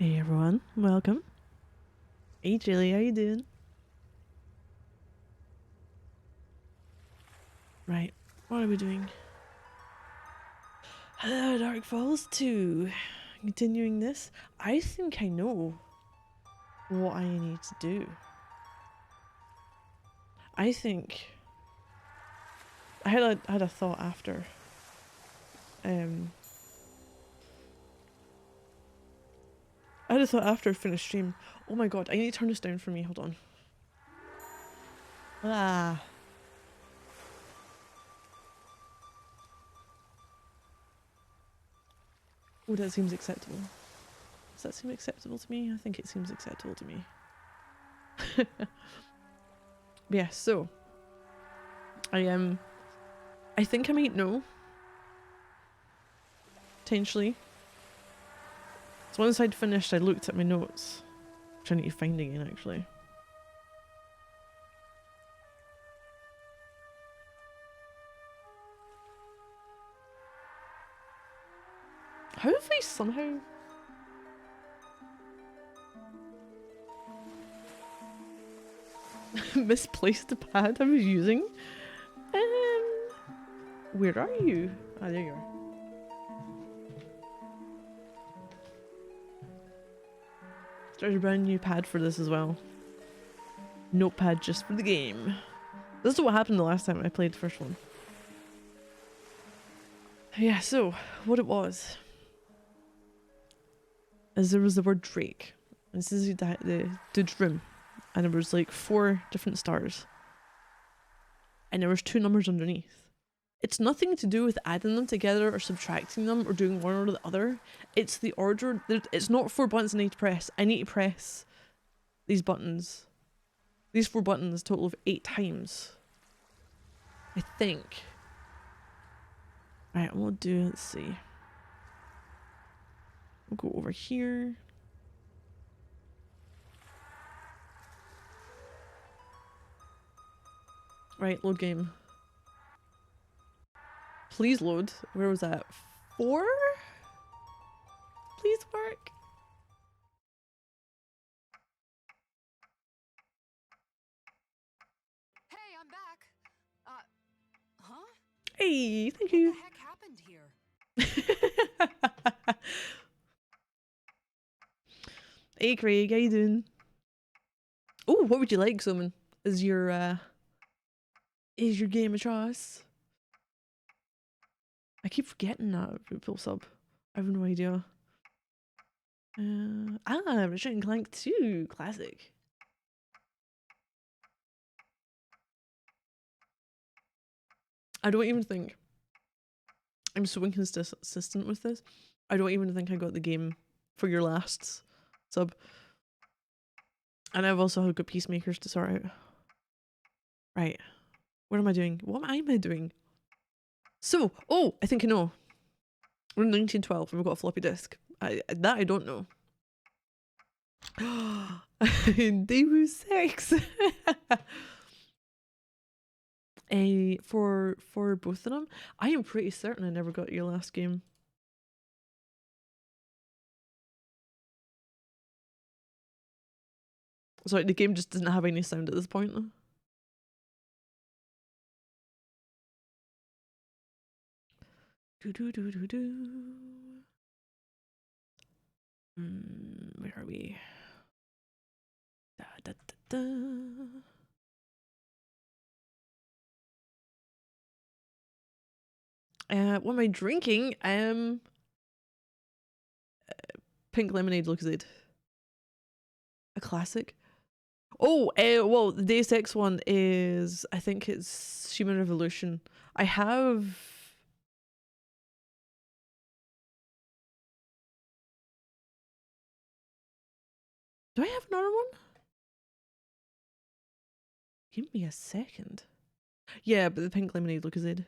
Hey everyone, welcome. Hey Julie, how you doing? Right, what are we doing? Dark Falls 2. Continuing this. I think I know what I need to do. I think I had a thought after. I had a thought after I finished stream. Oh my god, I need to turn this down for me, hold on. Ah. Oh, that seems acceptable. Does that seem acceptable to me? I think it seems acceptable to me. Yeah, so I think I might know. Potentially. So once I'd finished, I looked at my notes, which I need to find again actually. How have I somehow misplaced the pad I was using? Where are you? Ah, there you are. Started a brand new pad for this as well. Notepad just for the game. This is what happened the last time I played the first one. Yeah, so what it was is there was the word Drake. This is the dude's room, and there was like 4 different stars, and there was 2 numbers underneath. It's nothing to do with adding them together or subtracting them or doing one or the other. It's the order. It's not 4 buttons I need to press. I need to press these buttons. These 4 buttons total of 8 times. I think. Right, we'll do, let's see. We'll go over here. Right, load game. Please load. Where was that? 4? Please work. Hey, I'm back. Huh? Hey, thank you. What the heck happened here? Hey Craig, how you doing? Oh, what would you like, Summon? Is your game of choice? I keep forgetting that full sub. I have no idea. Ratchet and Clank 2 classic. I don't even think I'm so inconsistent with this. I don't even think I got the game for your last sub. And I've also got Peacemakers to sort out. Right. What am I doing? What am I doing? So, oh, I think I know. We're in 1912 and we've got a floppy disk. That I don't know. Deus Ex. For both of them, I am pretty certain I never got your last game. Sorry, the game just doesn't have any sound at this point. Where are we? Da, da, da, da. What am I drinking? Pink lemonade Lucozade. A classic. Oh, well, the Deus Ex one is, I think it's Human Revolution. I have... Do I have another one? Give me a second. Yeah, but the pink lemonade Lucozade.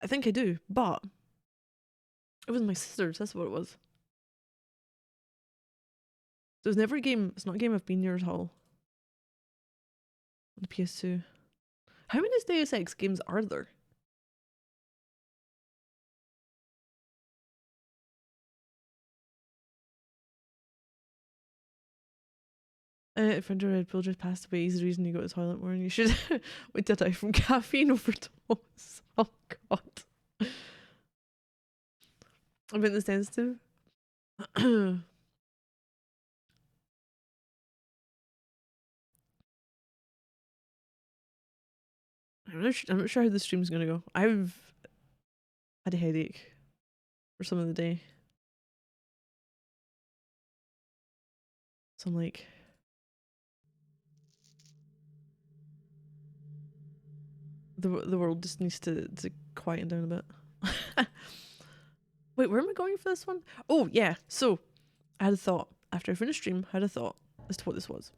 I think I do, but it was my sister's, that's what it was. So it's never a game, it's not a game I've been near at all. On the PS2. How many Deus Ex games are there? Friend of Red Bull just passed away. He's the reason you go to the toilet more and you should wait to die from caffeine overdose. Oh god. A bit insensitive. I'm not sure how the stream's gonna go. I've had a headache for some of the day. So I'm like, the world just needs to quieten down a bit. Wait, where am I going for this one? Oh yeah, so I had a thought after I finished stream. I had a thought as to what this was.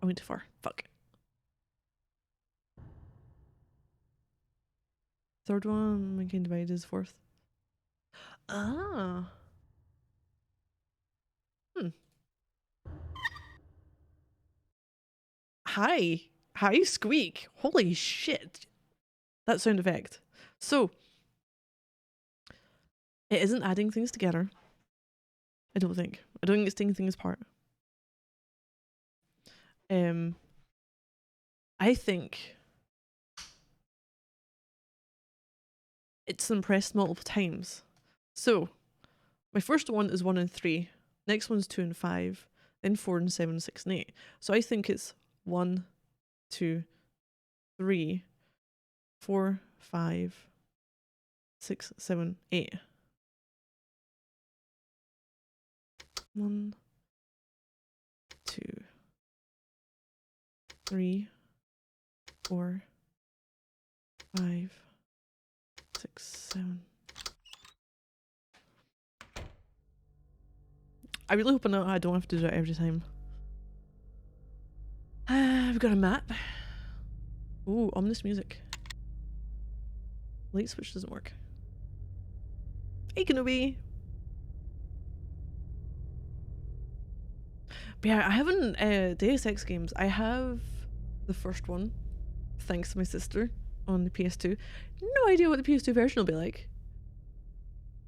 I went too far. Fuck. Third one, Mankind Divided is fourth. Ah. Hi. Hi, Squeak. Holy shit. That sound effect. So, it isn't adding things together. I don't think. I don't think it's taking things apart. I think it's been pressed multiple times. So, my first one is 1 and 3. Next one's 2 and 5. Then 4 and 7, 6 and 8. So I think it's 1, 2, 3, 4, 5, 6, 7, 8. 1, 2, 3, 4, 5, 6, 7. I really hope I don't have to do it every time. We've got a map. Ooh, ominous music. Light switch doesn't work. Hey, Kenobi! But yeah, I haven't Deus Ex games. I have the first one, thanks to my sister, on the PS2. No idea what the PS2 version will be like.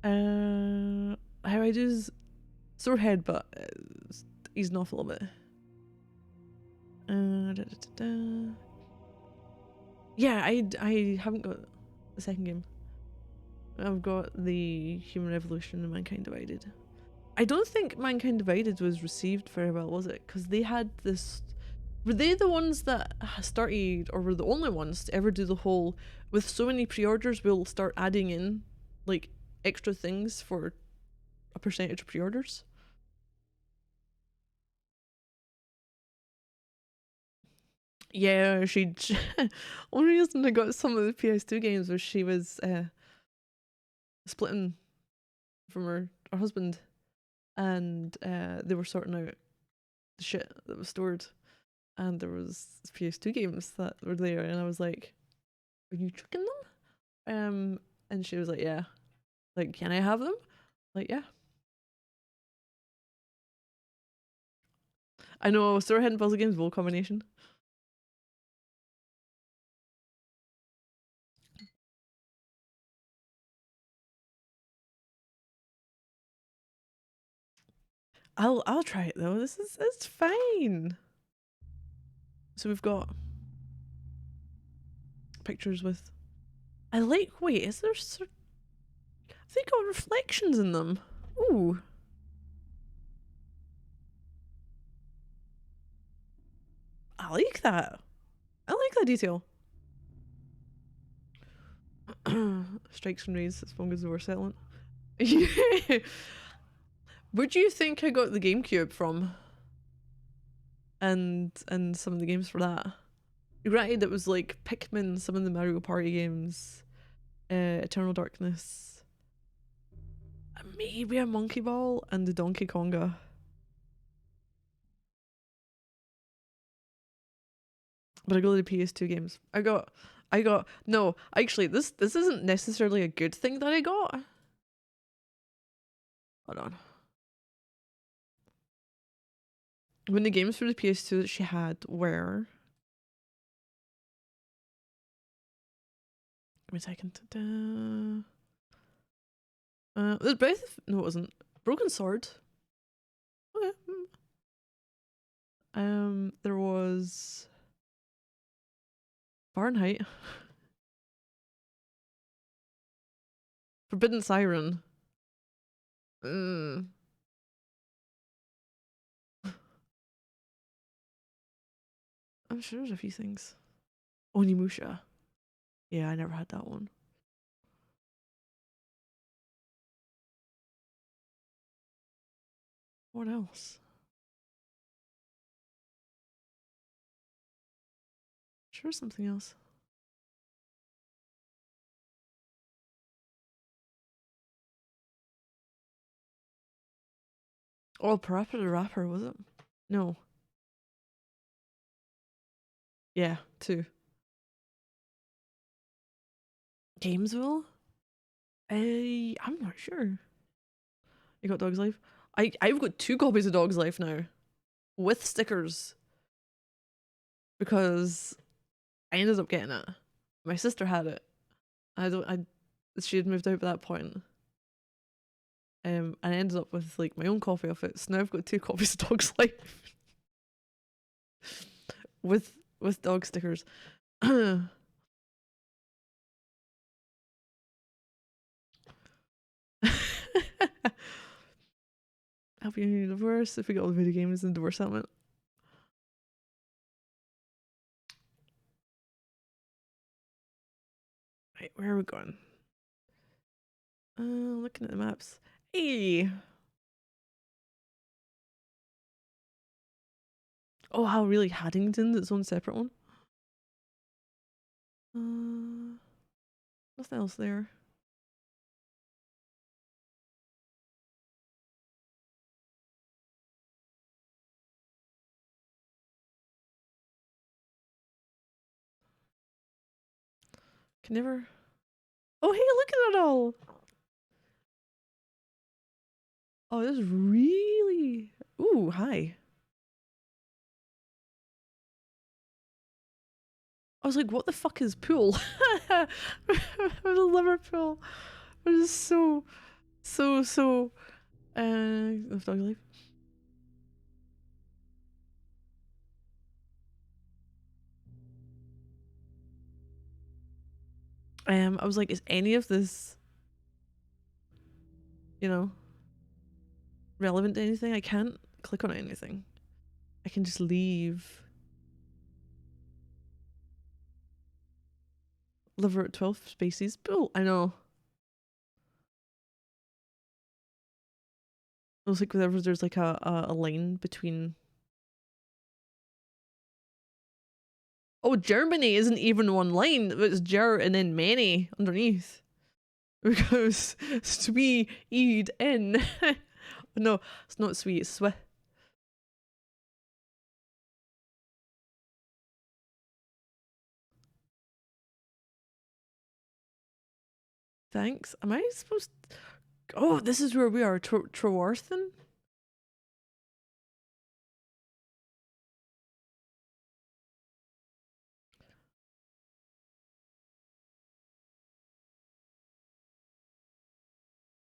How I do is sore head, but easing off a little bit. Yeah, I haven't got the second game. I've got the Human Revolution and Mankind Divided. I don't think Mankind Divided was received very well, was it? Because they had this... Were they the ones that started, or were the only ones to ever do the whole, with so many pre-orders, we'll start adding in, like, extra things for a percentage of pre-orders? Yeah, only reason I got some of the PS2 games was she was splitting from her husband, and they were sorting out the shit that was stored, and there was PS2 games that were there, and I was like, "Are you tricking them?" And she was like, "Yeah." Like, "Can I have them?" Like, "Yeah." I know, Storehead and puzzle games, bold combination. I'll try it though. It's fine. So we've got pictures with. I like. Wait, is there? They got reflections in them. Ooh. I like that. I like that detail. Strikes from rays as long as they were settling. Where do you think I got the GameCube from? And some of the games for that. Granted, it was like Pikmin, some of the Mario Party games, Eternal Darkness, maybe a Monkey Ball, and the Donkey Konga. But I go to the PS2 games. I got no, actually this isn't necessarily a good thing that I got. Hold on. When the games for the PS2 that she had were... Give me a second. It was Breath of... No, it wasn't. Broken Sword. Okay. There was Fahrenheit. Forbidden Siren. I'm sure there's a few things. Onimusha. Yeah, I never had that one. What else? Sure, something else. Oh, Parappa the Rapper, was it? No. Yeah, 2. Gamesville? I'm not sure. You got Dog's Life? I've got 2 copies of Dog's Life now. With stickers. Because I ended up getting it. My sister had it. She had moved out by that point. And I ended up with like my own copy of it. So now I've got 2 copies of Dog's Life. with dog stickers. Happy New Divorce. If we got all the video games in Divorce Settlement. Right, where are we going? Looking at the maps. Hey! Oh wow, really? Haddington's its own separate one? Nothing else there. Can never. Oh hey, look at it all! Oh, this is really. Ooh, hi. I was like, what the fuck is pool? Liverpool. It is so. Of Dog Life. I was like, is any of this, you know, relevant to anything? I can't click on anything. I can just leave. Liver at 12 species. Pool. I know. It was like whenever there's like a line between. Oh, Germany isn't even one line. It's Ger and then many underneath. Because Sweden. No, it's not sweet, it's swi. Thanks. Am I supposed to... Oh, this is where we are. Trewarthen?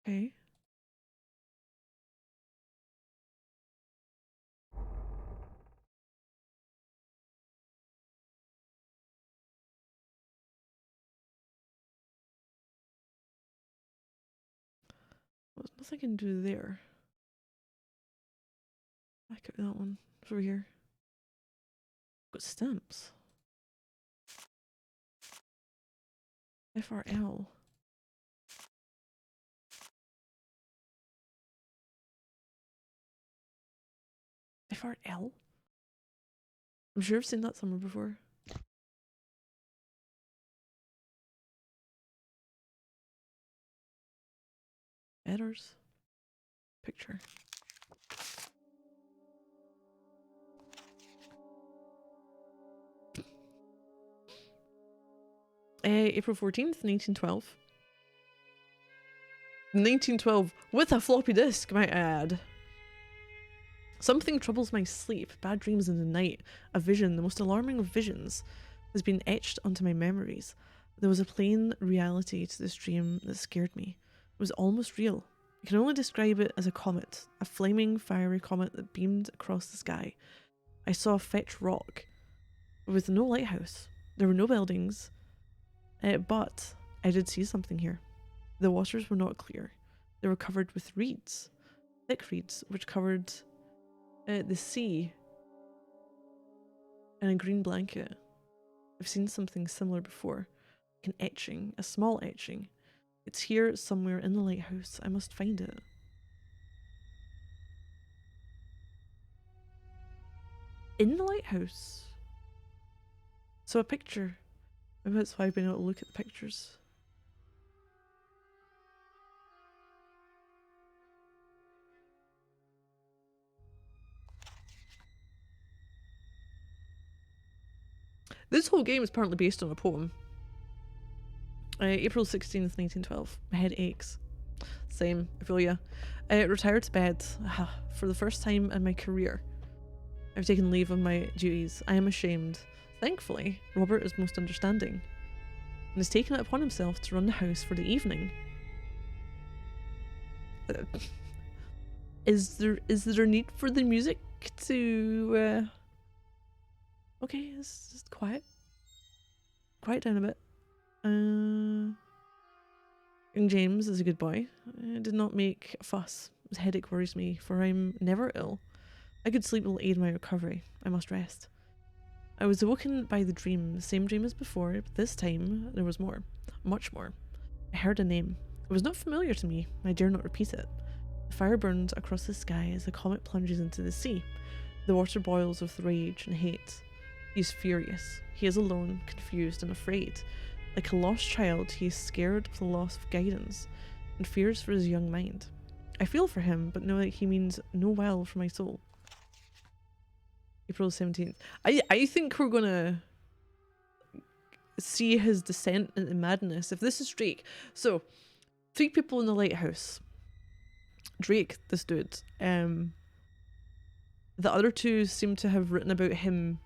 Okay. There's nothing I can do there. Back up that one. It's over here. Got stamps. FRL. FRL? I'm sure I've seen that somewhere before. Errors. Picture. April 14th, 1912. 1912 with a floppy disk, might I add. Something troubles my sleep. Bad dreams in the night. A vision, the most alarming of visions, has been etched onto my memories. There was a plain reality to this dream that scared me. It was almost real. I can only describe it as a comet, a flaming, fiery comet that beamed across the sky. I saw Fetch Rock with no lighthouse. There were no buildings, but I did see something here. The waters were not clear. They were covered with reeds, thick reeds, which covered the sea in a green blanket. I've seen something similar before, like an etching, a small etching. It's here somewhere in the lighthouse. I must find it. In the lighthouse? So a picture. Maybe that's why I've been able to look at the pictures. This whole game is apparently based on a poem. April 16th, 1912. My head aches. Same, I feel ya. Retired to bed. For the first time in my career, I've taken leave of my duties. I am ashamed. Thankfully, Robert is most understanding and has taken it upon himself to run the house for the evening. Is there a need for the music to okay, it's just quiet down a bit. Young James is a good boy. Did not make a fuss. His headache worries me, for I'm never ill. A good sleep will aid my recovery. I must rest. I was awoken by the dream, the same dream as before, but this time there was more. Much more. I heard a name. It was not familiar to me. I dare not repeat it. The fire burns across the sky as the comet plunges into the sea. The water boils with rage and hate. He is furious. He is alone, confused and afraid. Like a lost child, he is scared of the loss of guidance and fears for his young mind. I feel for him, but know that he means no well for my soul. April 17th. I think we're gonna see his descent into madness if this is Drake. So, 3 people in the lighthouse. Drake, this dude. The other 2 seem to have written about him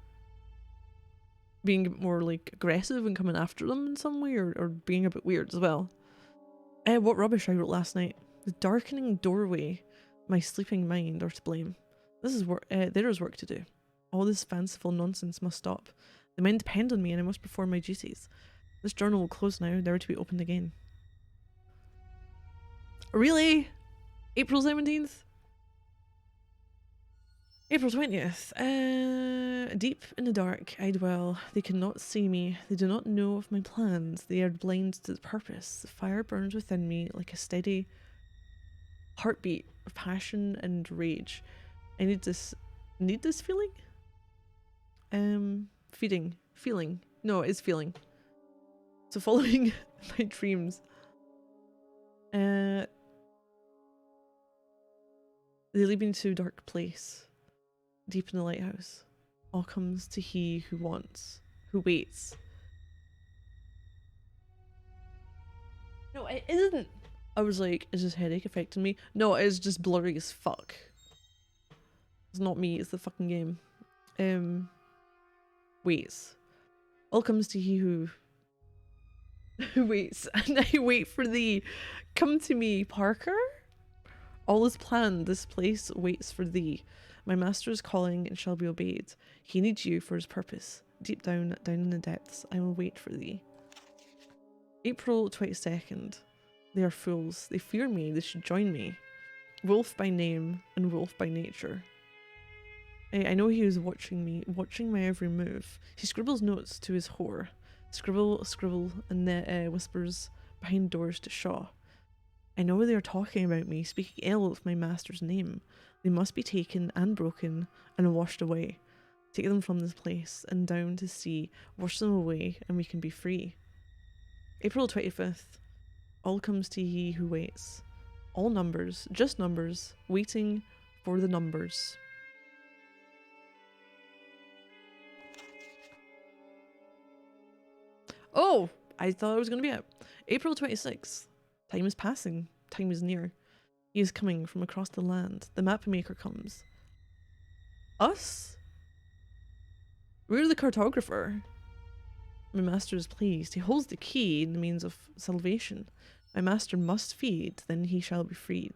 being a bit more like aggressive and coming after them in some way, or being a bit weird as well. What rubbish I wrote last night. The darkening doorway, my sleeping mind are to blame. This is work. There is work to do. All this fanciful nonsense must stop. The men depend on me and I must perform my duties. This journal will close now, never to be opened again. Really? April 17th? April 20th. Deep in the dark I dwell. They cannot see me. They do not know of my plans. They are blind to the purpose. The fire burns within me like a steady heartbeat of passion and rage. I need this feeling? Feeling. No, it's feeling. So following my dreams. They lead me to a dark place. Deep in the lighthouse. All comes to he who wants, who waits. No, it isn't. I was like, is this headache affecting me? No, it's just blurry as fuck. It's not me, it's the fucking game. Waits. All comes to he who waits, and I wait for thee. Come to me, Parker. All is planned, this place waits for thee. My master is calling and shall be obeyed. He needs you for his purpose. Deep down in the depths, I will wait for thee. April 22nd. They are fools. They fear me. They should join me. Wolf by name and wolf by nature. I know he was watching me, watching my every move. He scribbles notes to his whore. Scribble, scribble, and then whispers behind doors to Shaw. I know they are talking about me, speaking ill of my master's name. They must be taken and broken and washed away. Take them from this place and down to sea, wash them away, and we can be free. April 25th. All comes to he who waits. All numbers, just numbers, waiting for the numbers. Oh, I thought it was going to be it. April 26th. Time is passing. Time is near. He is coming from across the land. The map maker comes. Us? We're the cartographer. My master is pleased. He holds the key in the means of salvation. My master must feed, then he shall be freed.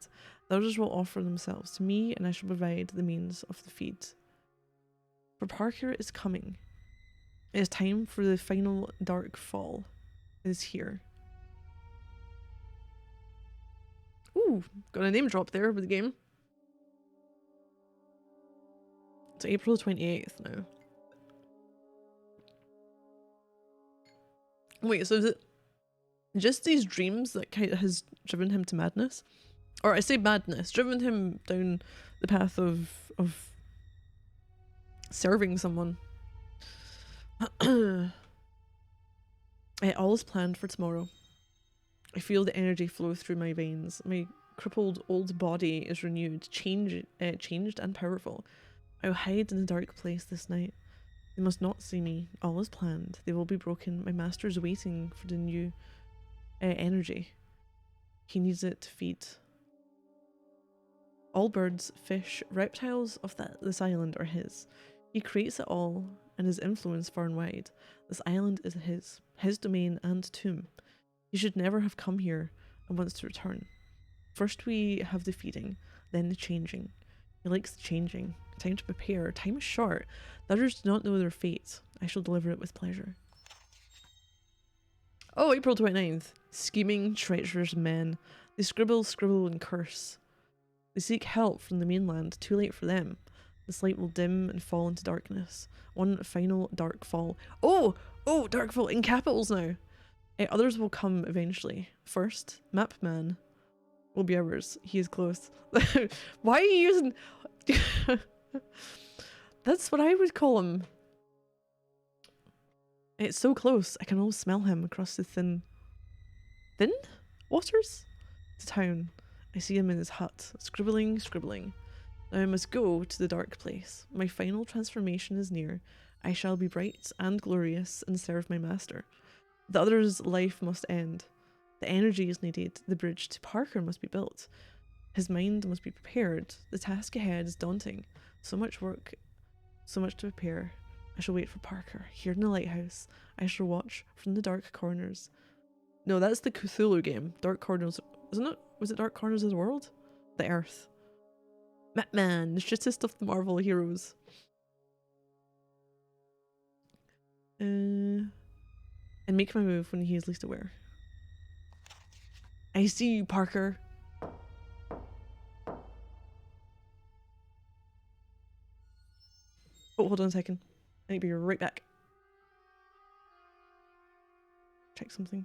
The others will offer themselves to me, and I shall provide the means of the feed. For Parker is coming. It is time for the final dark fall. It is here. Ooh, got a name drop there with the game. It's April 28th now. Wait, so is it just these dreams that kind of has driven him to madness? Or I say madness, driven him down the path of serving someone. All is planned for tomorrow. I feel the energy flow through my veins. My crippled old body is renewed, changed and powerful. I will hide in a dark place this night. They must not see me. All is planned. They will be broken. My master is waiting for the new energy. He needs it to feed. All birds, fish, reptiles of this island are his. He creates it all and his influence far and wide. This island is his domain and tomb. He should never have come here and wants to return. First we have the feeding, then the changing. He likes the changing. Time to prepare. Time is short. The others do not know their fate. I shall deliver it with pleasure. Oh, April 29th. Scheming, treacherous men. They scribble, and curse. They seek help from the mainland. Too late for them. This light will dim and fall into darkness. One final dark fall. Oh, dark fall in capitals now. Others will come eventually. First, Map Man will be ours. He is close. Why are you using... That's what I would call him. It's so close. I can almost smell him across the thin waters to town. I see him in his hut, scribbling. Now I must go to the dark place. My final transformation is near. I shall be bright and glorious and serve my master. The other's life must end. The energy is needed. The bridge to Parker must be built. His mind must be prepared. The task ahead is daunting. So much work, so much to prepare. I shall wait for Parker. Here in the lighthouse, I shall watch from the dark corners. No, that's the Cthulhu game. Dark Corners, isn't it? Was it Dark Corners of the World? The Earth. Batman, the shittest of the Marvel heroes. And make my move when he is least aware. I see you, Parker. Oh, hold on a second. I need to be right back. Check something.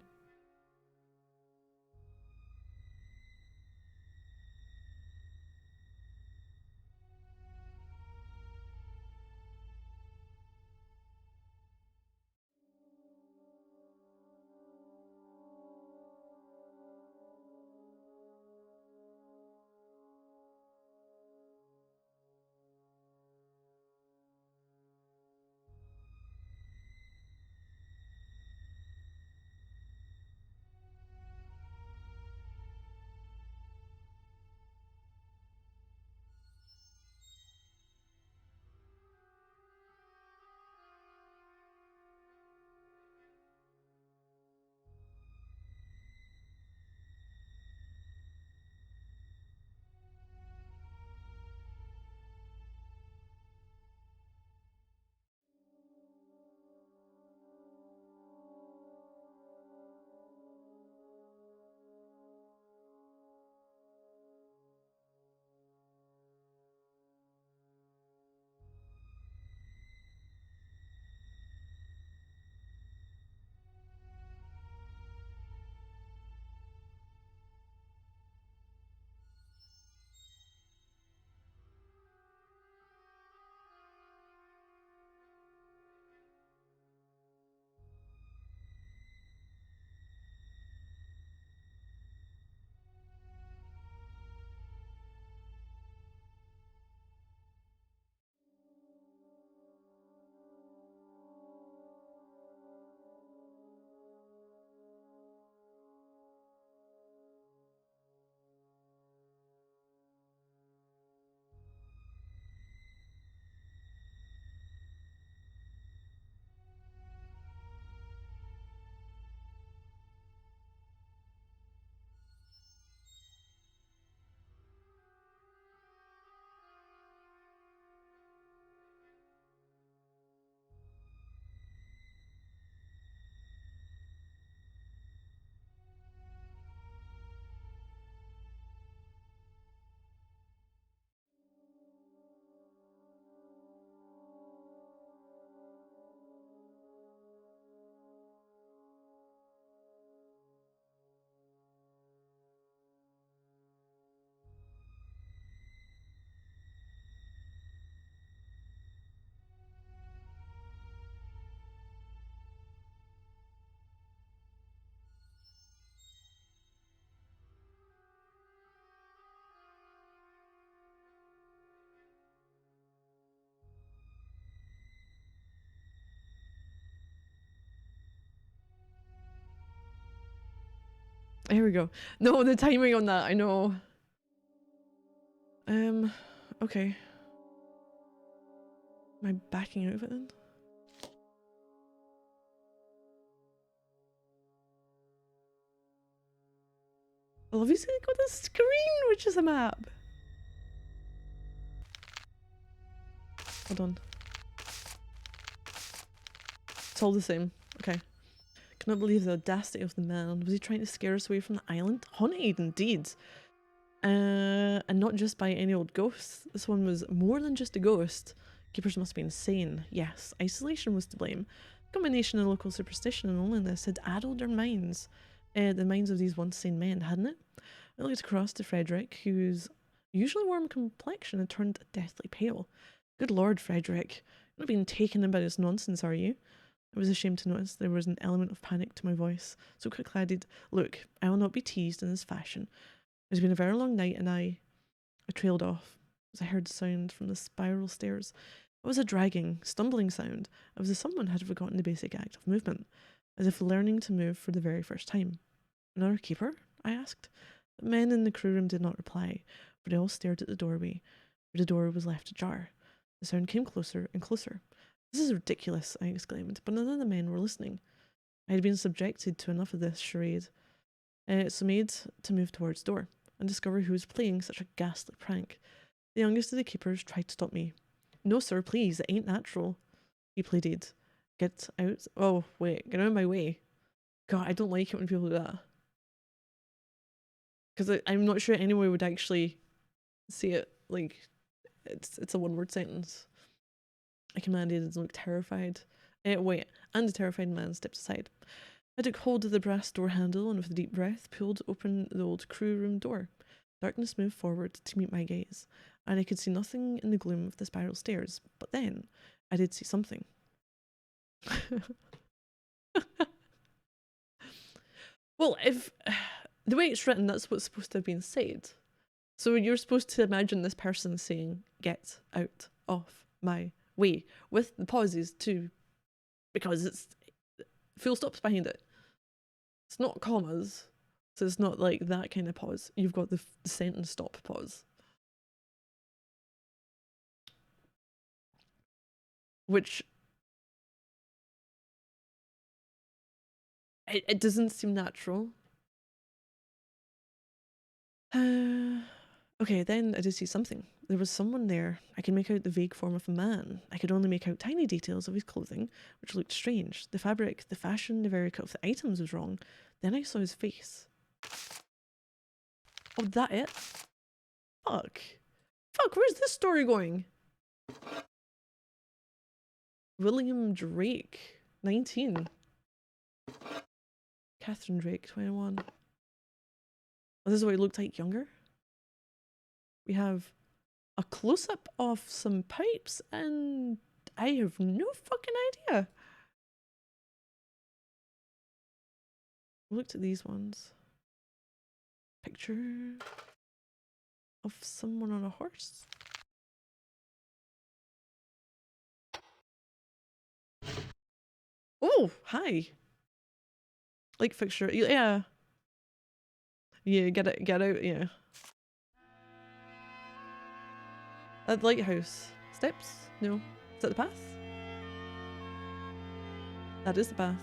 Here we go. No, the timing on that, I know. Okay. Am I backing out of it then? Well, obviously I got the screen, which is a map. Hold on. It's all the same. Okay. Cannot believe the audacity of the man. Was he trying to scare us away from the island? Haunted, indeed. And not just by any old ghost. This one was more than just a ghost. Keepers must be insane. Yes, isolation was to blame. A combination of local superstition and loneliness had addled their minds. The minds of these once sane men, hadn't it? I looked across to Frederick, whose usually warm complexion had turned deathly pale. Good Lord, Frederick. You're not being taken in by this nonsense, are you? I was ashamed to notice there was an element of panic to my voice, so quickly I added, Look, I will not be teased in this fashion. It's been a very long night, and I trailed off as I heard the sound from the spiral stairs. It was a dragging, stumbling sound, as if someone had forgotten the basic act of movement, as if learning to move for the very first time. Another keeper? I asked. The men in the crew room did not reply, for they all stared at the doorway, where the door was left ajar. The sound came closer and closer. This is ridiculous, I exclaimed, but none of the men were listening. I had been subjected to enough of this charade, so made to move towards the door and discover who was playing such a ghastly prank. The youngest of the keepers tried to stop me. No, sir, please, it ain't natural, he pleaded. Get out. Oh, wait, get out of my way. God, I don't like it when people do that. Because I'm not sure anyone would actually see it like it's a one-word sentence. I commanded and looked terrified. Wait, and the terrified man stepped aside. I took hold of the brass door handle and with a deep breath pulled open the old crew room door. Darkness moved forward to meet my gaze, and I could see nothing in the gloom of the spiral stairs, but then I did see something. Well, if the way it's written, that's what's supposed to have been said. So you're supposed to imagine this person saying, get out of my way, with the pauses too, because it's full stops behind it. It's not commas, so it's not like that kind of pause. You've got the sentence stop pause. Which it doesn't seem natural. Okay, then I did see something. There was someone there. I could make out the vague form of a man. I could only make out tiny details of his clothing, which looked strange. The fabric, the fashion, the very cut of the items was wrong. Then I saw his face. Oh, that it? Fuck. Fuck, where's this story going? William Drake, 19. Catherine Drake, 21. Oh, this is what he looked like younger. We have a close-up of some pipes, and I have no fucking idea. Looked at these ones. Picture of someone on a horse. Oh, hi. Like fixture, yeah. Yeah, get out, yeah. That lighthouse. Steps? No. Is that the path? That is the path.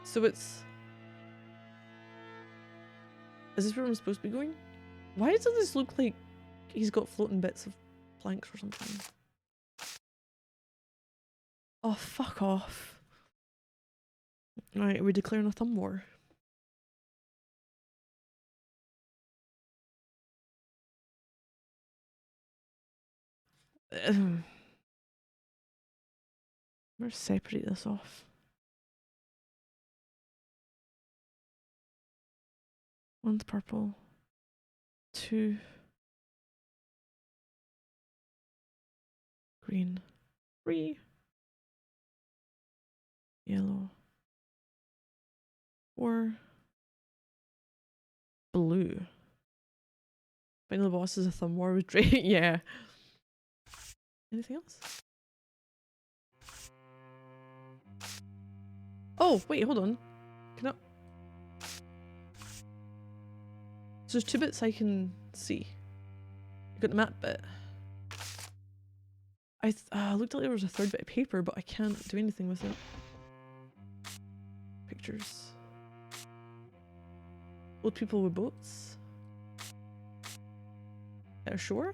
So it's... Is this where I'm supposed to be going? Why does this look like he's got floating bits of planks or something? Oh, fuck off. Right, are we declaring a thumb war? I'm gonna separate this off. One's purple. 2 green. 3 yellow. 4 blue. Final boss is a thumb war with Drake. Yeah. Anything else? Oh, wait, hold on. Can I... there's 2 bits I can see. You got the map bit. I looked like there was a 3rd bit of paper, but I can't do anything with it. Pictures. Old people with boats. At a shore?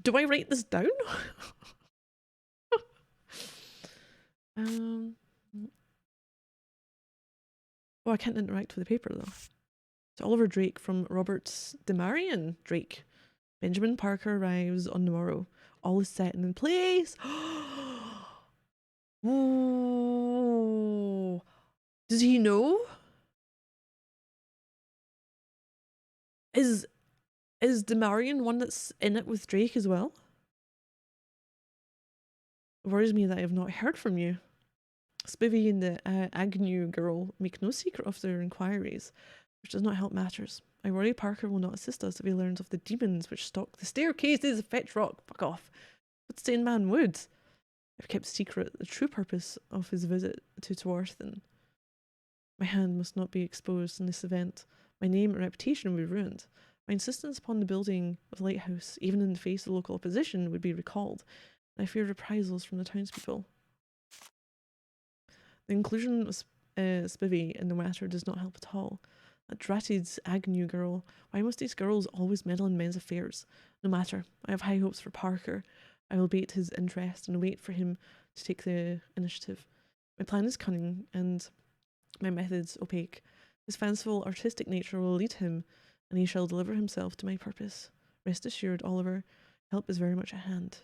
Do I write this down? Oh, I can't interact with the paper though. It's Oliver Drake from Robert DeMarion Drake. Benjamin Parker arrives on the morrow. All is set and in place. Whoa. Does he know? Is DeMarion one that's in it with Drake as well? It worries me that I have not heard from you. Spivvy and the Agnew girl make no secret of their inquiries, which does not help matters. I worry Parker will not assist us if he learns of the demons which stalk the staircases of Fetch Rock. Fuck off. But Stain Man would. I've kept secret the true purpose of his visit to Twarthen. My hand must not be exposed in this event. My name and reputation would be ruined. My insistence upon the building of the lighthouse, even in the face of local opposition, would be recalled, and I fear reprisals from the townspeople. The inclusion of Spivvy in the matter does not help at all. That dratted Agnew girl. Why must these girls always meddle in men's affairs? No matter. I have high hopes for Parker. I will bait his interest and wait for him to take the initiative. My plan is cunning and my methods opaque. His fanciful artistic nature will lead him, and he shall deliver himself to my purpose. Rest assured, Oliver, help is very much at hand.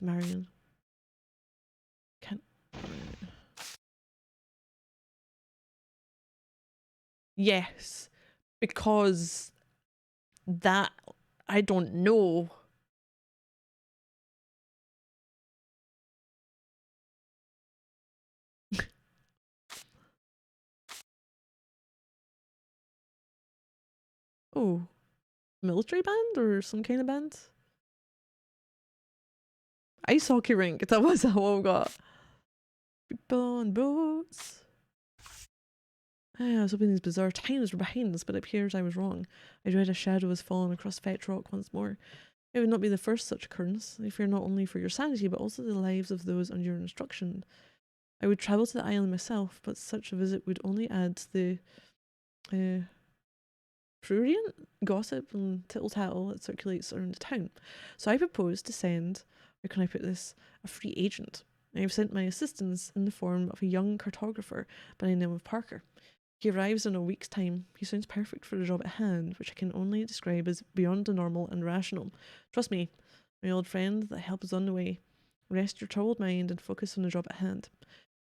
Marion. Can't... Yes, because that I don't know. Oh, military band or some kind of band? Ice hockey rink, that was what we got. People on boats. I was hoping these bizarre times were behind us, but it appears I was wrong. I dread a shadow has fallen across Fetch Rock once more. It would not be the first such occurrence. I fear not only for your sanity, but also the lives of those under your instruction. I would travel to the island myself, but such a visit would only add to the prurient gossip and tittle-tattle that circulates around the town. So I propose to send, how can I put this, a free agent. I have sent my assistance in the form of a young cartographer by the name of Parker. He arrives in a week's time. He sounds perfect for the job at hand, which I can only describe as beyond the normal and rational. Trust me, my old friend, the help is on the way. Rest your troubled mind and focus on the job at hand.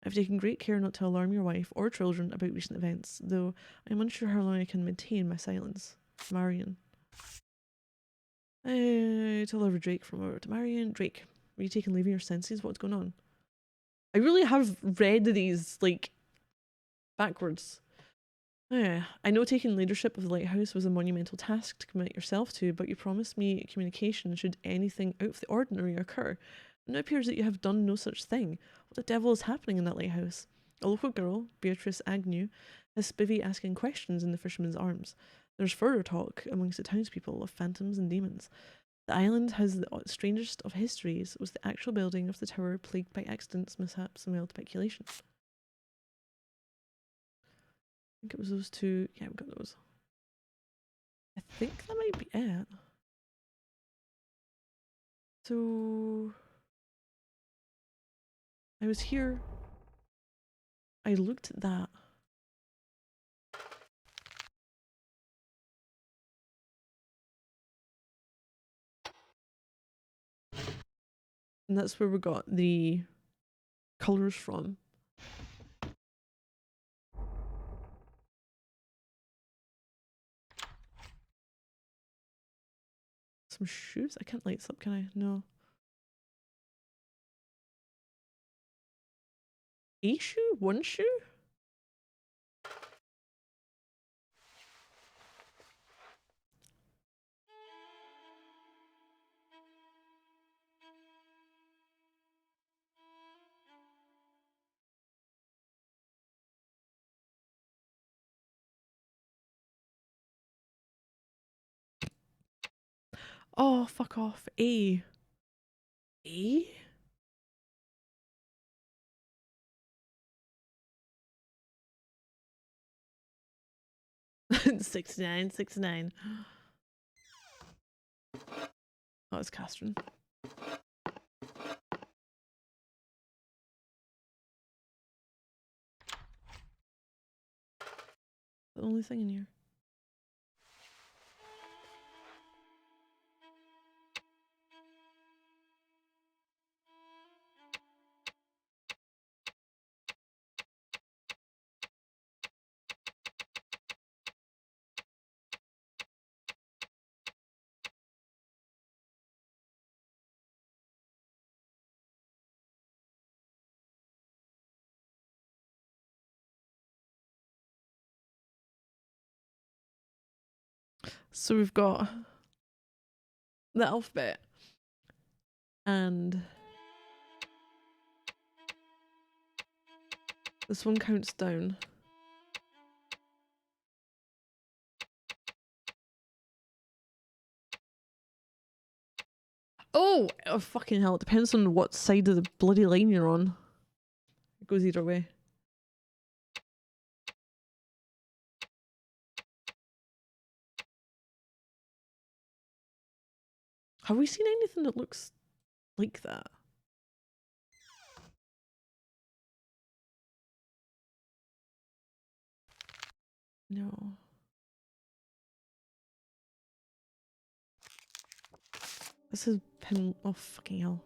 I've taken great care not to alarm your wife or children about recent events, though I'm unsure how long I can maintain my silence. Marion. To Oliver Drake from over to Marion. Drake, were you taking leaving your senses? What's going on? I really have read these, like, backwards. I know taking leadership of the lighthouse was a monumental task to commit yourself to, but you promised me communication should anything out of the ordinary occur. And it appears that you have done no such thing. What the devil is happening in that lighthouse? A local girl, Beatrice Agnew, has Spivvy asking questions in the Fisherman's Arms. There's further talk amongst the townspeople of phantoms and demons. The island has the strangest of histories. Was the actual building of the tower plagued by accidents, mishaps, and wild speculation? I think it was those two. Yeah, we got those. I think that might be it. So I was here. I looked at that. And that's where we got the colours from. Some shoes? I can't light this up, can I? No. A shoe? One shoe? Oh, fuck off. A. A? '69, '69. Oh, it's Castron. The only thing in here. So we've got the alphabet and this one counts down. Oh, fucking hell. It depends on what side of the bloody line you're on. It goes either way. Have we seen anything that looks like that? No. This is him. Oh, fucking hell.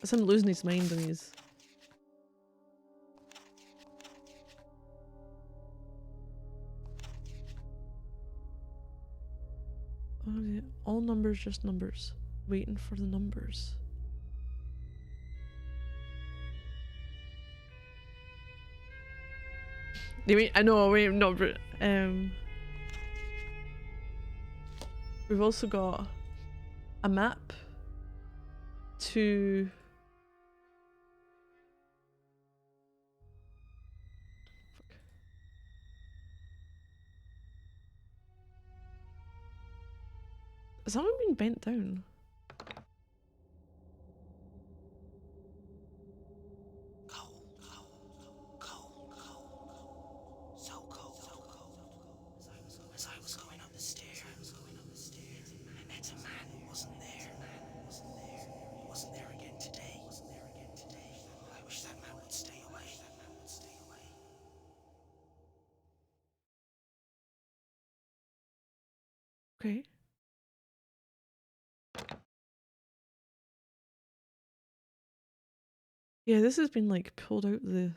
It's him losing his mind and he's. Oh, yeah. All numbers, just numbers. Waiting for the numbers. I know, wait, no, we've also got a map to has someone been bent down? Okay. Yeah, this has been like pulled out the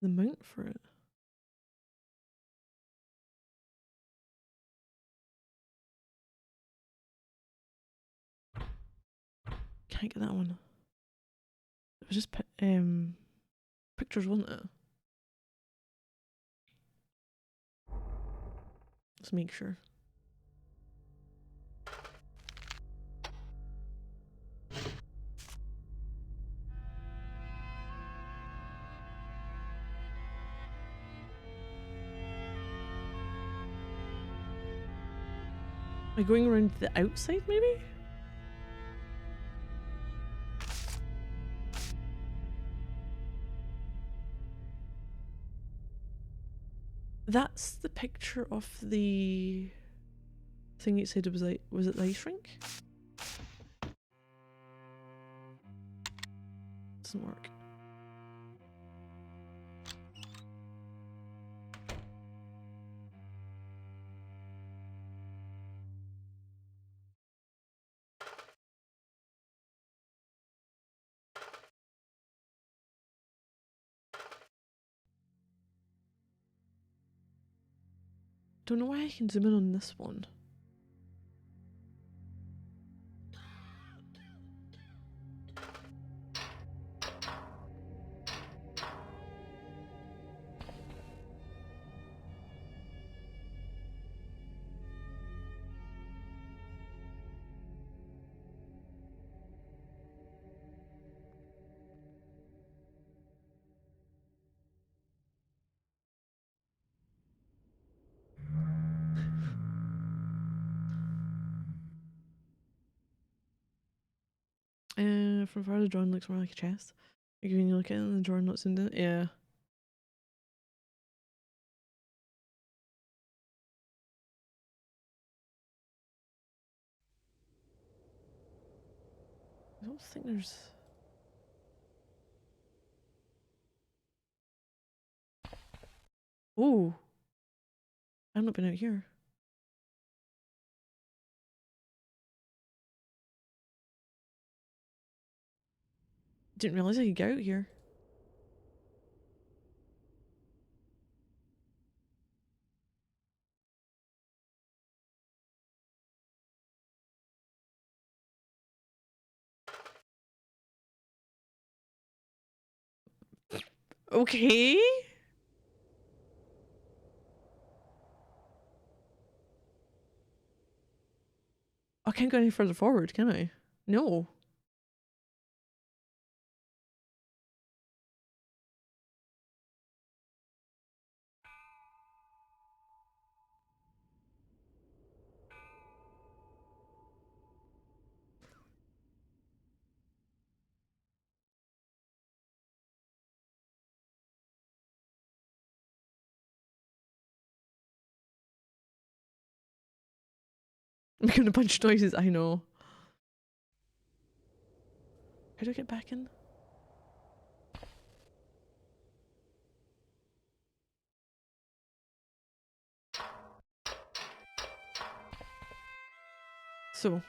mount for it. Can't get that one. It was just pictures, wasn't it? Let's make sure. Am I going around the outside, maybe? That's the picture of the thing it said it was like, was it the ice rink? Doesn't work. Don't know why I can zoom in on this one. From far the drawing looks more like a chest. Like when you look at it and the drawing not zoomed in. Yeah. I don't think there's... Oh. I've not been out here. Didn't realise I could get out here. Okay. I can't go any further forward, can I? No. I'm making a bunch of noises, I know. How do I get back in? So,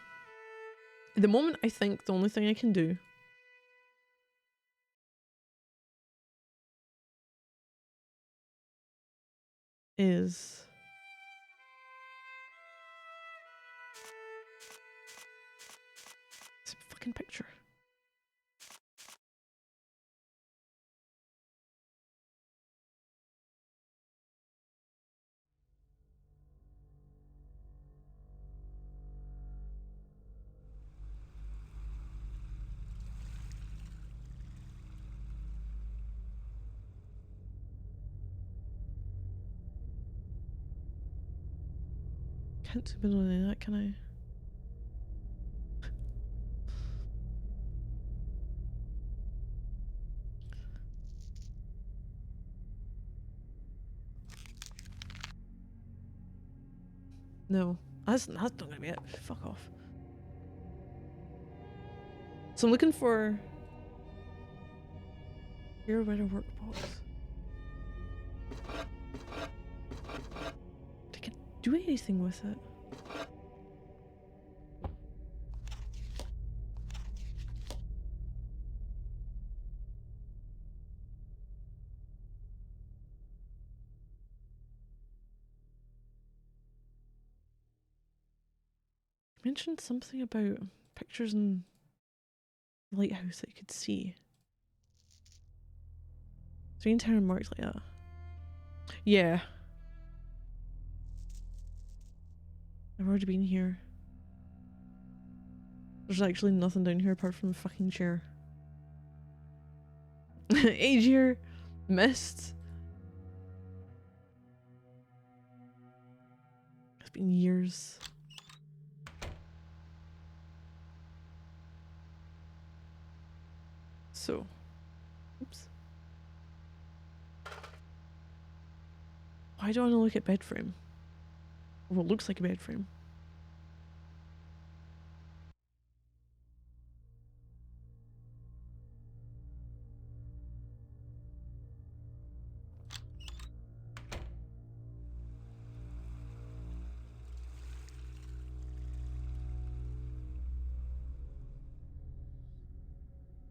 at the moment, I think the only thing I can do is... This fucking picture. Can't zoom in on any of that, can I? No. That's not gonna be it. Fuck off. So I'm looking for... Here, better workbox. I can do anything with it. You mentioned something about pictures in the lighthouse that you could see. Is the entire marked like that? Yeah. I've already been here. There's actually nothing down here apart from the fucking chair. Age here. Missed. It's been years. So. Oops. Why do I want to look at bed frame? Or what looks like a bed frame?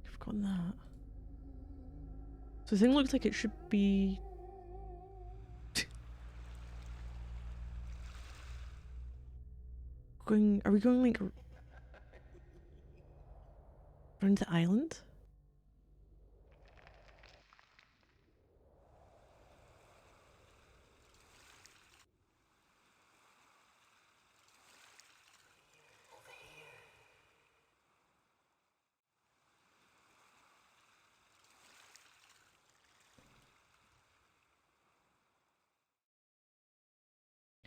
I've forgotten that. So the thing looks like it should be... going... Are we going like... around the island?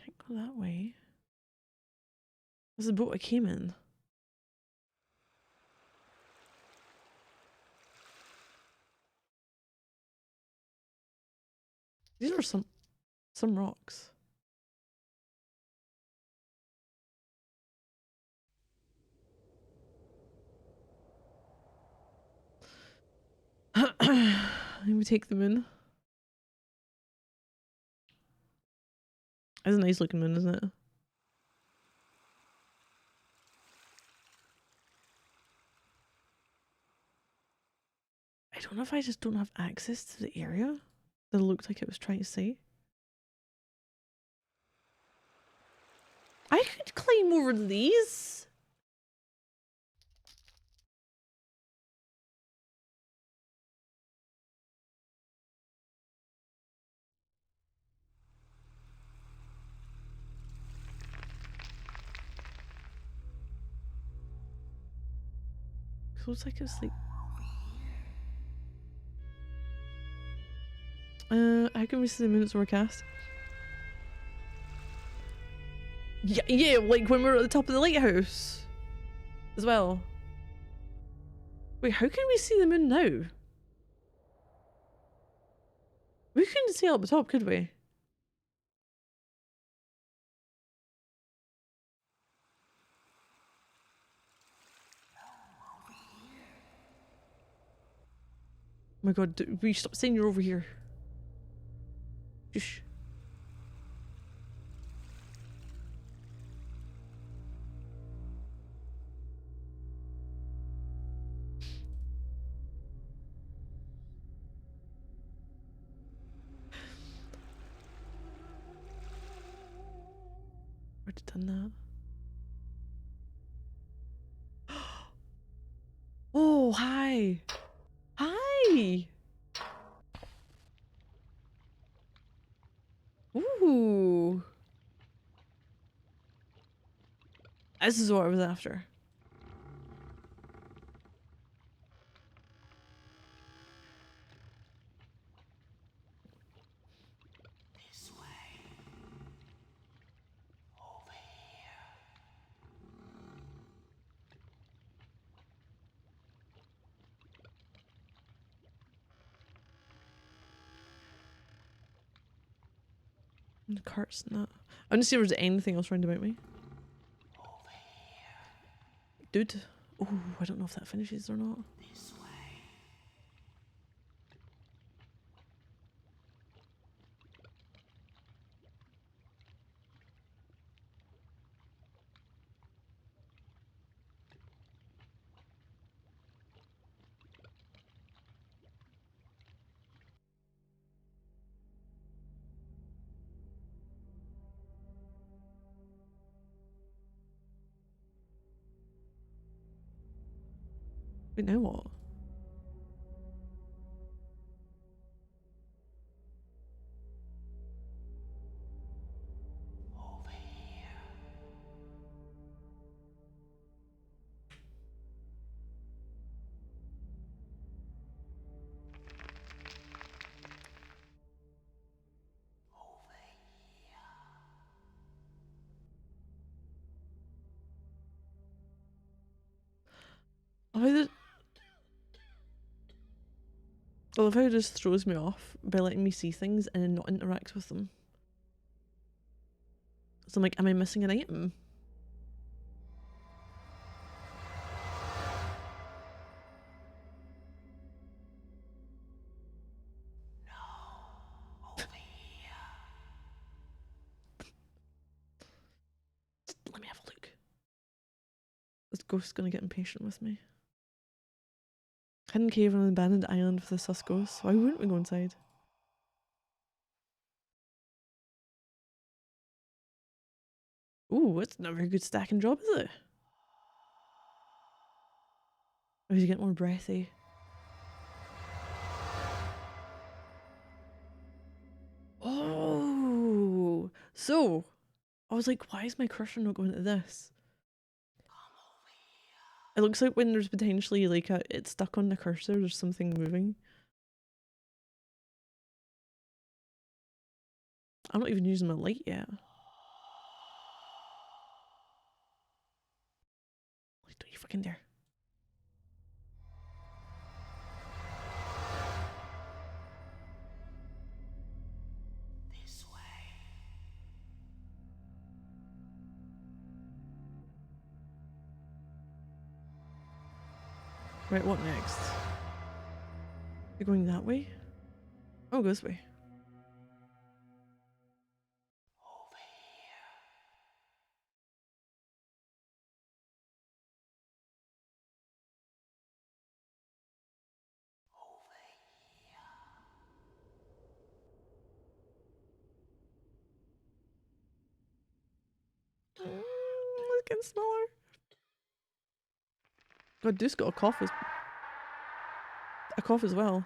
Can't go that way. This is the boat I came in. These are some rocks. We take the moon. It's a nice looking moon, isn't it? I don't know if I just don't have access to the area that it looked like it was trying to say. I could climb over these. It looks like it's like how can we see the moon it's overcast? Yeah, like when we were at the top of the lighthouse as well. Wait, how can we see the moon now? We couldn't see it up the top, could we? Oh my god, will you stop saying you're over here? Shush. Already done that. Oh, hi. Hi. Ooh. This is what I was after. This way. Over here. And the cart's not. I want to see if there's anything else around about me. Over here. Dude. Oh, I don't know if that finishes or not. This way. Wait, now what? Over here. Over here. I love how it just throws me off by letting me see things and then not interact with them. So I'm like, am I missing an item? No. Over here. Just let me have a look. This ghost's gonna get impatient with me. Hidden cave on an abandoned island with a sus ghost. Why wouldn't we go inside? Ooh, it's not a very good stacking job, is it? Or does he get more breathy? Oh, so I was like, why is my cursor not going to this? Come over here. It looks like when there's potentially like it's stuck on the cursor, there's something moving. I'm not even using my light yet. Like, don't you fucking dare. Right, what next? You're going that way? Oh, go this way. It's getting smaller. God, Deuce got a cough as well.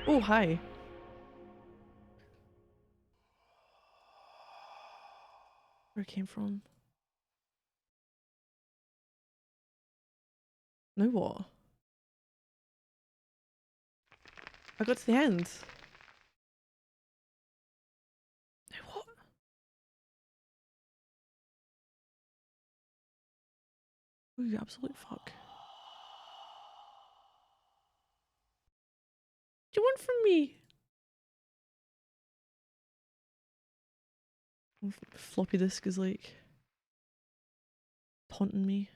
Oh, hi. Where it came from? Now what? I got to the end. Now what? Oh, you absolute fuck. What do you want from me? Floppy disk is like taunting me.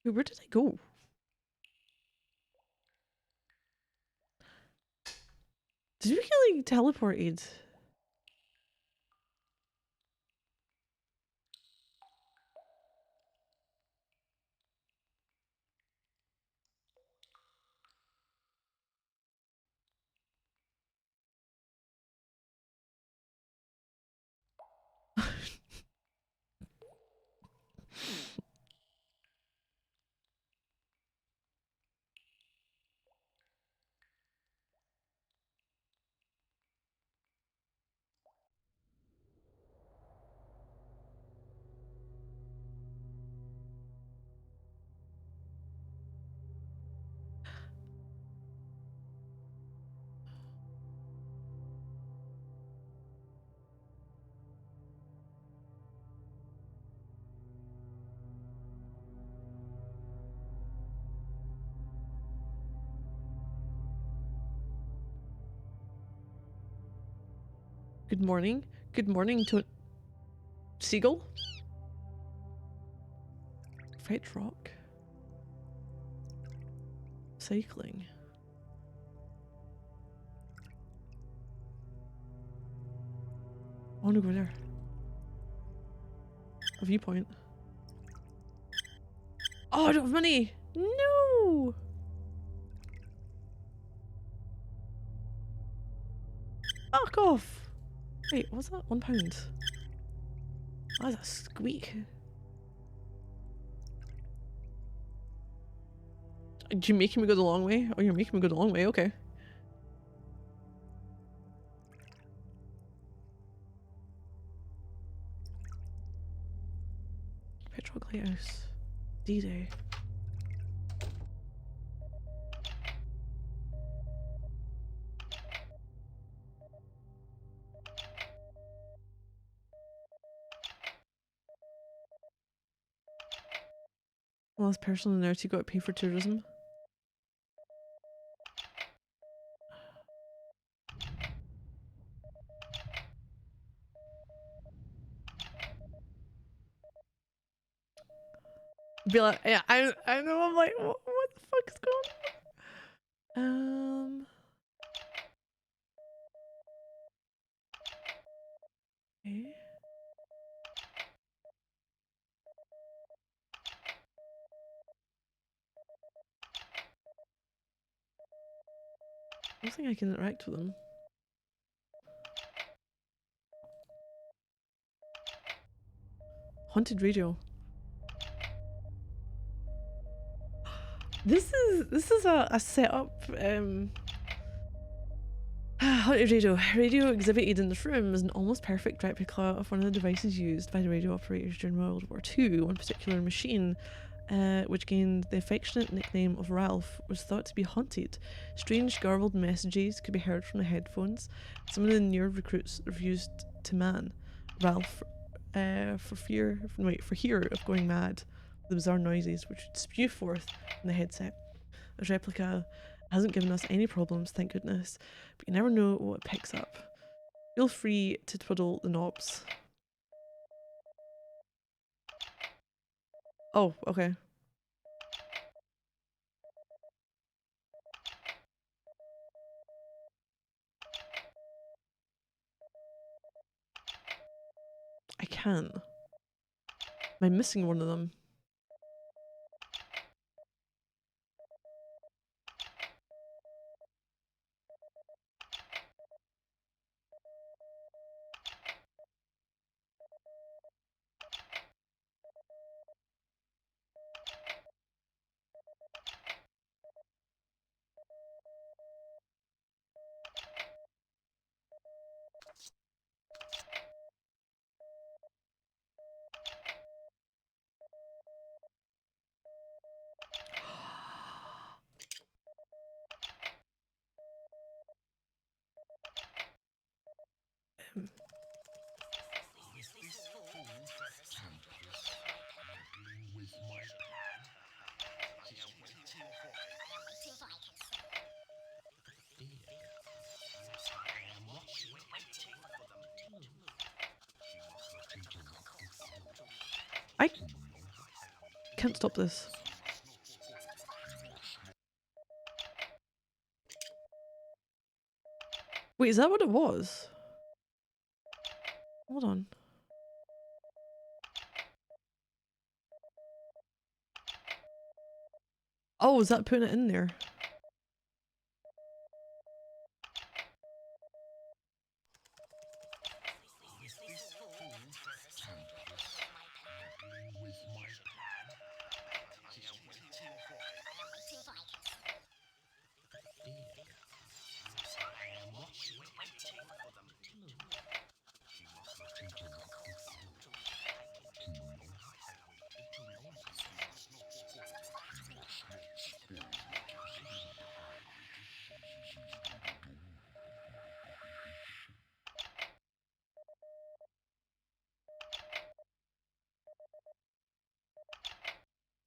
Wait, where did I go? Did we get like teleported? Good morning. Good morning to Seagull. Freight rock. Cycling. I want to go there. A viewpoint. Oh, I don't have money! No! Fuck off! Wait, what's that? £1. That's a squeak. Are you making me go the long way? Oh, you're making me go the long way, okay. Petrol Lighthouse. D-Day. Last person in there to got to pay for tourism. Be like, yeah, I know. I'm like, what the fuck is going on? Okay. I don't think I can interact with them. Haunted radio. This is a setup. haunted radio. Radio exhibited in this room is an almost perfect replica of one of the devices used by the radio operators during World War II. One particular machine, which gained the affectionate nickname of Ralph, was thought to be haunted. Strange garbled messages could be heard from the headphones. Some of the newer recruits refused to man Ralph for fear of going mad. The bizarre noises which would spew forth from the headset. This replica hasn't given us any problems, thank goodness, but you never know what it picks up. Feel free to twiddle the knobs. Oh, okay. I can't. Am I missing one of them? I can't stop this. Wait, is that what it was? Hold on. Oh, is that putting it in there?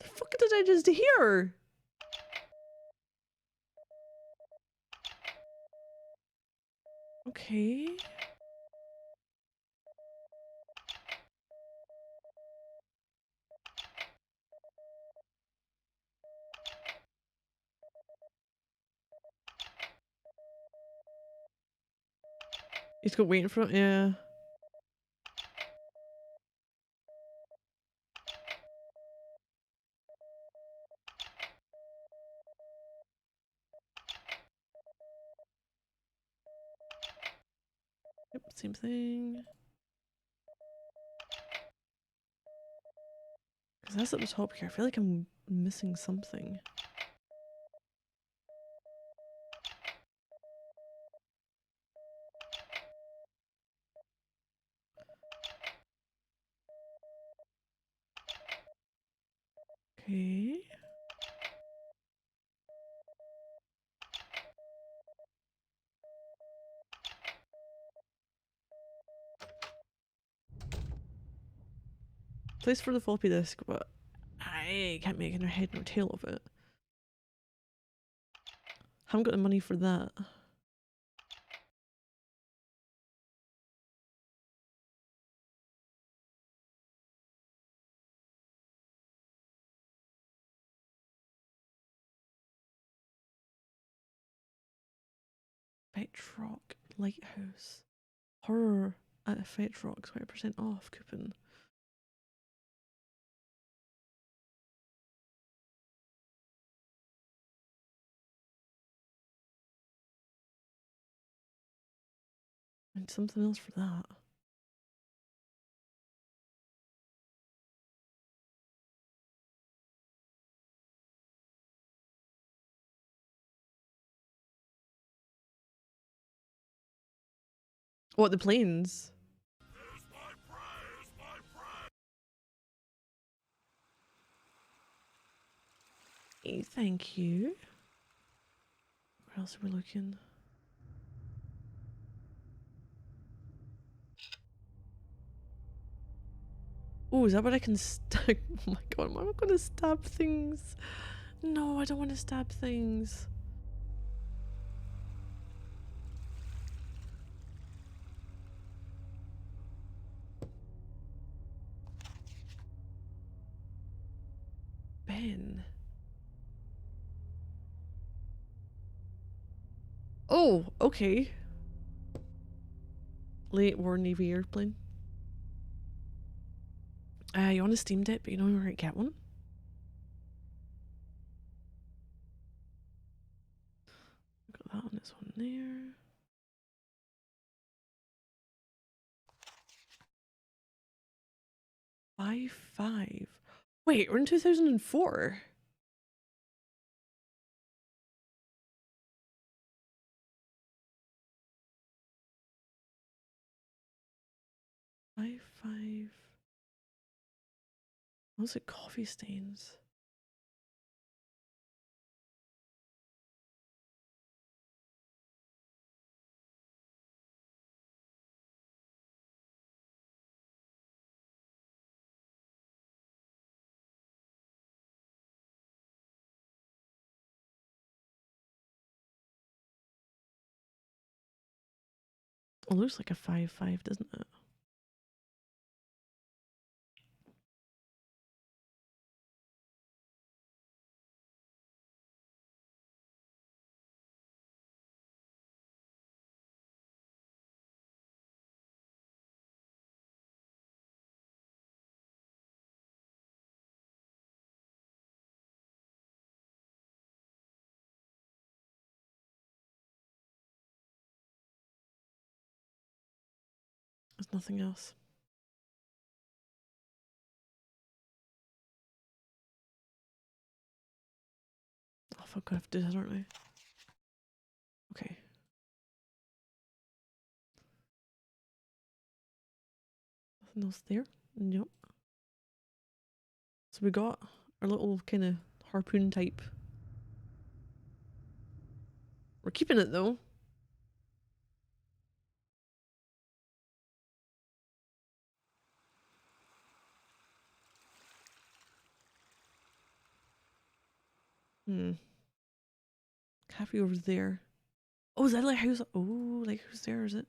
The fuck did I just hear? Okay. He's got waiting for it, yeah. Yep, same thing. Because that's at the top here. I feel like I'm missing something. Okay. Place for the floppy disk, but I can't make a head nor tail of it. Haven't got the money for that. Fetrock Lighthouse. Horror at Fetrock, 20% off coupon. And something else for that. What, the planes? Hey, thank you. Where else are we looking? Oh, is that what I can stab? Oh my god, am I not going to stab things? No, I don't want to stab things. Ben. Oh, okay. Late War Navy airplane. You want a Steam Deck, but you know where to get one? Got that on this one there. i5. Wait, we're in 2004. i5. What's it? Coffee stains. It looks like a 5.5, doesn't it? There's nothing else. Oh fuck, I have to do that, aren't I? Okay. Nothing else there? Nope. So we got our little kind of harpoon type. We're keeping it though. Cafe over there. Oh, is that like house? Oh, like who's there? Is it?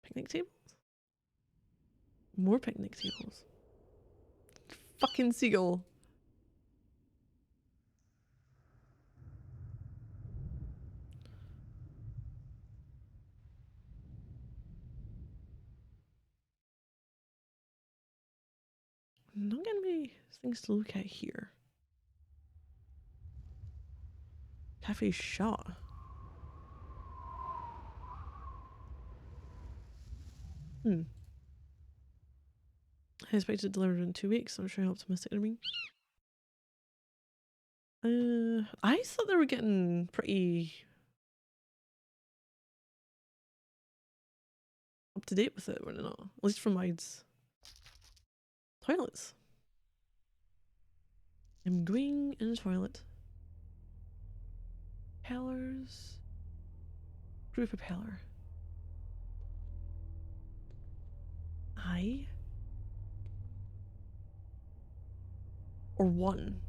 Picnic tables? More picnic tables. Fucking seagull. Not gonna be things to look at here. Cafe shut. I expected it delivered in 2 weeks. I'm sure how optimistic they're being. I thought they were getting pretty up to date with it, were they not? At least from mine's. Toilets. I'm going in the toilet. Propellers. Group propeller. I. Or one.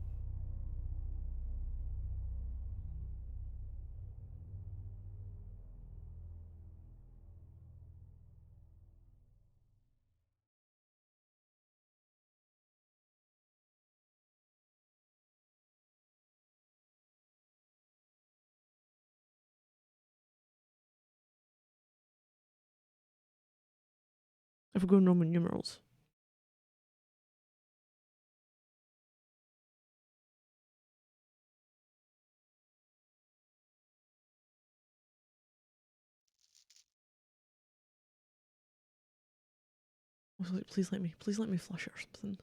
If we go Roman numerals. I was like, please let me flush it or something.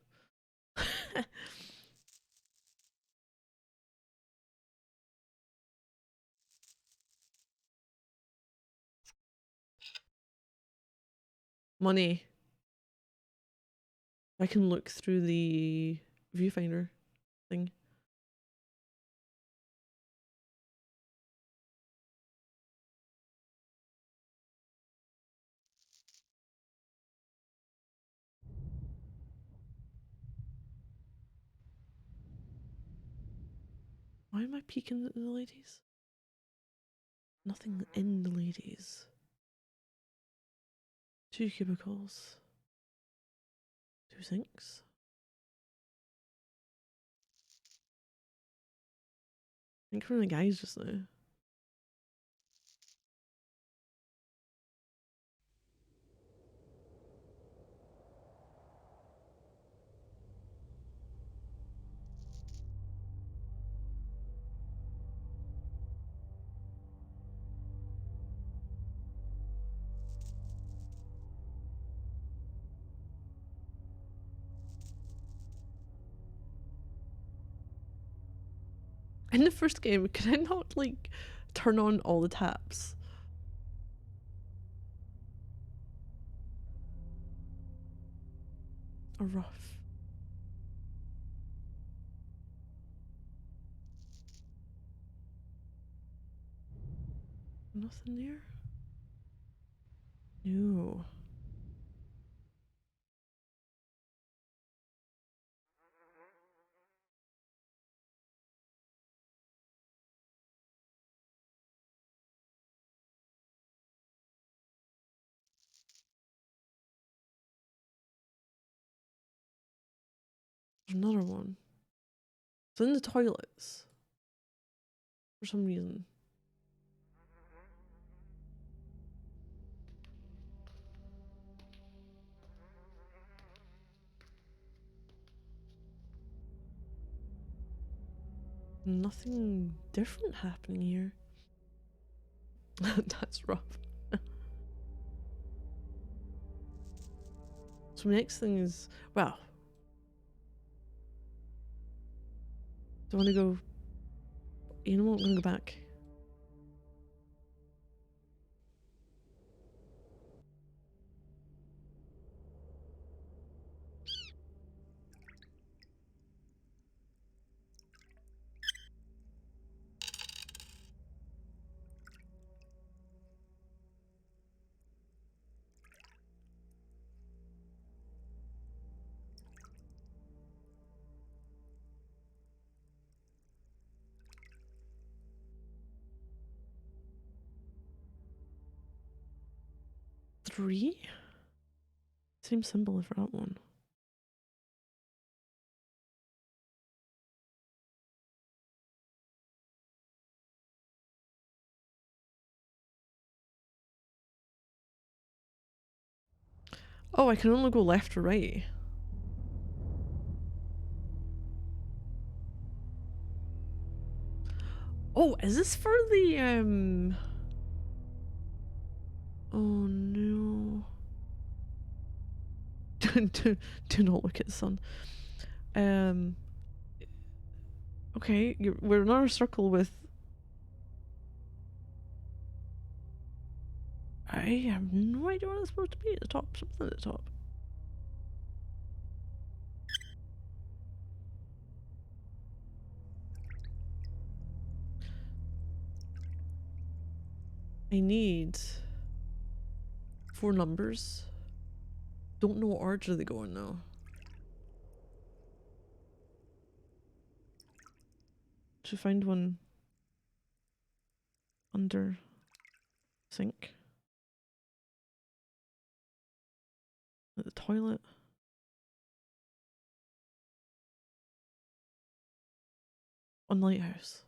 Money. I can look through the viewfinder thing. Why am I peeking at the ladies? Nothing in the ladies. 2 cubicles. 2 sinks. I think from the guys just now. In the first game, could I not like turn on all the taps? A rough. Nothing there? No. There's another one. It's in the toilets. For some reason. Nothing different happening here. That's rough. So next thing is, well, do I want to go? You know what? I'm gonna go back. Three? Same symbol for that one. Oh, I can only go left or right. Oh, is this for the oh no. do not look at the sun. Okay, we're in our circle with. I have no idea what it's supposed to be at the top. Something at the top. I need 4 numbers. Don't know what order they go in though. To find one under sink. At the toilet. On lighthouse.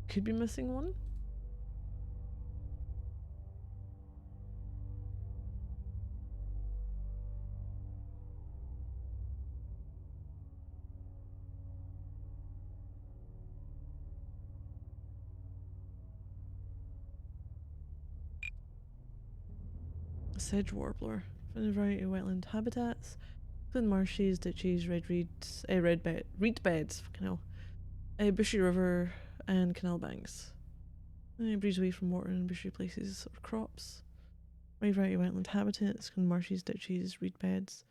Could be missing one. Sedge warbler. Find a variety of wetland habitats. Glen marshes, ditches, reed beds, fucking hell. Bushy river and canal banks. Breeze away from water and bushy places or crops. Wide variety of wetland habitats, Glen marshes, ditches, reed beds.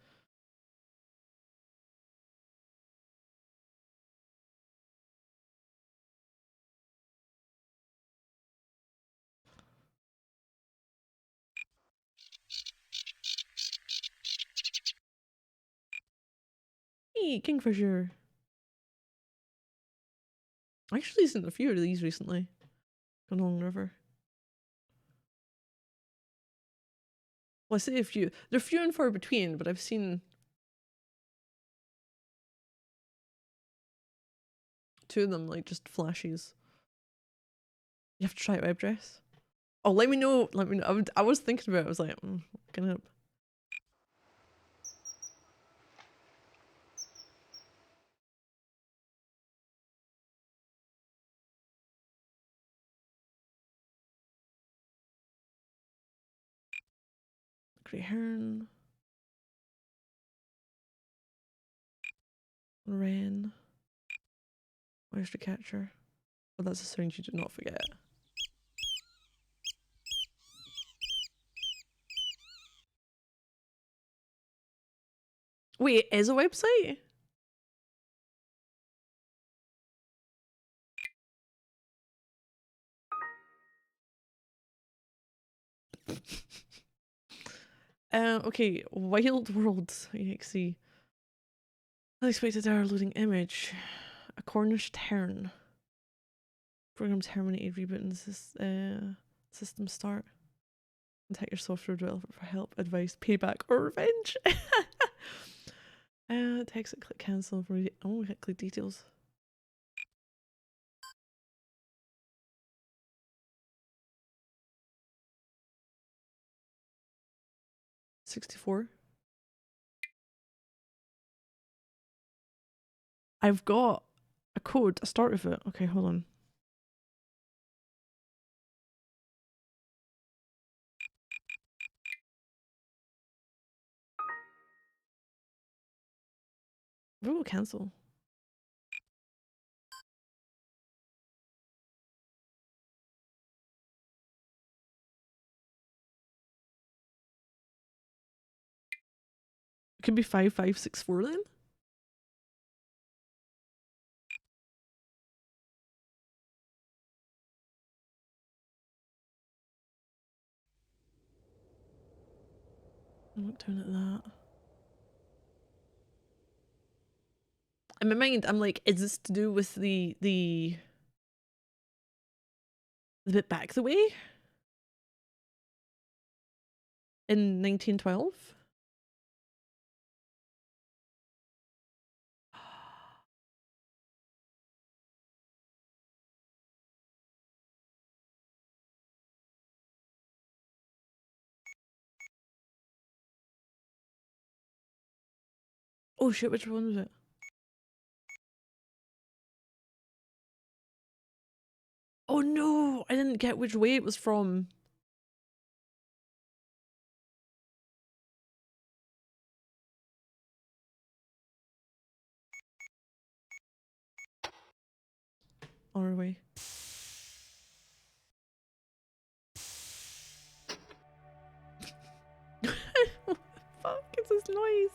Hey, kingfisher. I actually seen a few of these recently. Going along the river. Well, I say a few. They're few and far between, but I've seen 2 of them, like, just flashes. You have to try it WebDress. Oh, let me know. Let me know. I was thinking about it. I was like, looking it up. Great heron. Wren. Oyster catcher. Oh, that's a sound you do not forget. Wait, it is a website? Okay, Wild World exe. Unexpected error loading image. A Cornish tern. Program terminated, rebooting system start. Contact your software developer for help, advice, payback, or revenge. Text it, click cancel for click details. $64. I've got a code, a start with it. Okay, hold on. We will cancel. It could be 5564 then. I'm not doing it that. In my mind, I'm like, is this to do with the bit back the way? In 1912? Oh shit, which one was it? Oh no, I didn't get which way it was from. Our way. What the fuck is this noise?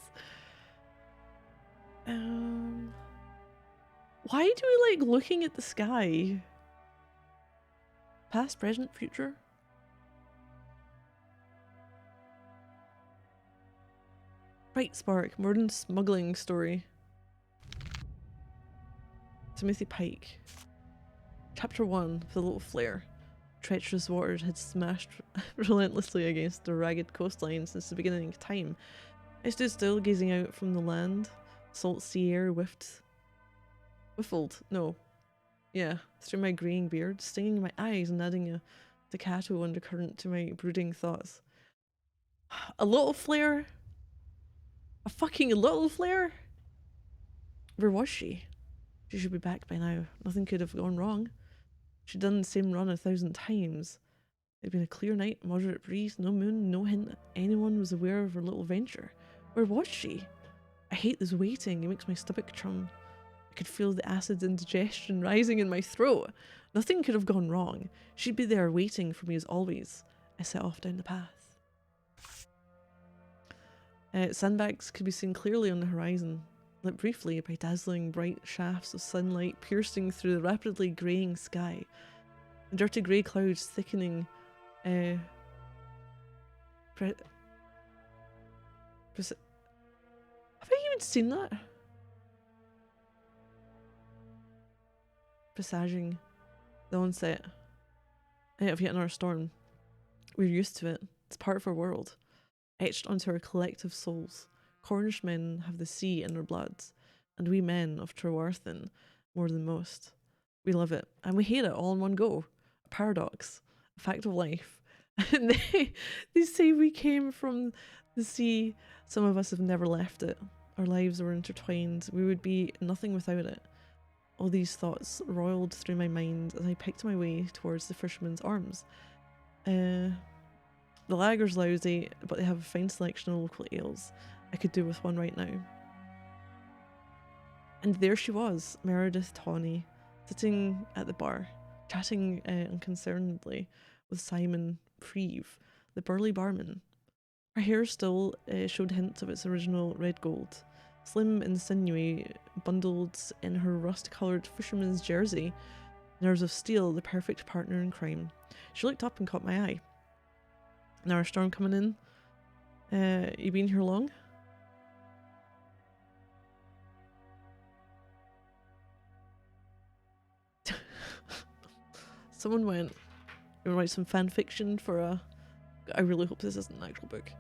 Why do we like looking at the sky? Past, present, future? Bright Spark, modern smuggling story. Timothy Pike. Chapter 1, the little flare. Treacherous waters had smashed relentlessly against the ragged coastline since the beginning of time. I stood still, gazing out from the land. Salt sea air whiffled, no. Yeah, through my greying beard, stinging my eyes and adding a staccato undercurrent to my brooding thoughts. A little flare? A fucking little flare? Where was she? She should be back by now. Nothing could have gone wrong. She'd done the same run 1,000 times. It'd been a clear night, moderate breeze, no moon, no hint that anyone was aware of her little venture. Where was she? I hate this waiting, it makes my stomach churn. I could feel the acid indigestion rising in my throat. Nothing could have gone wrong. She'd be there waiting for me as always. I set off down the path. Sandbags could be seen clearly on the horizon, lit briefly by dazzling bright shafts of sunlight piercing through the rapidly greying sky. The dirty grey clouds thickening. Have I even seen that? Presaging the onset of yet another storm. We're used to it. It's part of our world, etched onto our collective souls. Cornish men have the sea in their bloods, and we men of Trewarthen more than most. We love it, and we hate it all in one go. A paradox, a fact of life. And they say we came from the sea. Some of us have never left it. Our lives were intertwined. We would be nothing without it. All these thoughts roiled through my mind as I picked my way towards the fisherman's arms. The lager's lousy, but they have a fine selection of local ales. I could do with one right now. And there she was, Meredith Tawney, sitting at the bar, chatting unconcernedly with Simon Preeve, the burly barman. Her hair still showed hints of its original red gold. Slim and sinewy, bundled in her rust-coloured fisherman's jersey, nerves of steel, the perfect partner in crime. She looked up and caught my eye. Now a storm coming in. You been here long? Someone went, you write some fan fiction for a... I really hope this isn't an actual book.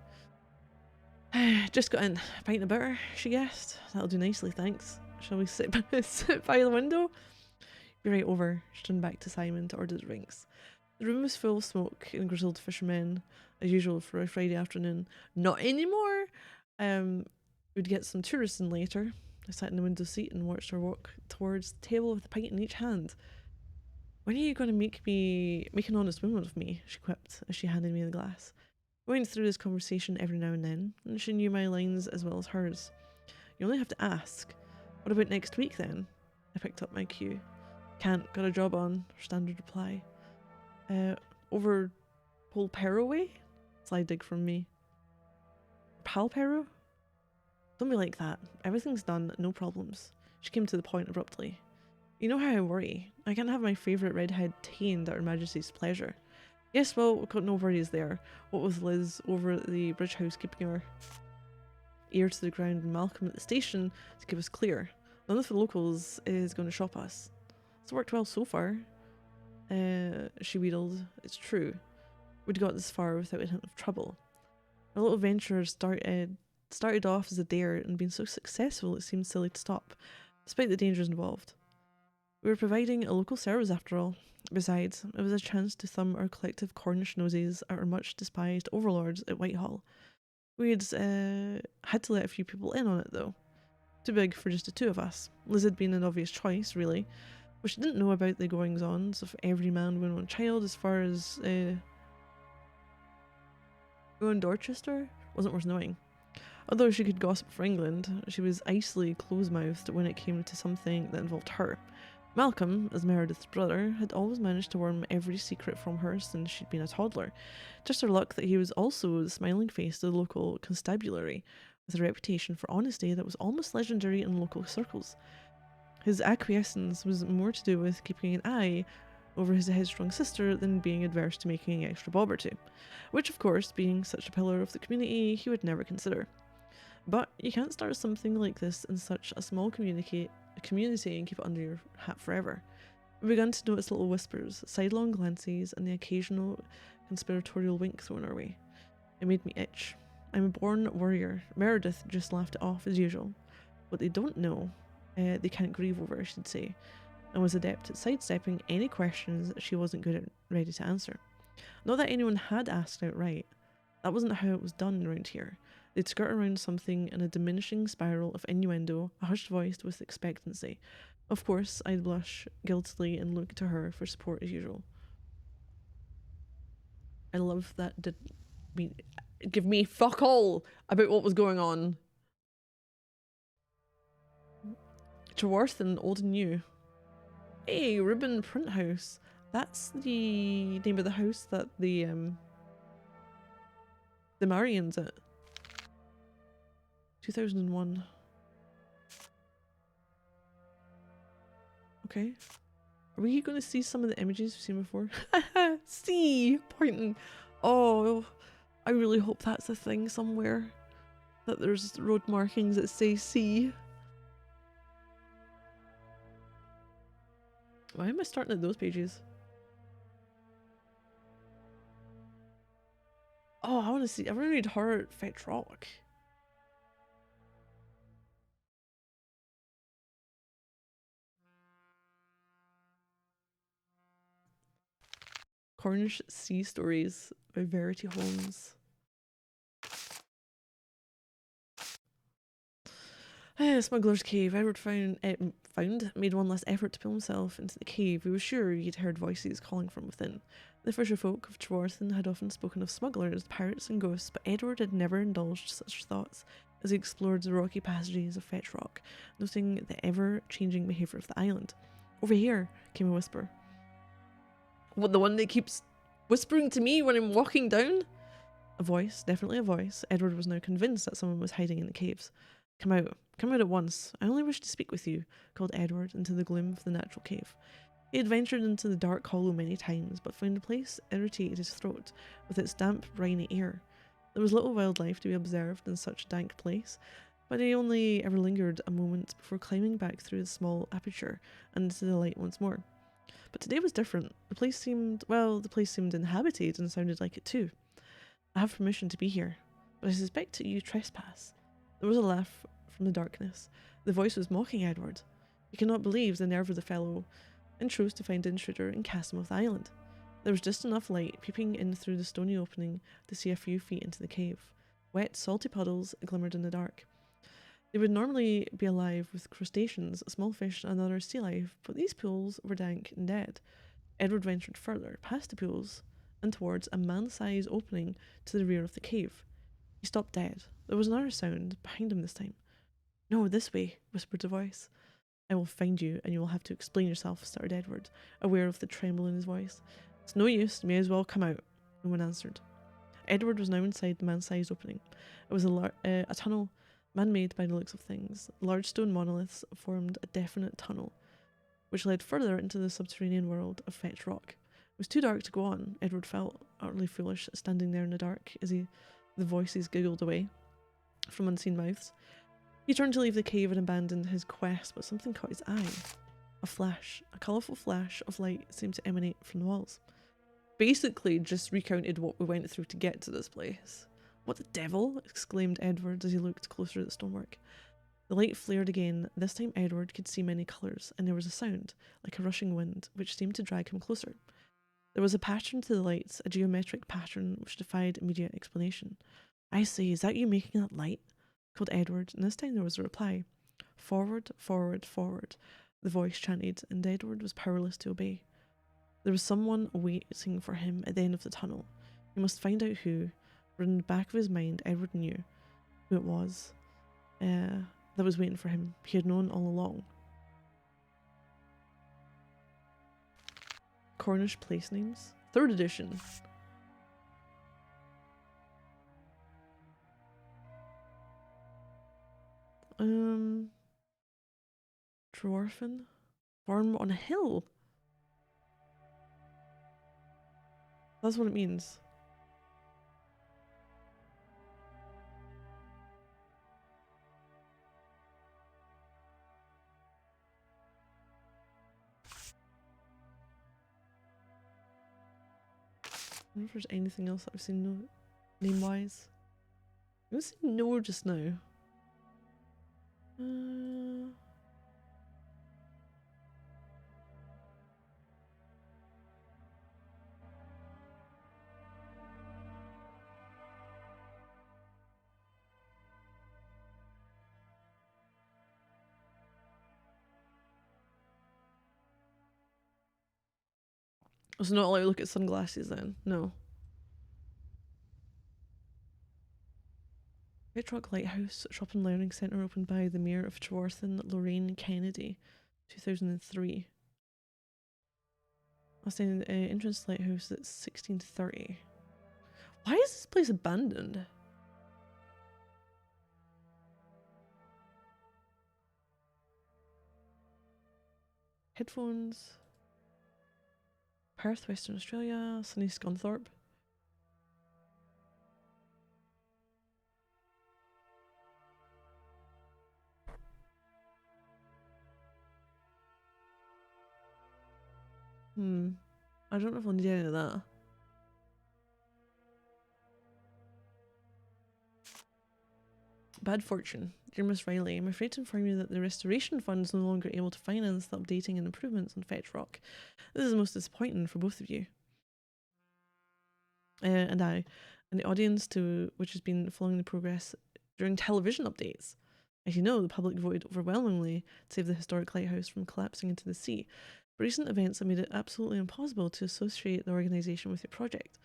Just got in. A pint of butter, she guessed. That'll do nicely, thanks. Shall we sit by the window? Be right over. She turned back to Simon to order the drinks. The room was full of smoke and grizzled fishermen, as usual for a Friday afternoon. Not anymore! We'd get some tourists in later. I sat in the window seat and watched her walk towards the table with a pint in each hand. When are you going to make an honest woman of me? She quipped as she handed me the glass. We went through this conversation every now and then, and she knew my lines as well as hers. You only have to ask. What about next week then? I picked up my cue. Can't, got a job on, her standard reply. Over Polperro way? Sly dig from me. Palperro? Don't be like that. Everything's done, no problems. She came to the point abruptly. You know how I worry. I can't have my favourite redhead tamed at Her Majesty's pleasure. Yes, well, we've got no worries there. What with Liz over at the bridge house keeping her ear to the ground and Malcolm at the station to keep us clear. None of the locals is going to shop us. It's worked well so far. She wheedled. It's true. We'd got this far without a hint of trouble. Our little venture started off as a dare and been so successful it seemed silly to stop, despite the dangers involved. We were providing a local service after all. Besides, it was a chance to thumb our collective Cornish noses at our much despised overlords at Whitehall. We'd had to let a few people in on it though. Too big for just the two of us. Liz had been an obvious choice, really, but she didn't know about the goings-ons of every man, woman, and child as far as going Dorchester wasn't worth knowing. Although she could gossip for England, she was icily close-mouthed when it came to something that involved her. Malcolm, as Meredith's brother, had always managed to worm every secret from her since she'd been a toddler. Just her luck that he was also the smiling face of the local constabulary, with a reputation for honesty that was almost legendary in local circles. His acquiescence was more to do with keeping an eye over his headstrong sister than being adverse to making an extra bob or two, which of course, being such a pillar of the community, he would never consider. But you can't start something like this in such a small community and keep it under your hat forever. We began to notice little whispers, sidelong glances, and the occasional conspiratorial wink thrown our way. It made me itch. I'm a born warrior. Meredith just laughed it off as usual. What they don't know, they can't grieve over, she'd say, and was adept at sidestepping any questions she wasn't ready to answer. Not that anyone had asked outright. That wasn't how it was done around here. They'd skirt around something in a diminishing spiral of innuendo, a hushed voice with expectancy. Of course, I'd blush guiltily and look to her for support as usual. I love that give me fuck all about what was going on. Trewarthen, old and new. Hey, Ribbon Print House. That's the name of the house that the Marian's at. 2001. Okay. Are we going to see some of the images we've seen before? See, pointing. Oh, I really hope that's a thing somewhere. That there's road markings that say C. Why am I starting at those pages? Oh, I want to see. I want to read Horror at Fetch Rock. Cornish Sea Stories by Verity Holmes. Smuggler's Cave. Edward made one last effort to pull himself into the cave. He was sure he'd heard voices calling from within. The fisher folk of Trewarthen had often spoken of smugglers, pirates, and ghosts, but Edward had never indulged such thoughts as he explored the rocky passages of Fetch Rock, noting the ever-changing behaviour of the island. Over here, came a whisper. What, the one that keeps whispering to me when I'm walking down? A voice, definitely a voice. Edward was now convinced that someone was hiding in the caves. Come out at once. I only wish to speak with you, called Edward into the gloom of the natural cave. He had ventured into the dark hollow many times, but found the place irritated his throat with its damp, briny air. There was little wildlife to be observed in such a dank place, but he only ever lingered a moment before climbing back through the small aperture and into the light once more. But today was different. The place seemed inhabited and sounded like it too. I have permission to be here, but I suspect that you trespass. There was a laugh from the darkness. The voice was mocking Edward. He could not believe the nerve of the fellow, and chose to find the intruder in Castlemouth Island. There was just enough light peeping in through the stony opening to see a few feet into the cave. Wet, salty puddles glimmered in the dark. They would normally be alive with crustaceans, small fish, and other sea life, but these pools were dank and dead. Edward ventured further, past the pools, and towards a man-sized opening to the rear of the cave. He stopped dead. There was another sound, behind him this time. No, this way, whispered the voice. I will find you, and you will have to explain yourself, stuttered Edward, aware of the tremble in his voice. It's no use, you may as well come out, no one answered. Edward was now inside the man-sized opening. It was a tunnel, man-made by the looks of things. Large stone monoliths formed a definite tunnel, which led further into the subterranean world of Fetch Rock. It was too dark to go on. Edward felt utterly foolish, standing there in the dark as the voices giggled away from unseen mouths. He turned to leave the cave and abandoned his quest, but something caught his eye. A colourful flash of light seemed to emanate from the walls. Basically just recounted what we went through to get to this place. What the devil? Exclaimed Edward as he looked closer at the stonework. The light flared again. This time Edward could see many colours, and there was a sound, like a rushing wind, which seemed to drag him closer. There was a pattern to the lights, a geometric pattern which defied immediate explanation. I say, is that you making that light? Called Edward, and this time there was a reply. Forward, forward, forward, the voice chanted, and Edward was powerless to obey. There was someone waiting for him at the end of the tunnel. He must find out who. But in the back of his mind, Edward knew who it was that was waiting for him. He had known all along. Cornish place names, 3rd edition. Trewarthen? Farm on a hill? That's what it means. I wonder if there's anything else that I've seen name-wise. I was saying no just now. I was not allowed to look at sunglasses then. No. Petrock Lighthouse Shop and Learning Centre opened by the Mayor of Treworthen, Lorraine Kennedy, 2003. Outstanding entrance to Lighthouse at 1630. Why is this place abandoned? Headphones. Perth, Western Australia. Sunny Scunthorpe. I don't know if I'll need any of that. Bad fortune. Dear Miss Riley, I'm afraid to inform you that the Restoration Fund is no longer able to finance the updating and improvements on Fetch Rock. This is most disappointing for both of you. And the audience to which has been following the progress during television updates. As you know, the public voted overwhelmingly to save the historic lighthouse from collapsing into the sea. But recent events have made it absolutely impossible to associate the organisation with your project.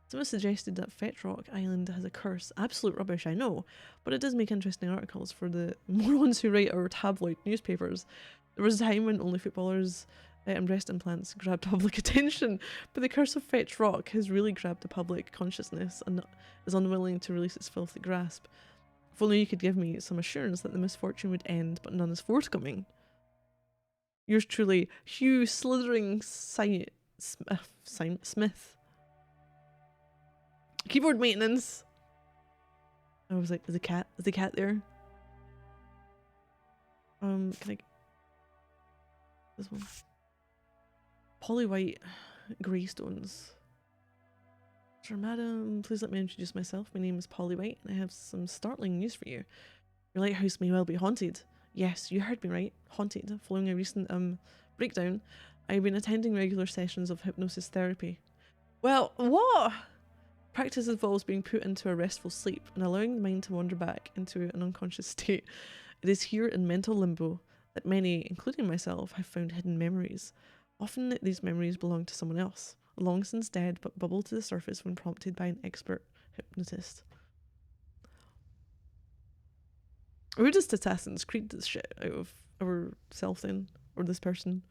Some have suggested that Fetch Rock Island has a curse. Absolute rubbish, I know, but it does make interesting articles for the morons who write our tabloid newspapers. There was a time when only footballers and breast implants grabbed public attention, but the curse of Fetch Rock has really grabbed the public consciousness and is unwilling to release its filthy grasp. If only you could give me some assurance that the misfortune would end, but none is forthcoming. Yours truly, Hugh Slithering Smith. Keyboard maintenance. I was like, is the cat there? Can I... This one. Polly White Greystones. Sure, madam, please let me introduce myself. My name is Polly White, and I have some startling news for you. Your lighthouse may well be haunted. Yes, you heard me right. Haunted. Following a recent breakdown, I've been attending regular sessions of hypnosis therapy. Well, what? Practice involves being put into a restful sleep and allowing the mind to wander back into an unconscious state. It is here in mental limbo that many, including myself, have found hidden memories. Often these memories belong to someone else, long since dead but bubble to the surface when prompted by an expert hypnotist. We're just Assassin's Creed this shit out of ourselves then, or this person.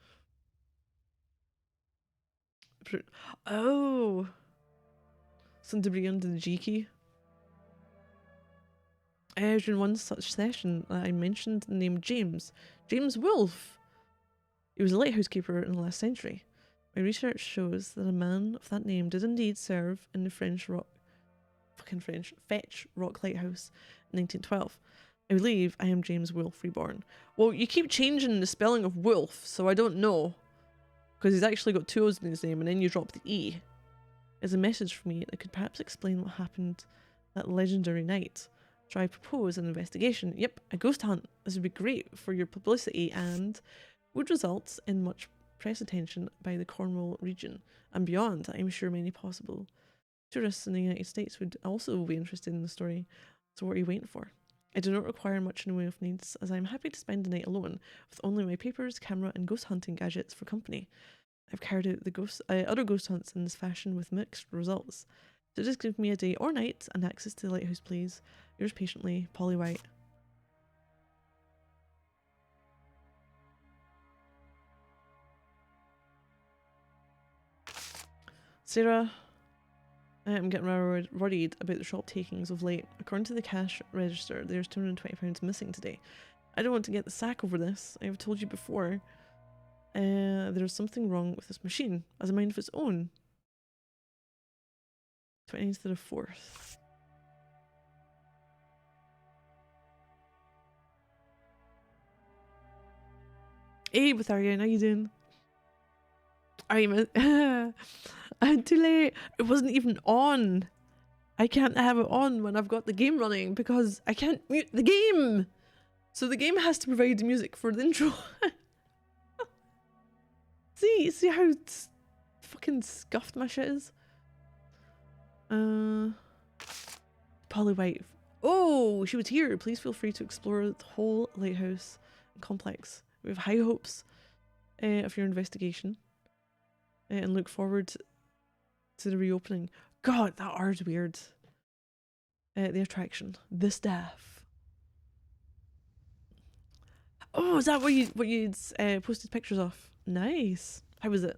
Oh! Some debris under the G key. During one such session, I mentioned the name James Wolfe. He was a lighthouse keeper in the last century. My research shows that a man of that name did indeed serve in the Fetch Rock Lighthouse in 1912. I believe I am James Wolfe Reborn. Well, you keep changing the spelling of Wolf, so I don't know. Because he's actually got two O's in his name, and then you drop the E. Is a message for me that could perhaps explain what happened that legendary night. So I propose an investigation. Yep, a ghost hunt. This would be great for your publicity and would result in much press attention by the Cornwall region and beyond. I'm sure many possible tourists in the United States would also be interested in the story. So what are you waiting for? I do not require much in the way of needs, as I am happy to spend the night alone with only my papers, camera, and ghost hunting gadgets for company. I've carried out the other ghost hunts in this fashion with mixed results. So just give me a day or night and access to the lighthouse, please. Yours patiently, Polly White. Sarah, I'm getting rather worried about the shop takings of late. According to the cash register, there's £220 missing today. I don't want to get the sack over this. I've told you before. There's something wrong with this machine. Has a mind of its own. 20th to the 4th. Hey, Batharia, how you doing? I'm too late. It wasn't even on. I can't have it on when I've got the game running because I can't mute the game. So the game has to provide the music for the intro. See how fucking scuffed my shit is? Polly White. Oh, she was here. Please feel free to explore the whole lighthouse and complex. We have high hopes of your investigation and look forward to the reopening. God, that art's weird. The attraction, the staff. Oh, is that what you'd posted pictures of? Nice. How was it?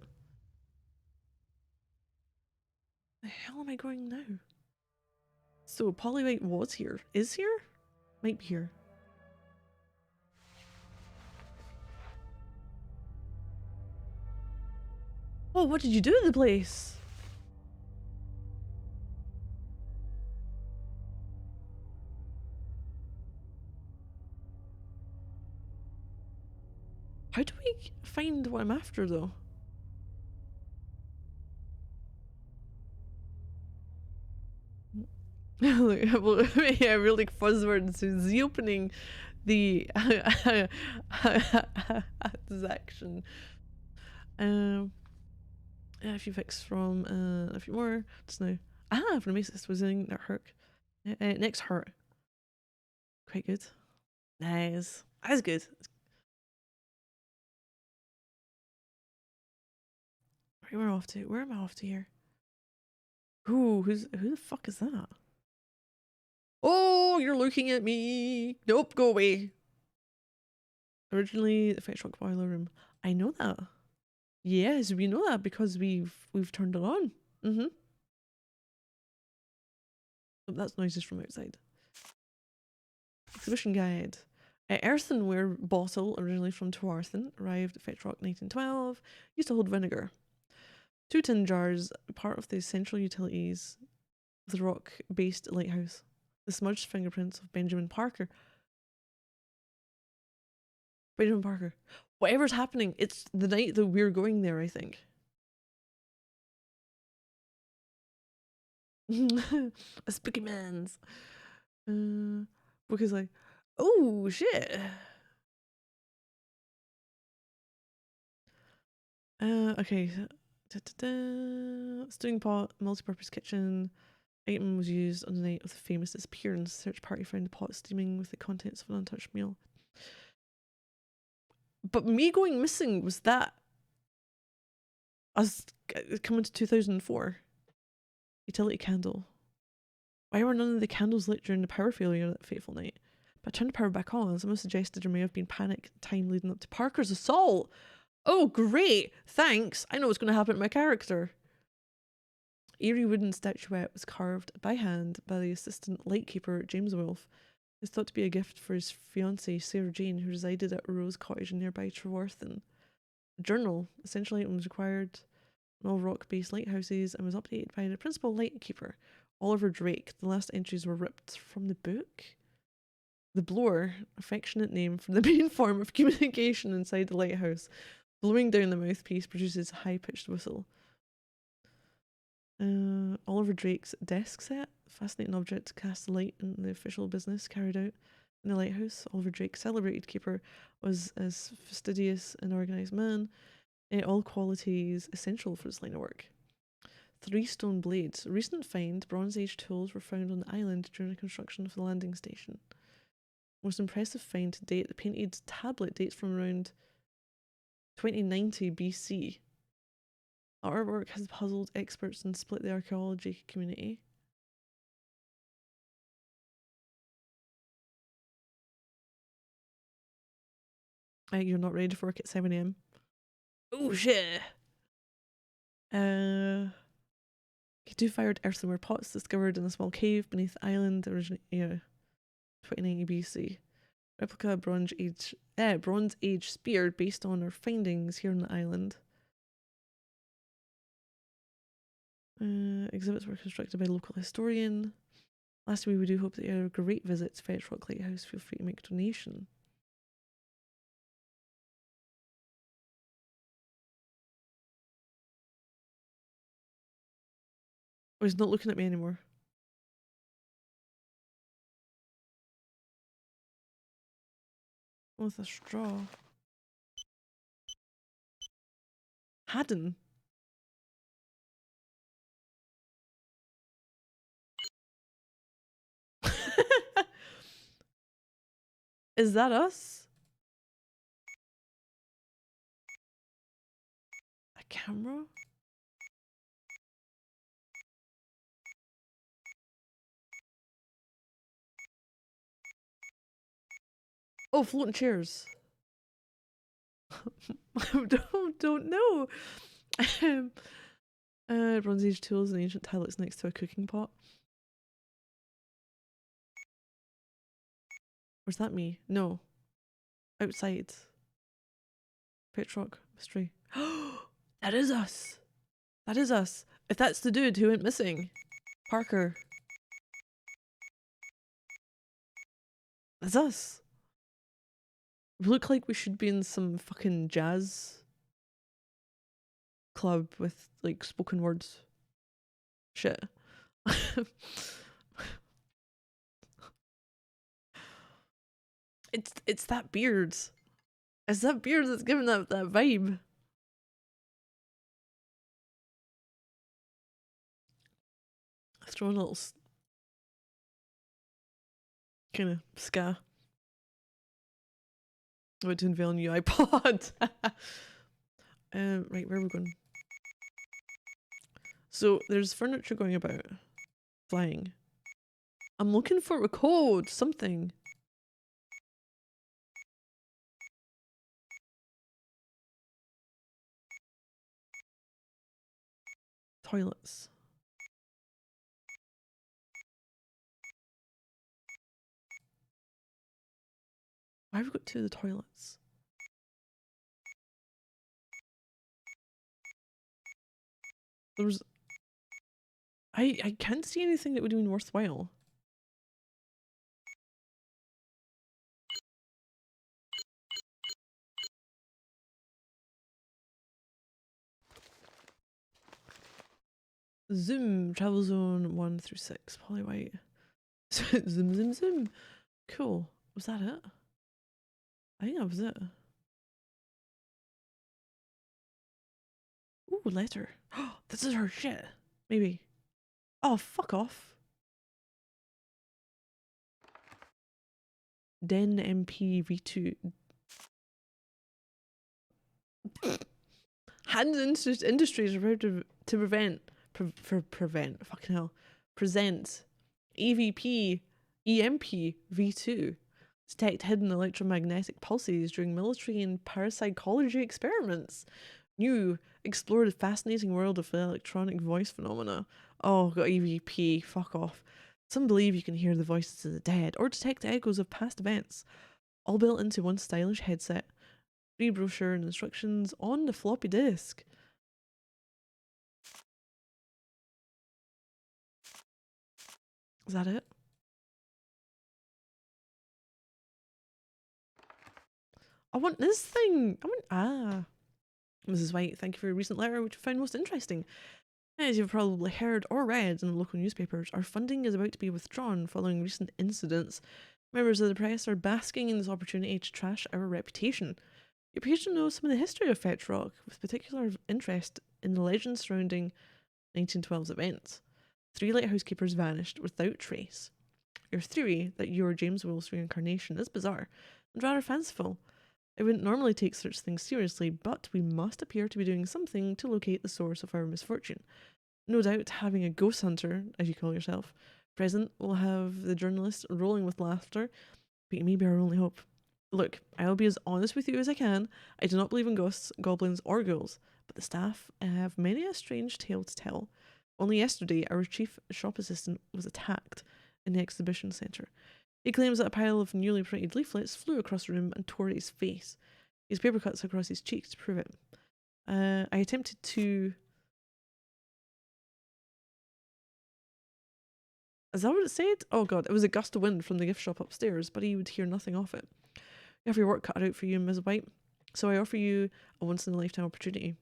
The hell am I going now? So Polywhite was here. Is here? Might be here. Oh, what did you do to the place? How do we find what I'm after though? Yeah, really buzzwords. So the opening, the transaction. Yeah, a few fix from a few more just now. Ah, from Aces was in that hurt. Next hurt. Quite good. Nice. That's good. Where am I off to? Where am I off to here? Ooh, who the fuck is that? Oh, you're looking at me. Nope, go away. Originally, the Fetch Rock boiler room. I know that. Yes, we know that because we've turned it on. Oh, that's noises from outside. Exhibition guide. Earthenware bottle, originally from Tuarthan, arrived at Fetch Rock 1912. Used to hold vinegar. 2 tin jars, part of the central utilities of the rock-based lighthouse. The smudged fingerprints of Benjamin Parker. Benjamin Parker. Whatever's happening, it's the night that we're going there, I think. A spooky man's. Because like, oh shit. Okay. Stewing pot, multi-purpose kitchen. Item was used on the night of the famous disappearance. Search party found the pot steaming with the contents of an untouched meal. But me going missing was that. Us coming to 2004. Utility candle. Why were none of the candles lit during the power failure that fateful night? But I turned the power back on. Someone suggested there may have been panic time leading up to Parker's assault. Oh, great! Thanks! I know what's going to happen to my character. Eerie wooden statuette was carved by hand by the assistant lightkeeper James Wolfe. It's thought to be a gift for his fiancée Sarah Jane, who resided at Rose Cottage in nearby Treworthen. A journal, essential item, was required in all rock-based lighthouses and was updated by the principal lightkeeper, Oliver Drake. The last entries were ripped from the book. The blower, affectionate name for the main form of communication inside the lighthouse. Blowing down the mouthpiece produces a high-pitched whistle. Oliver Drake's desk set, fascinating object to cast light in the official business carried out in the lighthouse. Oliver Drake, celebrated keeper, was as fastidious and organised man, all qualities essential for his line of work. 3 stone blades. A recent find, Bronze Age tools were found on the island during the construction of the landing station. Most impressive find to date, the painted tablet dates from around 2090 BC. Artwork has puzzled experts and split the archaeology community. You're not ready for work at 7 AM. Oh shit! 2 fired earthenware pots discovered in a small cave beneath the island, originally 2090 BC. Replica Bronze Age spear based on our findings here on the island. Exhibits were constructed by a local historian. Lastly, we do hope that you had a great visit to Fetch Rock Lighthouse. Feel free to make a donation. Oh, he's not looking at me anymore. With a straw. Haddon. Is that us? A camera? Oh, floating chairs. I don't know. Bronze Age tools and ancient tablets next to a cooking pot. Was that me? No. Outside. Petrock mystery. That is us. That is us. If that's the dude who went missing. Parker. That's us. We look like we should be in some fucking jazz club with like spoken words shit. It's that beard. It's that beard that's giving that vibe. Let's throw a little kind of ska. About to unveil a new iPod. Right, where are we going? So there's furniture going about, flying. I'm looking for a code, something. Toilets. Why have we got two of the toilets? There was... I can't see anything that would have been worthwhile. Zoom, travel zone 1 through 6, Polly White. Zoom, zoom, zoom. Cool. Was that it? I think that was it. Ooh, letter. This is her shit. Maybe. Oh, fuck off. Den MP V2. Hands Industries are prepared to present EVP EMP V2 detect hidden electromagnetic pulses during military and parapsychology experiments. New, explore the fascinating world of the electronic voice phenomena. Oh, got EVP, fuck off. Some believe you can hear the voices of the dead or detect echoes of past events, all built into one stylish headset. Free brochure and instructions on the floppy disk. Is that it? I want this thing. Mrs. White, thank you for your recent letter, which I found most interesting. As you've probably heard or read in the local newspapers, our funding is about to be withdrawn following recent incidents. Members of the press are basking in this opportunity to trash our reputation. You appear to know some of the history of Fetch Rock, with particular interest in the legends surrounding 1912's events. 3 lighthouse keepers vanished without trace. Your theory that you are James Wolfe's reincarnation is bizarre and rather fanciful. I wouldn't normally take such things seriously, but we must appear to be doing something to locate the source of our misfortune. No doubt having a ghost hunter, as you call yourself, present will have the journalists rolling with laughter, but you may be our only hope. Look, I'll be as honest with you as I can. I do not believe in ghosts, goblins, or ghouls, but the staff have many a strange tale to tell. Only yesterday, our chief shop assistant was attacked in the exhibition centre. He claims that a pile of newly printed leaflets flew across the room and tore his face. He has paper cuts across his cheeks to prove it. I attempted to... Is that what it said? Oh god, it was a gust of wind from the gift shop upstairs, but he would hear nothing of it. You have your work cut out for you, Ms. White, so I offer you a once-in-a-lifetime opportunity.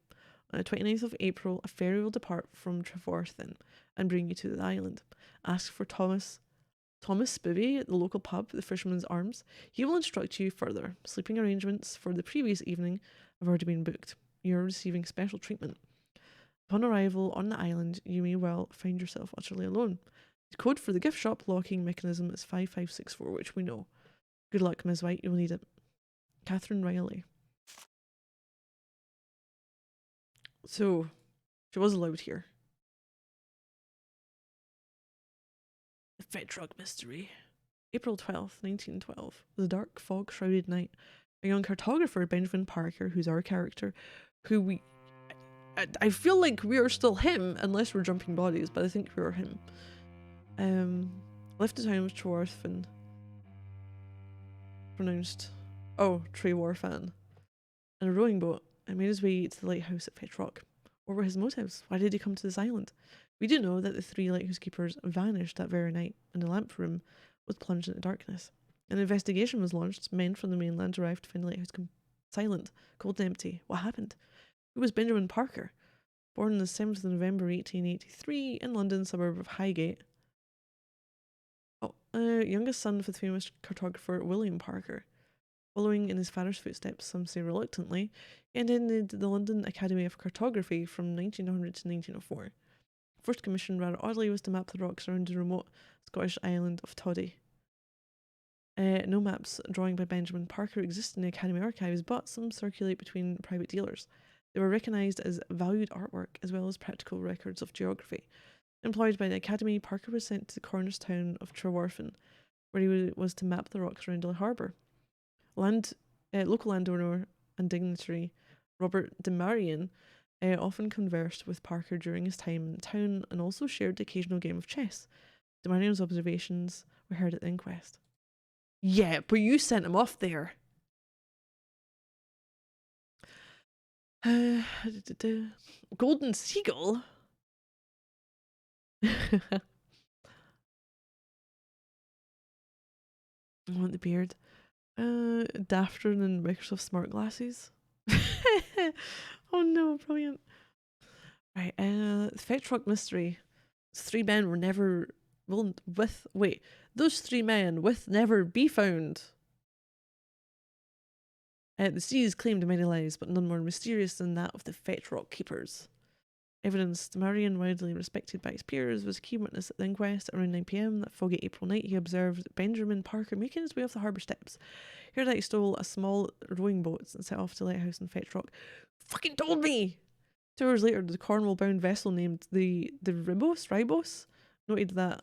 On the 29th of April, a ferry will depart from Trevorthen and bring you to the island. Ask for Thomas Spivey at the local pub, the Fisherman's Arms. He will instruct you further. Sleeping arrangements for the previous evening have already been booked. You are receiving special treatment. Upon arrival on the island, you may well find yourself utterly alone. The code for the gift shop locking mechanism is 5564, which we know. Good luck, Ms. White, you'll need it. Catherine Riley. So, she was allowed here. The Fetch Rock mystery. April 12th, 1912. The dark fog-shrouded night. A young cartographer, Benjamin Parker, who's our character, who I feel like we are still him, unless we're jumping bodies, but I think we are him. Left the town of Trewarthen. Pronounced, Trewarthen. In a rowing boat, and made his way to the lighthouse at Fetrock. What were his motives? Why did he come to this island? We do know that the 3 lighthouse keepers vanished that very night, and the lamp room was plunged into darkness. An investigation was launched. Men from the mainland arrived to find the lighthouse silent, cold and empty. What happened? Who was Benjamin Parker? Born on the 7th of November 1883 in London, suburb of Highgate. Youngest son of the famous cartographer William Parker. Following in his father's footsteps, some say reluctantly, he attended the London Academy of Cartography from 1900 to 1904. First commission, rather oddly, was to map the rocks around the remote Scottish island of Toddy. No maps drawing by Benjamin Parker exist in the Academy archives, but some circulate between private dealers. They were recognised as valued artwork as well as practical records of geography. Employed by the Academy, Parker was sent to the Cornish town of Trewarthen, where he was to map the rocks around the harbour. Local landowner and dignitary Robert de Marion often conversed with Parker during his time in the town and also shared the occasional game of chess. De Marion's observations were heard at the inquest. Yeah, but you sent him off there. Golden Seagull? I want the beard. Dafter than Microsoft Smart Glasses. Oh no, brilliant. Right, Fetrock mystery. Those 3 men were never those 3 men with never be found. The seas claimed many lives, but none more mysterious than that of the Fetrock keepers. Evidence: Marion, widely respected by his peers, was a key witness at the inquest. Around 9 p.m. that foggy April night, he observed Benjamin Parker making his way off the harbour steps. Heard that he stole a small rowing boat and set off to the lighthouse in Fetrock. Fucking told me! 2 hours later, the Cornwall-bound vessel named the Ribos noted that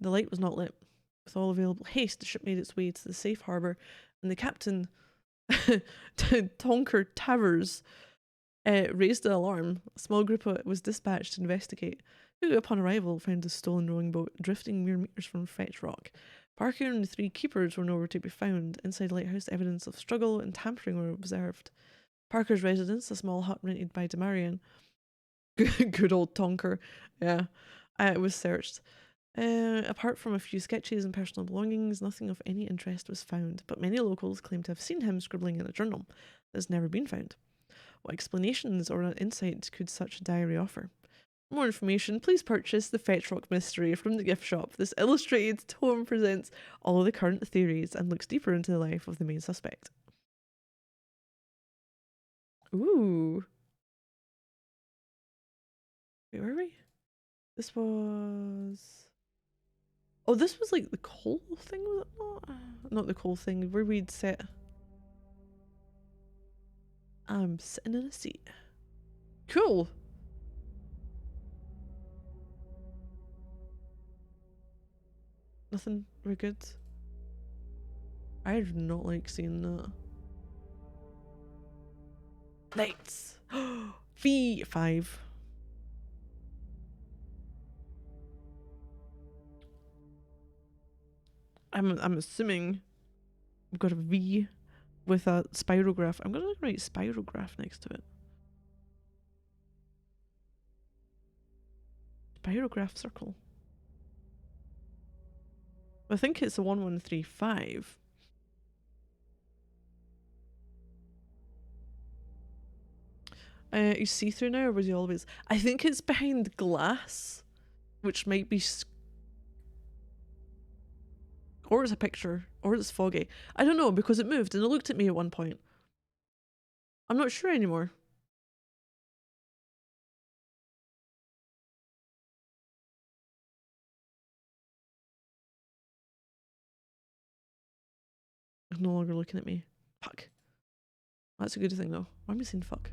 the light was not lit. With all available haste, the ship made its way to the safe harbour, and the captain, Tonker Towers, raised the alarm. A small group was dispatched to investigate, who, upon arrival, found the stolen rowing boat drifting mere metres from Fetrock. Parker and the 3 keepers were nowhere to be found. Inside the lighthouse, evidence of struggle and tampering were observed. Parker's residence, a small hut rented by de Marion, good old Tonker, was searched. Apart from a few sketches and personal belongings, nothing of any interest was found, but many locals claim to have seen him scribbling in a journal that has never been found. What explanations or insights could such a diary offer? For more information, please purchase The Fetrock Mystery from the gift shop. This illustrated tome presents all of the current theories and looks deeper into the life of the main suspect. Ooh. Wait, where are we? This was... Oh, this was like the coal thing, was it not? Not the coal thing, where we'd set... I'm sitting in a seat. Cool. Nothing? We're good? I do not like seeing that. Lights. V5. I'm assuming we've got a V with a spirograph. I'm gonna write spirograph next to it. Spirograph circle. I think it's a 1135. You see through now, or was he always? I think it's behind glass, which might be, or it's a picture, or it's foggy. I don't know, because it moved and it looked at me at one point. I'm not sure anymore. It's no longer looking at me. Fuck. That's a good thing though. Why am I saying fuck?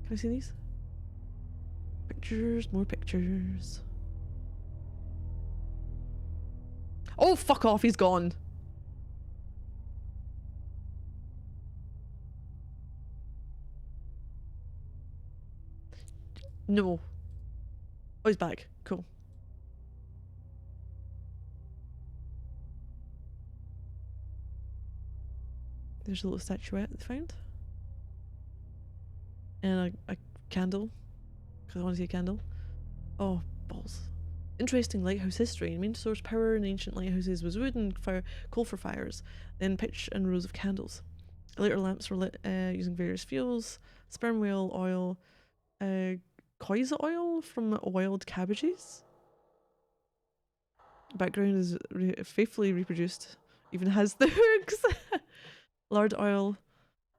Can I see these? pictures, more pictures. Oh, fuck off, he's gone. No. Oh, he's back. Cool. There's a little statuette they found. And a candle. Because I want to see a candle. Oh, balls. Interesting lighthouse history. The main source of power in ancient lighthouses was wood and coal for fires, then pitch and rows of candles. Later lamps were lit using various fuels, sperm whale oil, colza oil from wild cabbages. Background is faithfully reproduced, even has the hooks. Lard oil,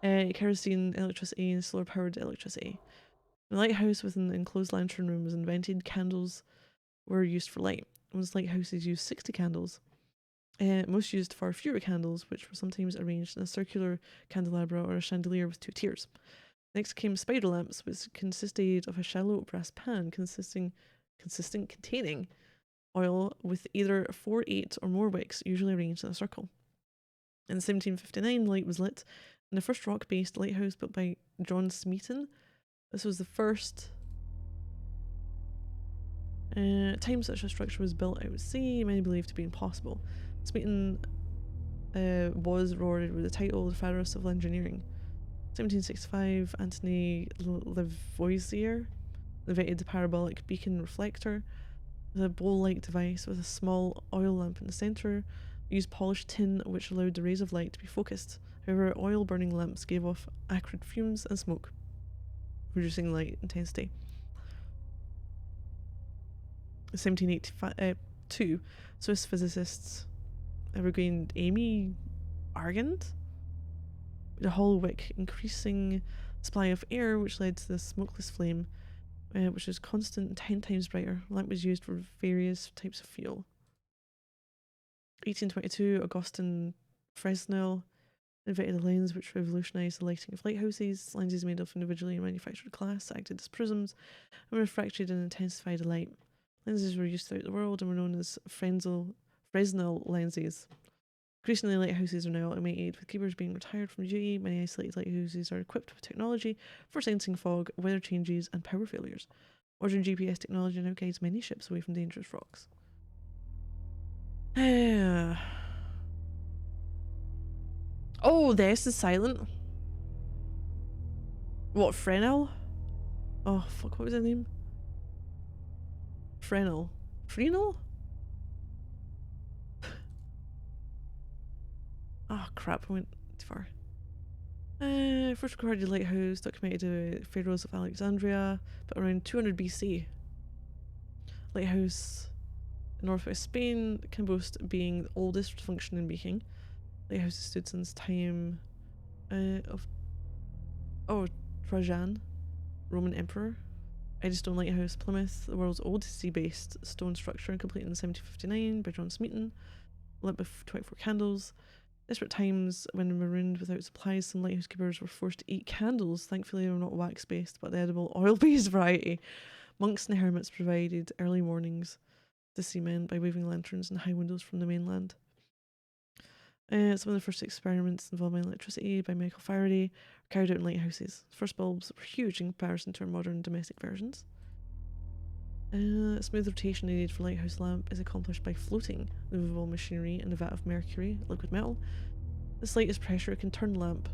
kerosene, electricity, and solar powered electricity. The lighthouse with an enclosed lantern room was invented. Candles were used for light. Most lighthouses used 60 candles. Most used far fewer candles, which were sometimes arranged in a circular candelabra or a chandelier with 2 tiers. Next came spider lamps, which consisted of a shallow brass pan containing oil with either 4, 8, or more wicks, usually arranged in a circle. In 1759, light was lit in the first rock-based lighthouse built by John Smeaton. This was the first time such a structure was built out at sea, many believed to be impossible. Smeaton was rewarded with the title the Father of Civil Engineering. 1765, Anthony Lavoisier invented the parabolic beacon reflector, the bowl-like device with a small oil lamp in the centre. Used polished tin which allowed the rays of light to be focused. However, oil-burning lamps gave off acrid fumes and smoke, reducing light intensity. 1782, Swiss physicists Evergreen Amy Argand made a hollow wick, increasing supply of air, which led to the smokeless flame, which was constant and 10 times brighter. The lamp was used for various types of fuel. 1822, Augustin Fresnel invented a lens which revolutionised the lighting of lighthouses. Lenses made of individually manufactured glass acted as prisms and refracted and intensified the light. Lenses were used throughout the world and were known as Fresnel lenses. Increasingly, lighthouses are now automated, with keepers being retired from duty. Many isolated lighthouses are equipped with technology for sensing fog, weather changes, and power failures. Modern GPS technology now guides many ships away from dangerous rocks. Oh, the S is silent. What, Fresnel? Oh, fuck, what was his name? Fresnel. Oh crap, I went too far. First recorded lighthouse documented the pharaohs of Alexandria, but around 200 BC. Lighthouse in northwest Spain can boast being the oldest functioning beacon. Lighthouse has stood since time of Trajan, Roman emperor. Eddystone Lighthouse, Plymouth, the world's oldest sea-based stone structure, completed in 1759 by John Smeaton, lit with 24 candles. Desperate times when marooned without supplies, some lighthouse keepers were forced to eat candles. Thankfully, they were not wax-based, but the edible oil-based variety. Monks and hermits provided early warnings to seamen by waving lanterns in high windows from the mainland. Some of the first experiments involving electricity by Michael Faraday were carried out in lighthouses. The first bulbs were huge in comparison to our modern domestic versions. Smooth rotation needed for lighthouse lamp is accomplished by floating the movable machinery in a vat of mercury, liquid metal. The slightest pressure can turn the lamp,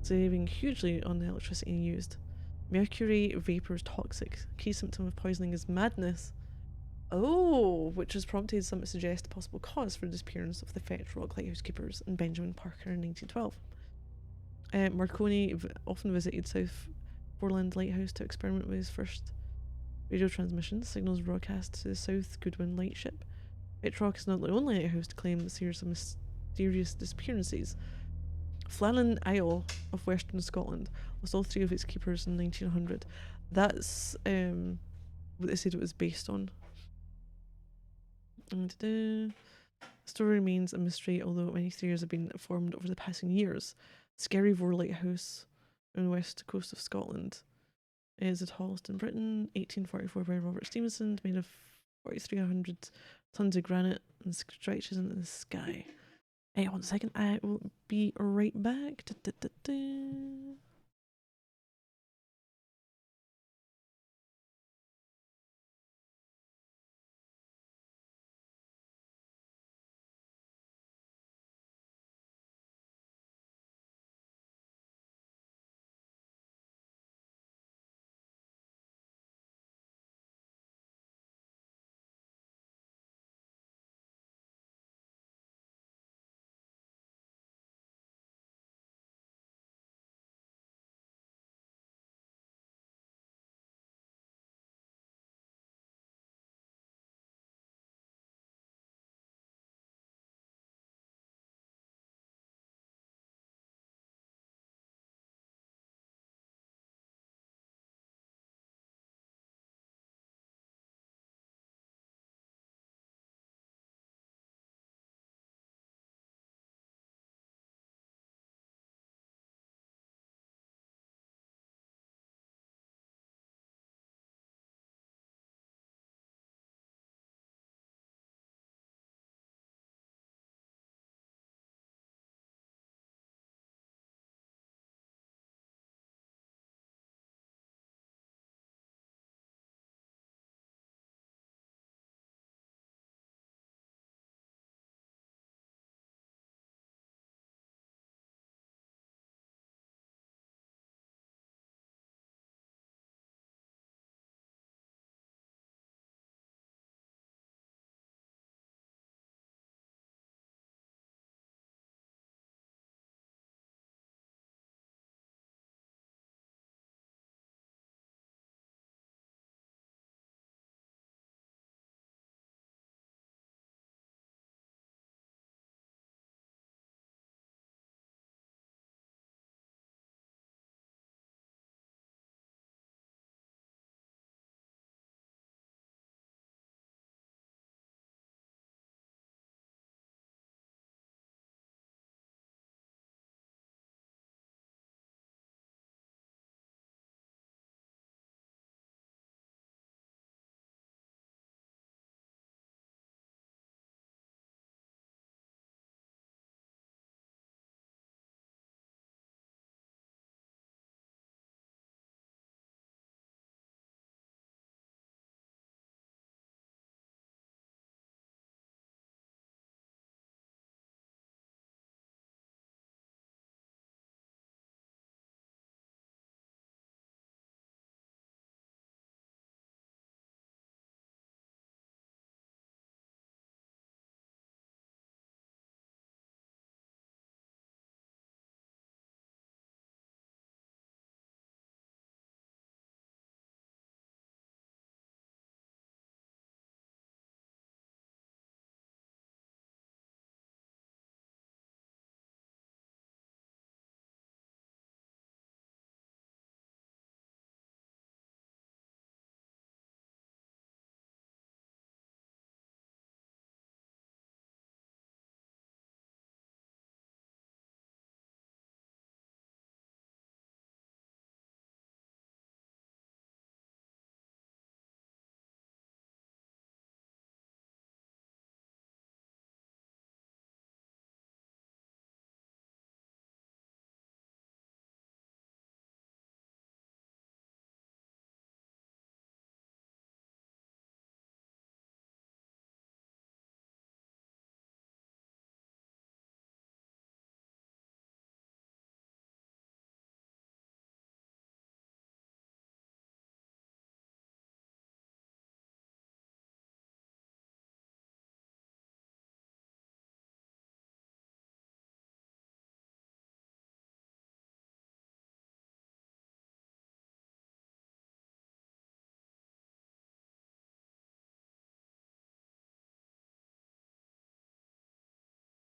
saving hugely on the electricity used. Mercury vapor is toxic. A key symptom of poisoning is madness. Oh, which has prompted some to suggest a possible cause for the disappearance of the Fetch Rock lighthouse keepers and Benjamin Parker in 1912. Marconi often visited South Foreland Lighthouse to experiment with his first radio transmissions. Signals broadcast to the South Goodwin lightship. Fetch Rock is not the only lighthouse to claim a series of mysterious disappearances. Flannan Isle of Western Scotland lost all 3 of its keepers in 1900. That's what they said it was based on. And the story remains a mystery, although many theories have been formed over the passing years. Skerryvore Lighthouse on the west coast of Scotland is the tallest in Britain. 1844 by Robert Stevenson, made of 4,300 tons of granite and stretches into the sky. Hey, 1 second, I will be right back.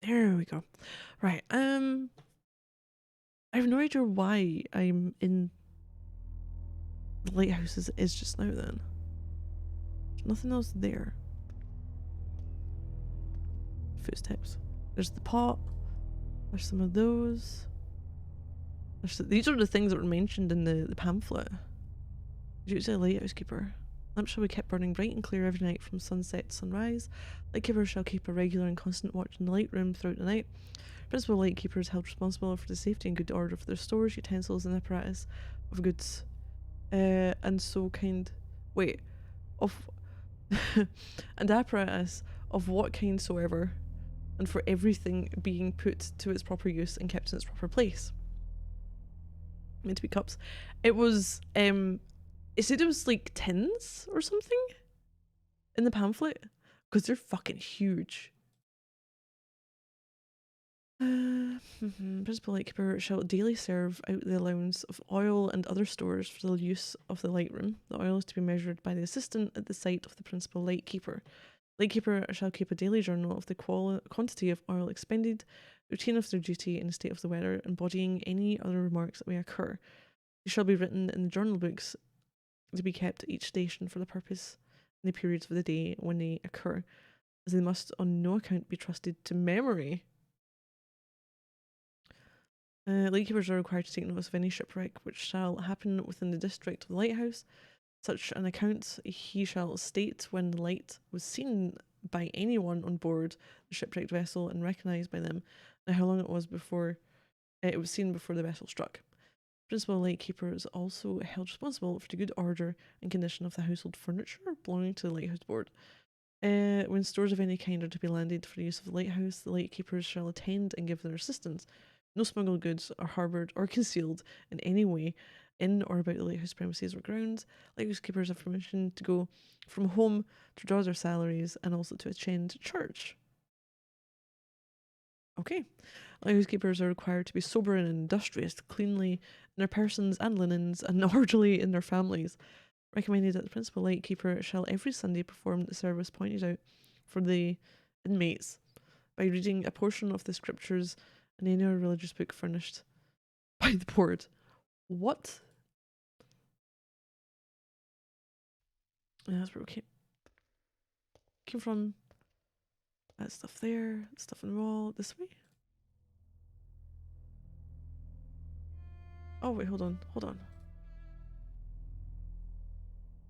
There we go. Right. I have no idea why I'm in the lighthouse as it is just now then. There's nothing else there. Footsteps. There's the pot. There's some of these are the things that were mentioned in the pamphlet. Duties of the lighthouse keeper. Lamps shall be kept burning bright and clear every night from sunset to sunrise. Lightkeeper shall keep a regular and constant watch in the light room throughout the night. Principal lightkeeper is held responsible for the safety and good order of their stores, utensils, and apparatus of goods. And so kind. Wait. Of. And apparatus of what kind soever, and for everything being put to its proper use and kept in its proper place. Meant to be cups. It was, it said it was like tins or something in the pamphlet, because they're fucking huge. Principal lightkeeper shall daily serve out the allowance of oil and other stores for the use of the light room. The oil is to be measured by the assistant at the site of the principal lightkeeper. Lightkeeper shall keep a daily journal of the quantity of oil expended, routine of their duty, and the state of the weather, embodying any other remarks that may occur. They shall be written in the journal books to be kept at each station for the purpose in the periods of the day when they occur, as they must on no account be trusted to memory. Lightkeepers are required to take notice of any shipwreck which shall happen within the district of the lighthouse. Such an account he shall state when the light was seen by anyone on board the shipwrecked vessel and recognised by them, and how long it was before it was seen before the vessel struck. Principal lightkeeper is also held responsible for the good order and condition of the household furniture belonging to the lighthouse board. When stores of any kind are to be landed for the use of the lighthouse, the lightkeepers shall attend and give their assistance. No smuggled goods are harboured or concealed in any way in or about the lighthouse premises or grounds. Lighthouse keepers have permission to go from home to draw their salaries and also to attend church. Okay. Lighthouse keepers are required to be sober and industrious, cleanly in their persons and linens, and orderly in their families. Recommended that the principal lightkeeper shall every Sunday perform the service pointed out for the inmates by reading a portion of the scriptures and any other religious book furnished by the board. What? Yeah, that's where we came from. That stuff there, stuff in the wall. This way? Oh wait, hold on.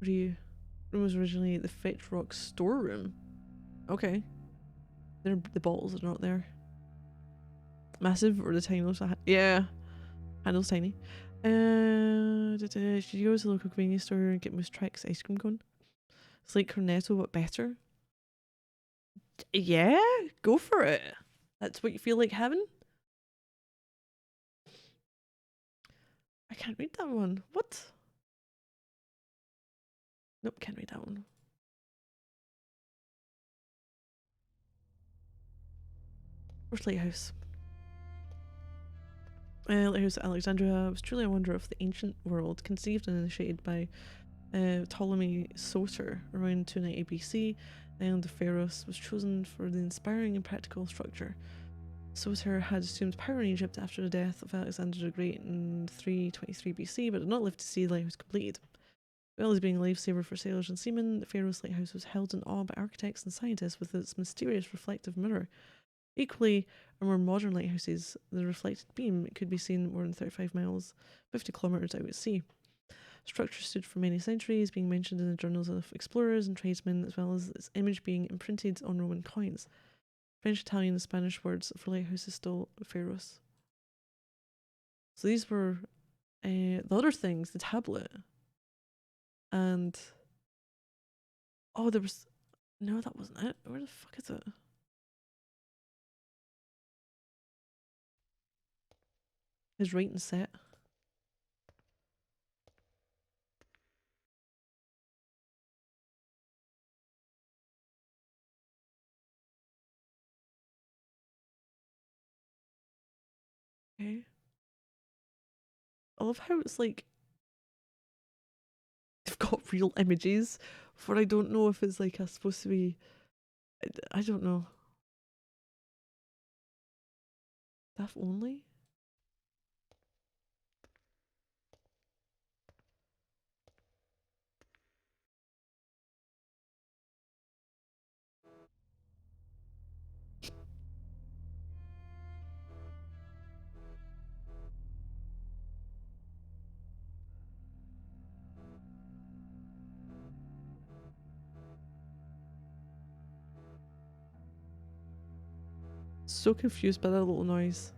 Room was originally the Fetch Rock storeroom. Okay. The bottles are not there. Massive or the tiny little yeah. Handle's tiny. Should you go to the local convenience store and get Moose Tracks ice cream cone? It's like Cornetto but better. Yeah, go for it. That's what you feel like having? I can't read that one. What? Nope, can't read that one. Where's Lighthouse? Lighthouse at Alexandria was truly a wonder of the ancient world, conceived and initiated by Ptolemy Soter around 290 BC. The island of Pharos was chosen for the inspiring and practical structure. Soter had assumed power in Egypt after the death of Alexander the Great in 323 BC, but did not live to see the lighthouse completed. As well as being a lifesaver for sailors and seamen, the Pharos lighthouse was held in awe by architects and scientists with its mysterious reflective mirror. Equally, in more modern lighthouses, the reflected beam could be seen more than 35 miles, 50 kilometres out at sea. Structure stood for many centuries, being mentioned in the journals of explorers and tradesmen, as well as its image being imprinted on Roman coins. French, Italian, and Spanish words for lighthouse is still Pharos. So these were the other things, the tablet. And oh, there was no, that wasn't it. Where the fuck is it? His writing set. Okay. I love how it's like they've got real images for I don't know if it's like supposed to be. I don't know. Staff only? So confused by that little noise.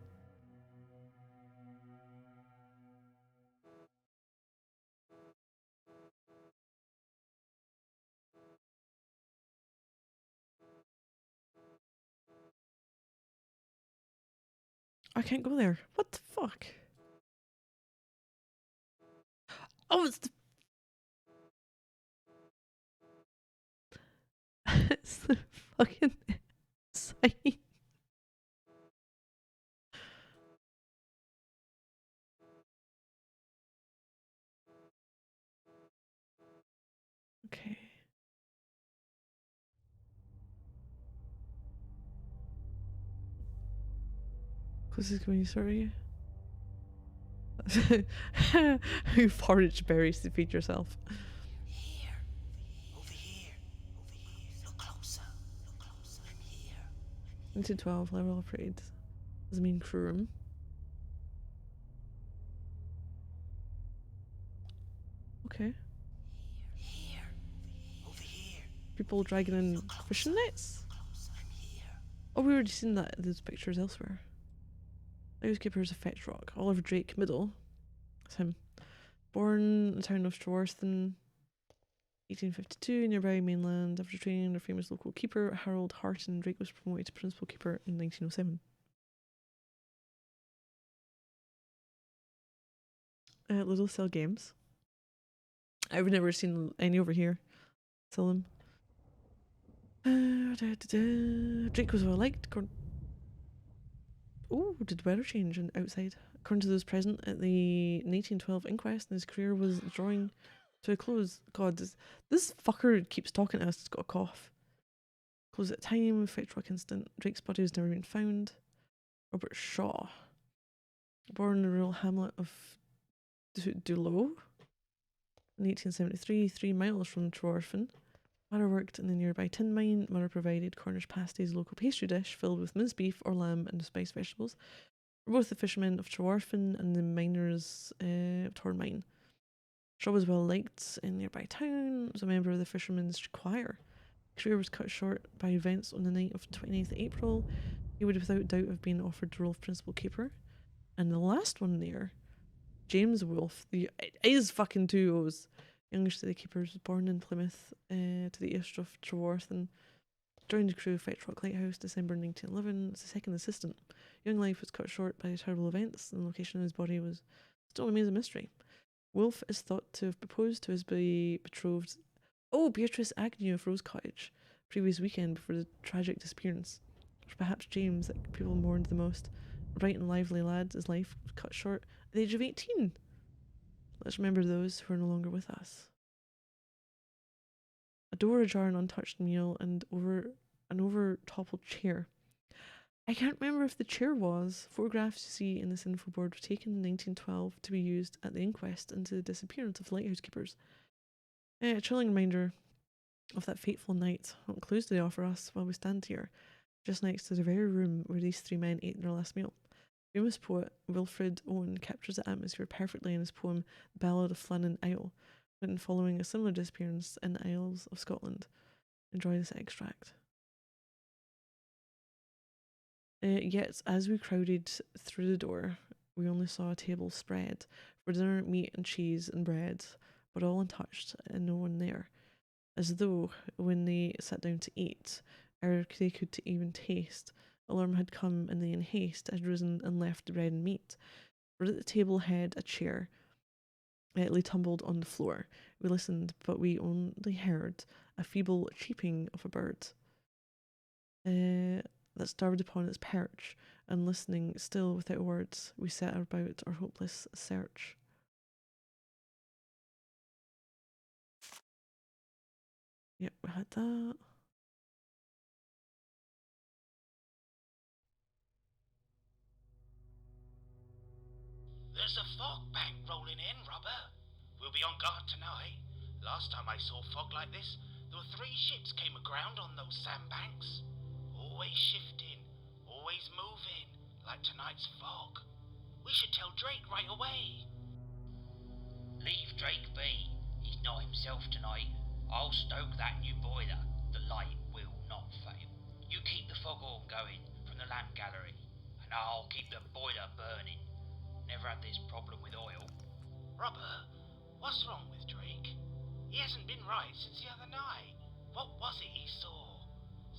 I can't go there. What the fuck? Oh, it's the it's the fucking sign. Okay. Closest community, sorry. You forage berries to feed yourself. Here. Over here. Over here. Look closer. Look closer. I'm here. 1912 level upgrade. Does it mean crew room? Okay. Here. Over here. People dragging in fishing nets? I'm here. Oh, we already seen that those pictures elsewhere. Lighthouse of Fetch Rock. Oliver Drake, middle. That's him. Born in the town of Strawarthen, 1852, nearby mainland. After training under famous local keeper Harold Harton, Drake was promoted to principal keeper in 1907. Little Cell Games. I've never seen any over here. Sell them. Drake was well liked. Oh, did weather change outside? According to those present at the 1912 inquest, his career was drawing to a close. God, this fucker keeps talking to us. He's got a cough. Close at time. Fetch Rock incident. Drake's body has never been found. Robert Shaw, born in the rural hamlet of Dulow in 1873, 3 miles from Trorfin. Father worked in the nearby tin mine. Mother provided Cornish pasties, a local pastry dish filled with minced beef or lamb and spiced vegetables. For both the fishermen of Trorfin and the miners of Torn Mine. Shaw was well liked in nearby town, was a member of the fishermen's choir. His career was cut short by events on the night of 29th April. He would without doubt have been offered the role of principal keeper. And the last one there, James Wolfe, it is fucking 2 O's. Youngest of the keepers, was born in Plymouth to the east of Treworth and joined the crew of Fetch Rock Lighthouse December 1911 as a second assistant. Young life was cut short by terrible events, and the location of his body was still remains a mystery. Wolfe is thought to have proposed to his betrothed, Beatrice Agnew of Rose Cottage, previous weekend before the tragic disappearance. Or perhaps James, that people mourned the most. A bright and lively lad, his life was cut short at the age of 18. Let's remember those who are no longer with us. A door ajar, an untouched meal, and an over-toppled chair. I can't remember if the chair was. Photographs you see in this info board were taken in 1912 to be used at the inquest into the disappearance of the lighthouse keepers. A chilling reminder of that fateful night. What clues do they offer us while we stand here, just next to the very room where these 3 men ate their last meal? Famous poet Wilfred Owen captures the atmosphere perfectly in his poem The Ballad of Flannan Isle, written following a similar disappearance in the Isles of Scotland. Enjoy this extract. Yet, as we crowded through the door, we only saw a table spread for dinner, meat and cheese and bread, but all untouched and no one there, as though when they sat down to eat, ere they could even taste, alarm had come and they in haste had risen and left the bread and meat. For at the table head a chair lay tumbled on the floor. We listened, but we only heard a feeble cheeping of a bird that starved upon its perch, and listening still without words, we set about our hopeless search. Yep, we had that. There's a fog bank rolling in, Robert. We'll be on guard tonight. Last time I saw fog like this, there were 3 ships came aground on those sandbanks. Always shifting, always moving, like tonight's fog. We should tell Drake right away. Leave Drake be. He's not himself tonight. I'll stoke that new boiler. The light will not fail. You keep the foghorn going for from the lamp gallery, and I'll keep the boiler burning. Never had this problem with oil. Robert, what's wrong with Drake? He hasn't been right since the other night. What was it he saw?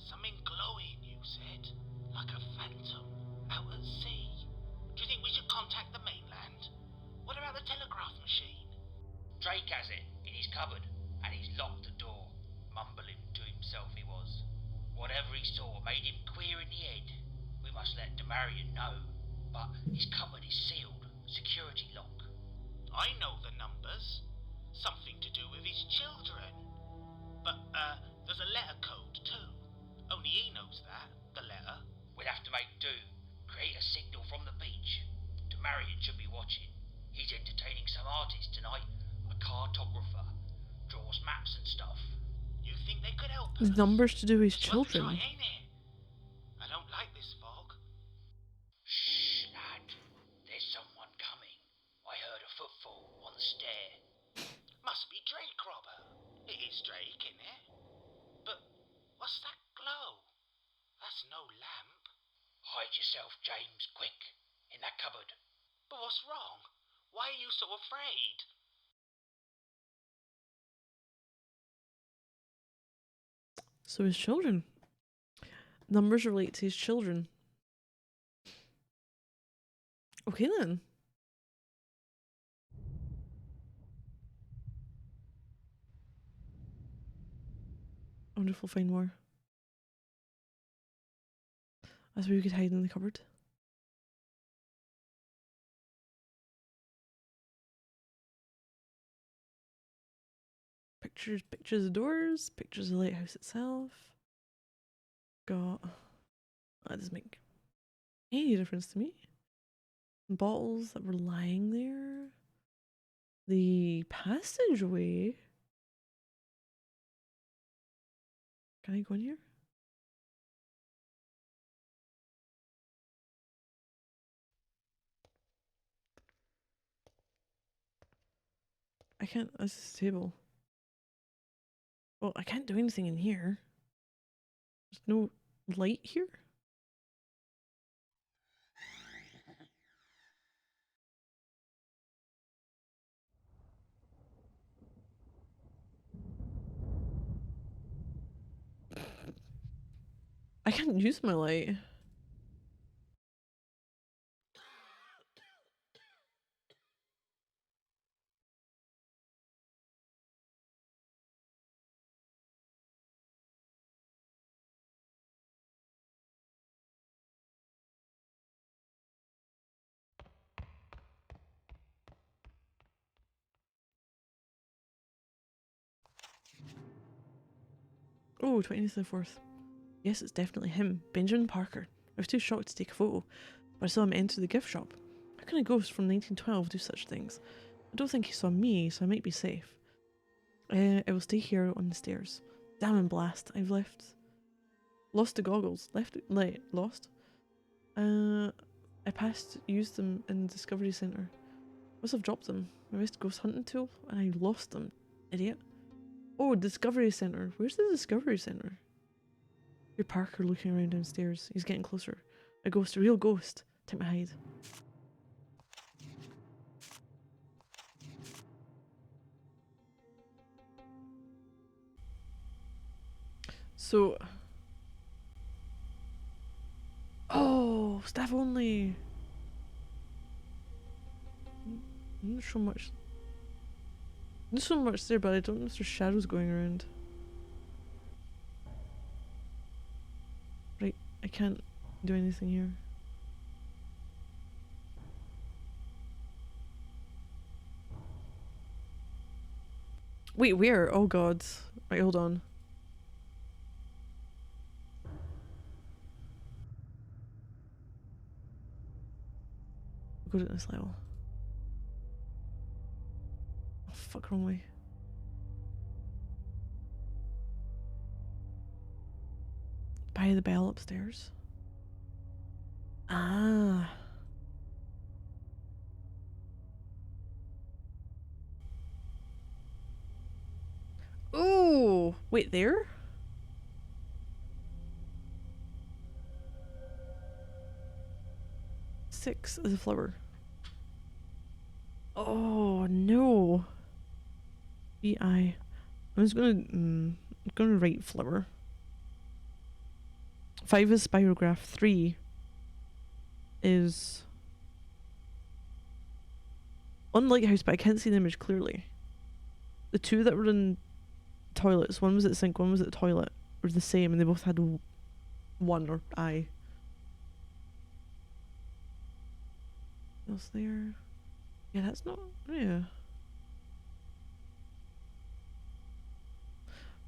Something glowing, you said. Like a phantom, out at sea. Do you think we should contact the mainland? What about the telegraph machine? Drake has it in his cupboard, and he's locked the door, mumbling to himself he was. Whatever he saw made him queer in the head. We must let Damarian know, but his cupboard is sealed, security lock. I know the numbers. Something to do with his children. But, there's a letter code too. Only he knows that, the letter. We'll have to make do. Create a signal from the beach. Damarian should be watching. He's entertaining some artist tonight. A cartographer. Draws maps and stuff. You think they could help us? Numbers to do with his It's worth a children. try, ain't it? I don't like this fog. Shh, lad. There's someone coming. I heard a footfall on the stair. Must be Drake, Robert. It is Drake, isn't it? But what's that glow? That's no lamp. Hide yourself, James, quick. In that cupboard. But what's wrong? Why are you so afraid? So his children. Numbers relate to his children. Okay then. I wonder if we'll find more. That's where we could hide in the cupboard. Pictures of doors, pictures of the lighthouse itself. Got that doesn't make any difference to me. Bottles that were lying there. The passageway. Can I go in here? I can't. This is a table. Well, I can't do anything in here. There's no light here. I can't use my light. Oh, 20th to the 4th. Yes, it's definitely him. Benjamin Parker. I was too shocked to take a photo, but I saw him enter the gift shop. How can a ghost from 1912 do such things? I don't think he saw me, so I might be safe. I will stay here on the stairs. Damn and blast, I've left. Lost the goggles. Lost? I used them in the Discovery Centre. Must have dropped them. My best ghost hunting tool, and I lost them. Idiot. Oh, Discovery Centre. Where's the Discovery Centre? Your Parker looking around downstairs. He's getting closer. A ghost, a real ghost. Time to hide. So... Oh, staff only. Not so much. Not so much there, but I don't know if there's shadows going around. Right, I can't do anything here. Wait, where? Oh god. Right, hold on. Go to this level. Oh, fuck, wrong way. By the bell upstairs. Ah. Ooh, wait, there? 6 is a flower. Oh no. B-I. I'm just gonna write flower. 5 is spirograph. 3 is on lighthouse, but I can't see the image clearly. The 2 that were in toilets, one was at the sink, one was at the toilet, were the same, and they both had 1 or I. What else there? Yeah, that's not. Yeah.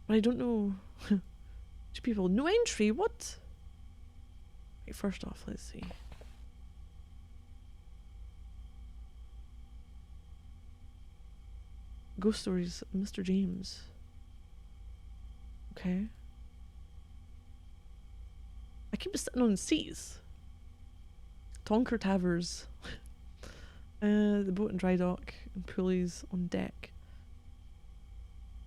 But I don't know. 2 people. No entry, what? Right, first off, let's see. Ghost Stories, Mr. James. Okay. I keep sitting on seats. Tonker Tavers. The boat and dry dock and pulleys on deck.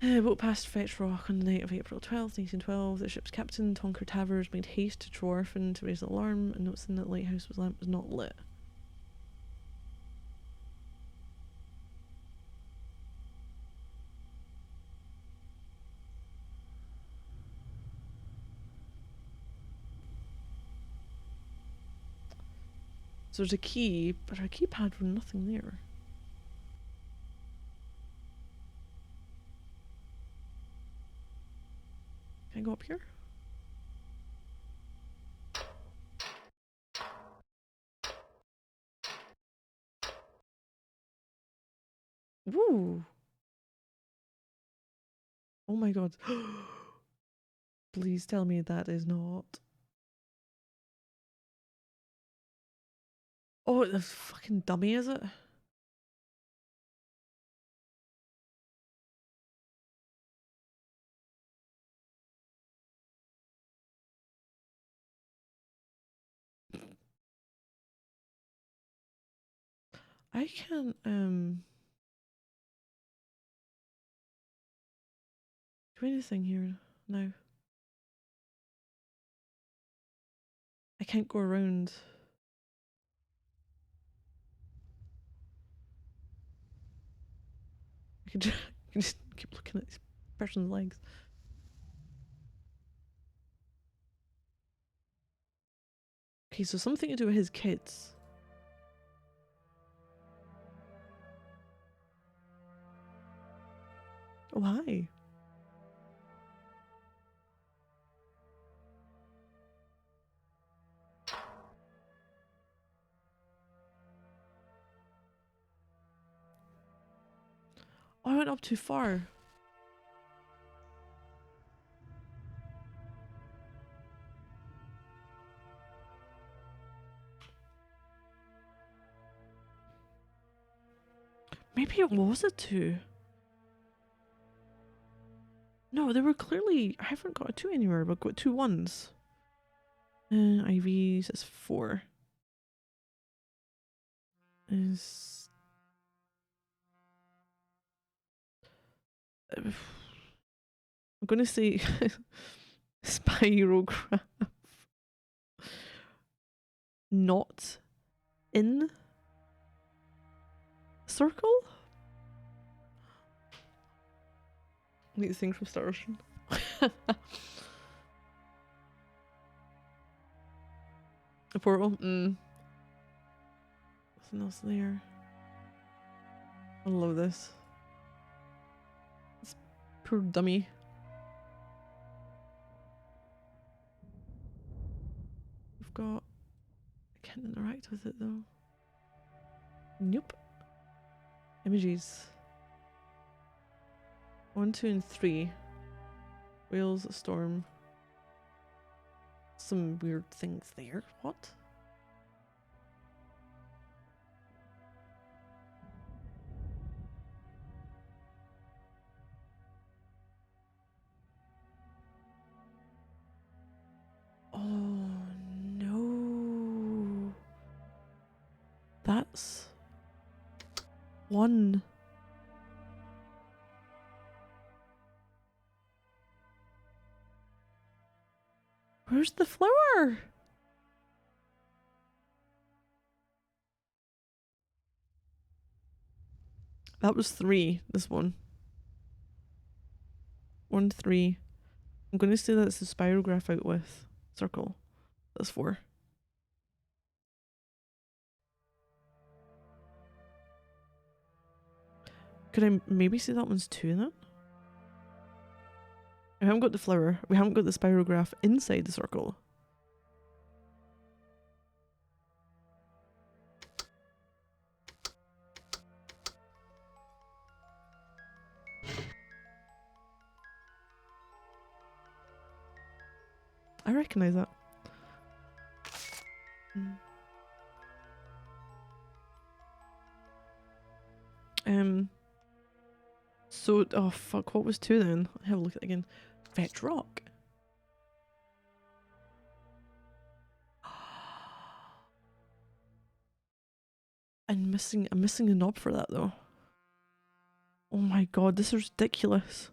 Boat passed Fetch Rock on the night of April 12th, 1912. The ship's captain, Tonker Tavers, made haste to Treorphin to raise the alarm, and noticing that the lighthouse lamp was not lit. So there's a key, but our keypad with nothing there. Can I go up here? Woo! Oh my god. Please tell me that is not. Oh, the fucking dummy, is it? I can't, do anything here now. I can't go around. I can just keep looking at this person's legs. Okay, so something to do with his kids. Oh, hi. Oh, I went up too far. Maybe it was a 2. No, they were clearly. I haven't got a 2 anywhere, but I've got 2 1s. IV says 4. Is. I'm gonna say spirograph. Not in circle? Like the thing from Star Ocean. A portal? Nothing else there. I love this. This poor dummy. We've got. I can't interact with it though. Nope. Images. 1, 2, and 3. Whales, a storm. Some weird things there. What? Oh no. That's 1. Where's the flower? That was 3, this one. 1, 3. I'm going to say that's the spirograph out with circle. That's 4. Could I maybe say that one's 2 then? We haven't got the flower. We haven't got the spirograph inside the circle. I recognise that. So, oh fuck, what was 2 then? I'll have a look at it again. Fetch rock. I'm missing a knob for that though. Oh my god, this is ridiculous.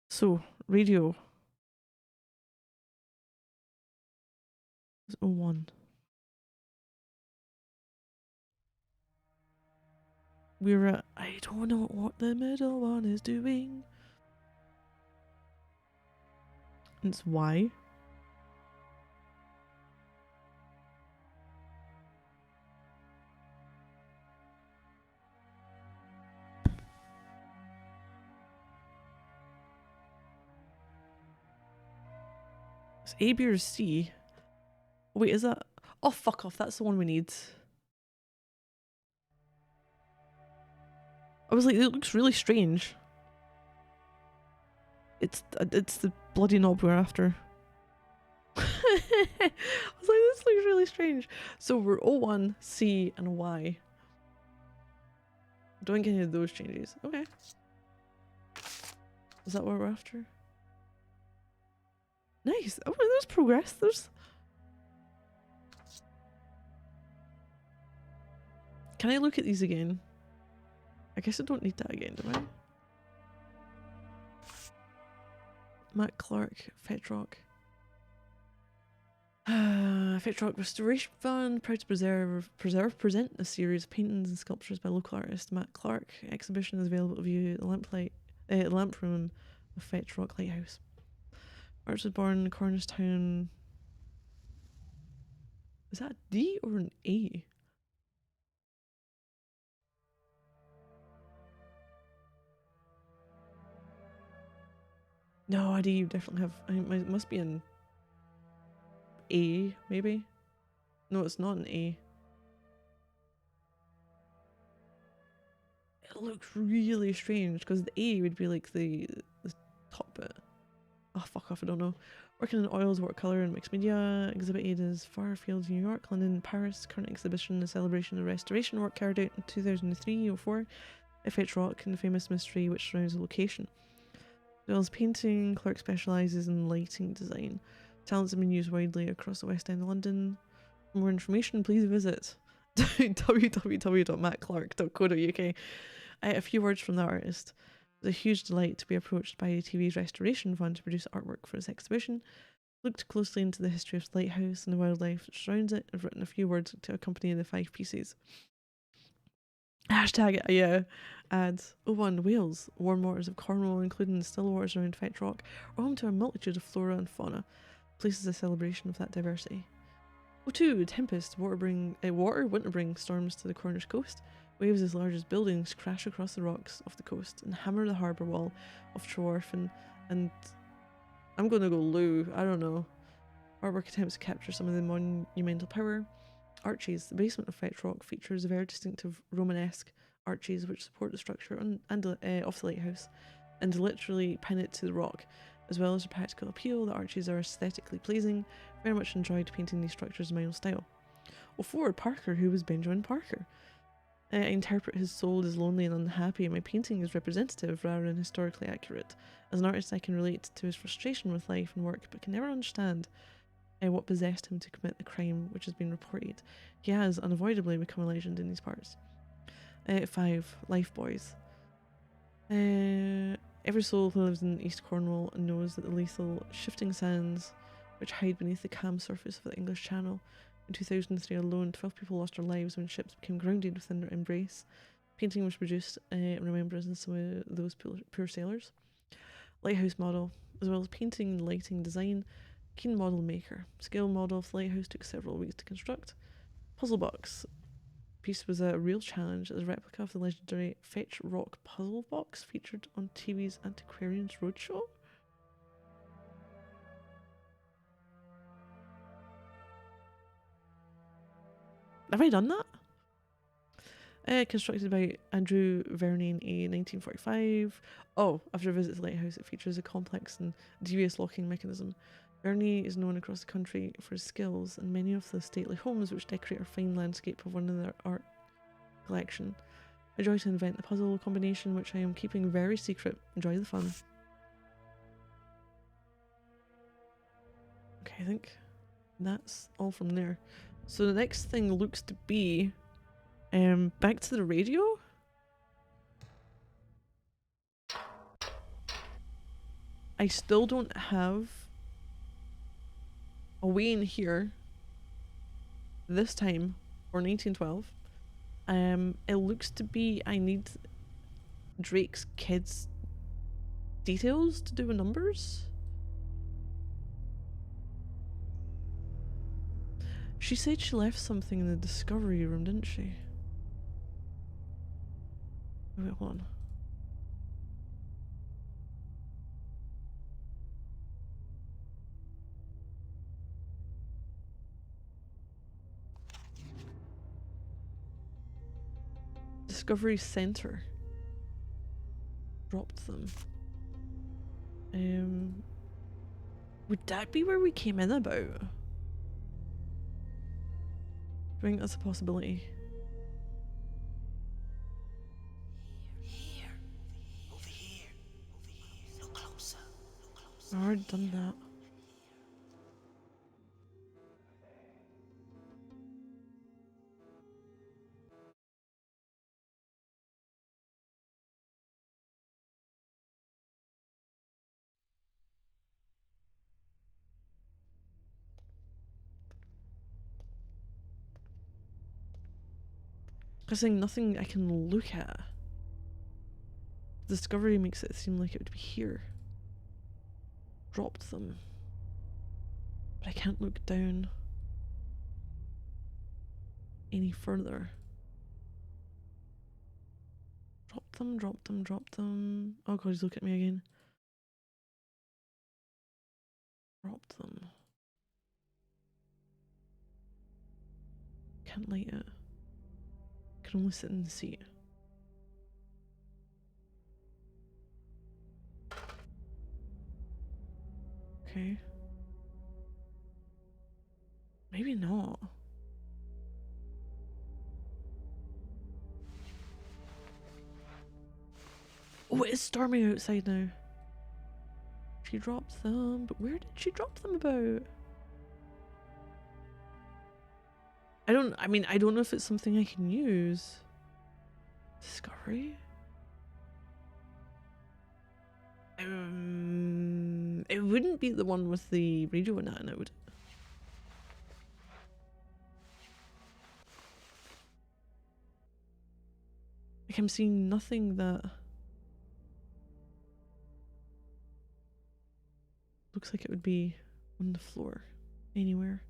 So, radio. It's 01. We're at, I don't know what the middle one is doing. It's Y. It's A, B, or C. Wait, is that? Oh, fuck off. That's the one we need. I was like, it looks really strange. It's the bloody knob we're after. I was like, this looks really strange. So we're O1, C, and Y. Don't get any of those changes. Okay. Is that what we're after? Nice. Oh, there's progress. There's... Can I look at these again? I guess I don't need that again, do I? Matt Clark, Fetch Rock. Fetch Rock Restoration Fund, proud to present a series of paintings and sculptures by local artist Matt Clark. Exhibition is available to view at the lamp room of Fetch Rock Lighthouse. Arts was born in Cornerstown. Is that a D or an A? No, I do definitely have. I think it must be an A, maybe. No, it's not an A. It looks really strange because the A would be like the top bit. Oh, fuck off, I don't know. Working in oils, watercolour, and mixed media. Exhibited as Farfield, New York, London, Paris. Current exhibition, a celebration of restoration work carried out in 2003-04. Fetch Rock and the famous mystery which surrounds the location. As well as painting, Clark specialises in lighting design. Talents have been used widely across the West End of London. For more information, please visit www.mattclark.co.uk. A few words from the artist. It was a huge delight to be approached by TV's Restoration Fund to produce artwork for this exhibition. Looked closely into the history of the lighthouse and the wildlife that surrounds it. I've written a few words to accompany the 5 pieces. Hashtag, yeah, ads. 01 Wales. Warm waters of Cornwall, including the still waters around Fetch Rock, are home to a multitude of flora and fauna. Places a celebration of that diversity. 02 Tempest. Water winter bring storms to the Cornish coast. Waves as large as buildings crash across the rocks off the coast and hammer the harbour wall of Treorphin, and I'm going to go Lou, I don't know. Artwork attempts to capture some of the monumental power. Arches. The basement of Fetch Rock features very distinctive Romanesque arches which support the structure of the lighthouse and literally pin it to the rock. As well as their practical appeal, the arches are aesthetically pleasing. Very much enjoyed painting these structures in my own style. 04 Parker. Who was Benjamin Parker? I interpret his soul as lonely and unhappy, and my painting is representative rather than historically accurate. As an artist, I can relate to his frustration with life and work, but can never understand what possessed him to commit the crime which has been reported. He has unavoidably become a legend in these parts. 5 Life Boys. Every soul who lives in East Cornwall knows that the lethal shifting sands which hide beneath the calm surface of the English Channel. In 2003 alone, 12 people lost their lives when ships became grounded within their embrace. Painting was produced in remembrance of some of those poor sailors. Lighthouse model, as well as painting and lighting design. Keen model maker. Scale model of the lighthouse took several weeks to construct. Puzzle box. Piece was a real challenge as a replica of the legendary Fetch Rock puzzle box featured on TV's Antiquarians Roadshow. Have I done that? Constructed by Andrew Vernon in 1945. Oh, after a visit to the lighthouse, it features a complex and devious locking mechanism. Vernon is known across the country for his skills, and many of the stately homes which decorate our fine landscape have one in their art collection. I joy to invent the puzzle combination, which I am keeping very secret. Enjoy the fun. Okay, I think that's all from there. So the next thing looks to be back to the radio. I still don't have a way in here this time for 1912. It looks to be I need Drake's kids' details to do with numbers. She said she left something in the discovery room, didn't she? Wait, hold on. Discovery Center. Dropped them. Would that be where we came in about? I think that's a possibility. Here. Over here. Over here. Look closer. Look closer. I've already done that. There's nothing I can look at. Discovery makes it seem like it would be here. Dropped them. But I can't look down any further. Drop them, drop them, drop them. Oh god, he's looking at me again. Drop them. Can't light it. Can only sit in the seat. Okay. Maybe not. Oh, it is storming outside now. She dropped them, but where did she drop them about? I don't know if it's something I can use. Discovery? It wouldn't be the one with the radio in it, would it? Like, I'm seeing nothing that looks like it would be on the floor anywhere.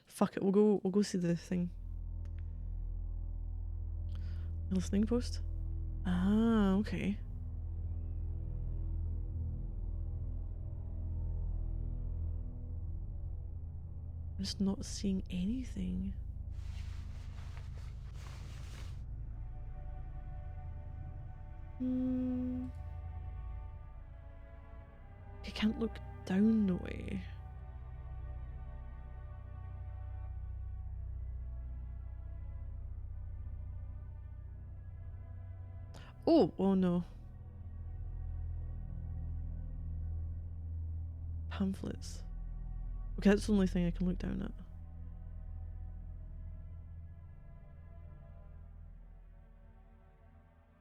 Fuck it, we'll go see the thing. Listening post? Ah, okay. I'm just not seeing anything. I can't look down the way. Oh no. Pamphlets. Okay, that's the only thing I can look down at.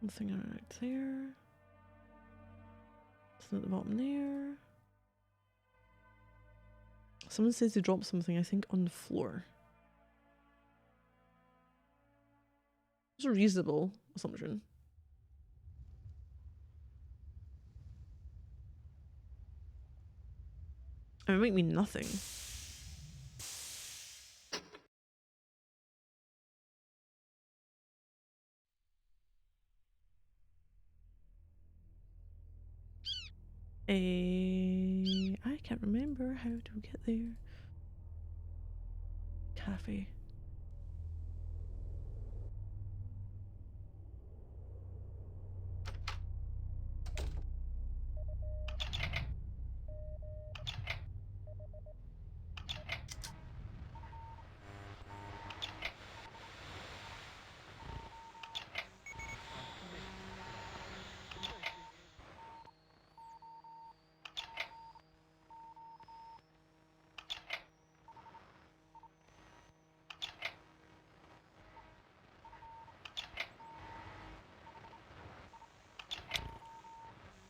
Nothing right there. Nothing at the bottom there. Someone says they dropped something, I think, on the floor. It's a reasonable assumption. It might mean nothing. I can't remember how to get there. Cafe.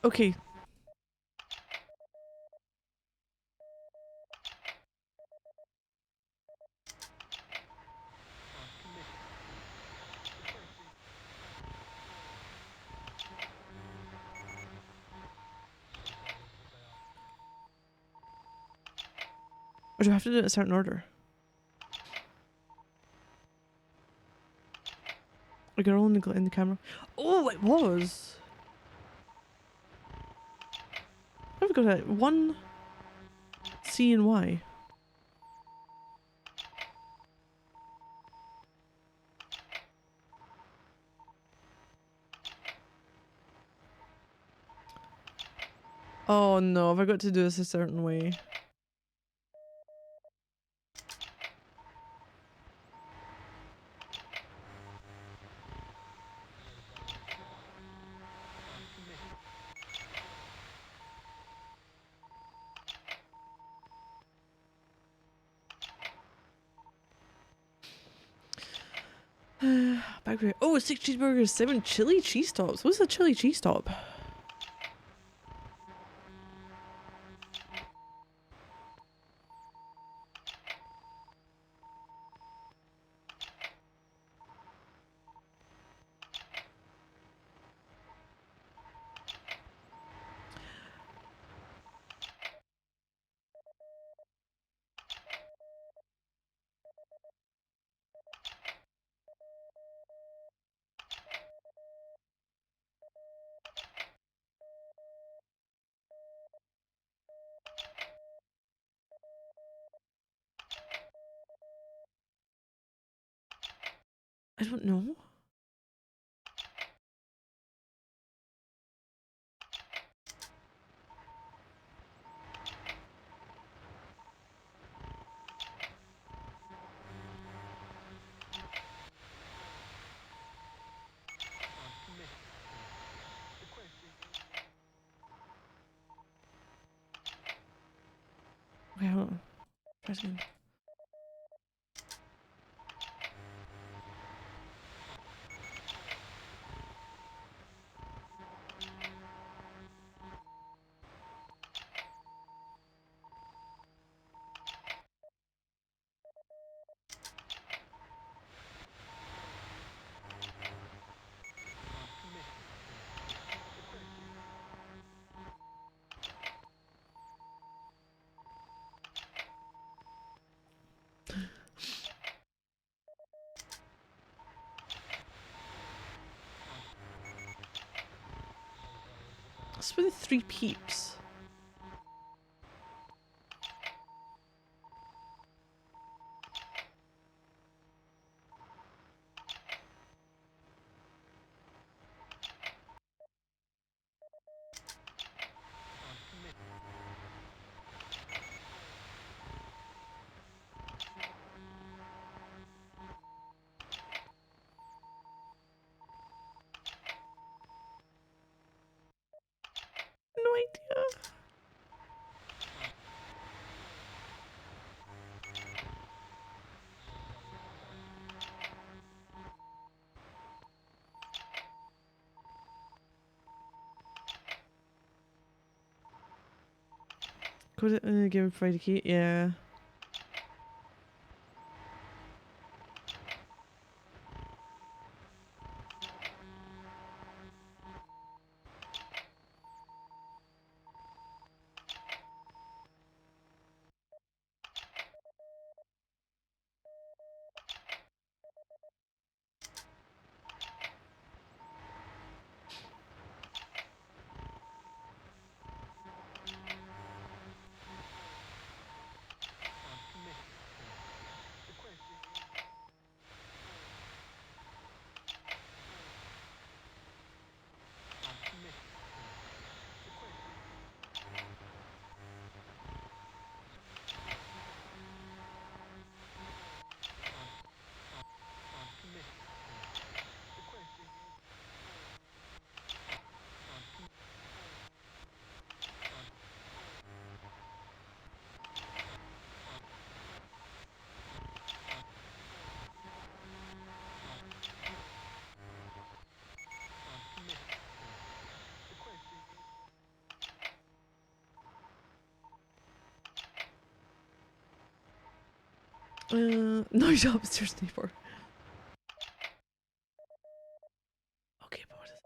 Okay. Or do I have to do it in a certain order? A girl in the camera. Oh, it was. I've got it. 1 C and Y. Oh no, have I got to do this a certain way? Back here. Oh, 6 cheeseburgers, 7 chili cheese tops. What's a chili cheese top? I don't know. Okay, hold on. Try it again. What's with the 3 peeps? No idea. Could it give a Friday key? Yeah. Noisy upstairs neighbor. Okay, but what is it?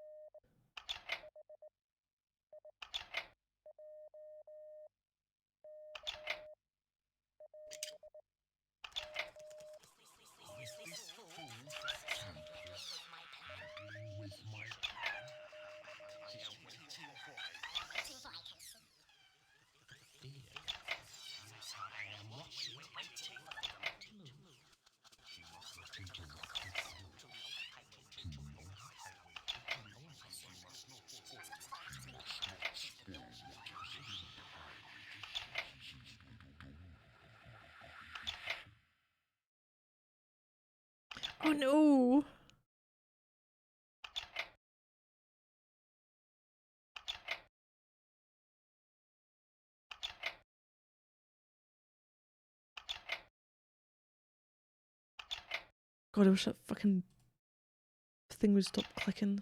Oh no! God, I wish that fucking thing would stop clicking.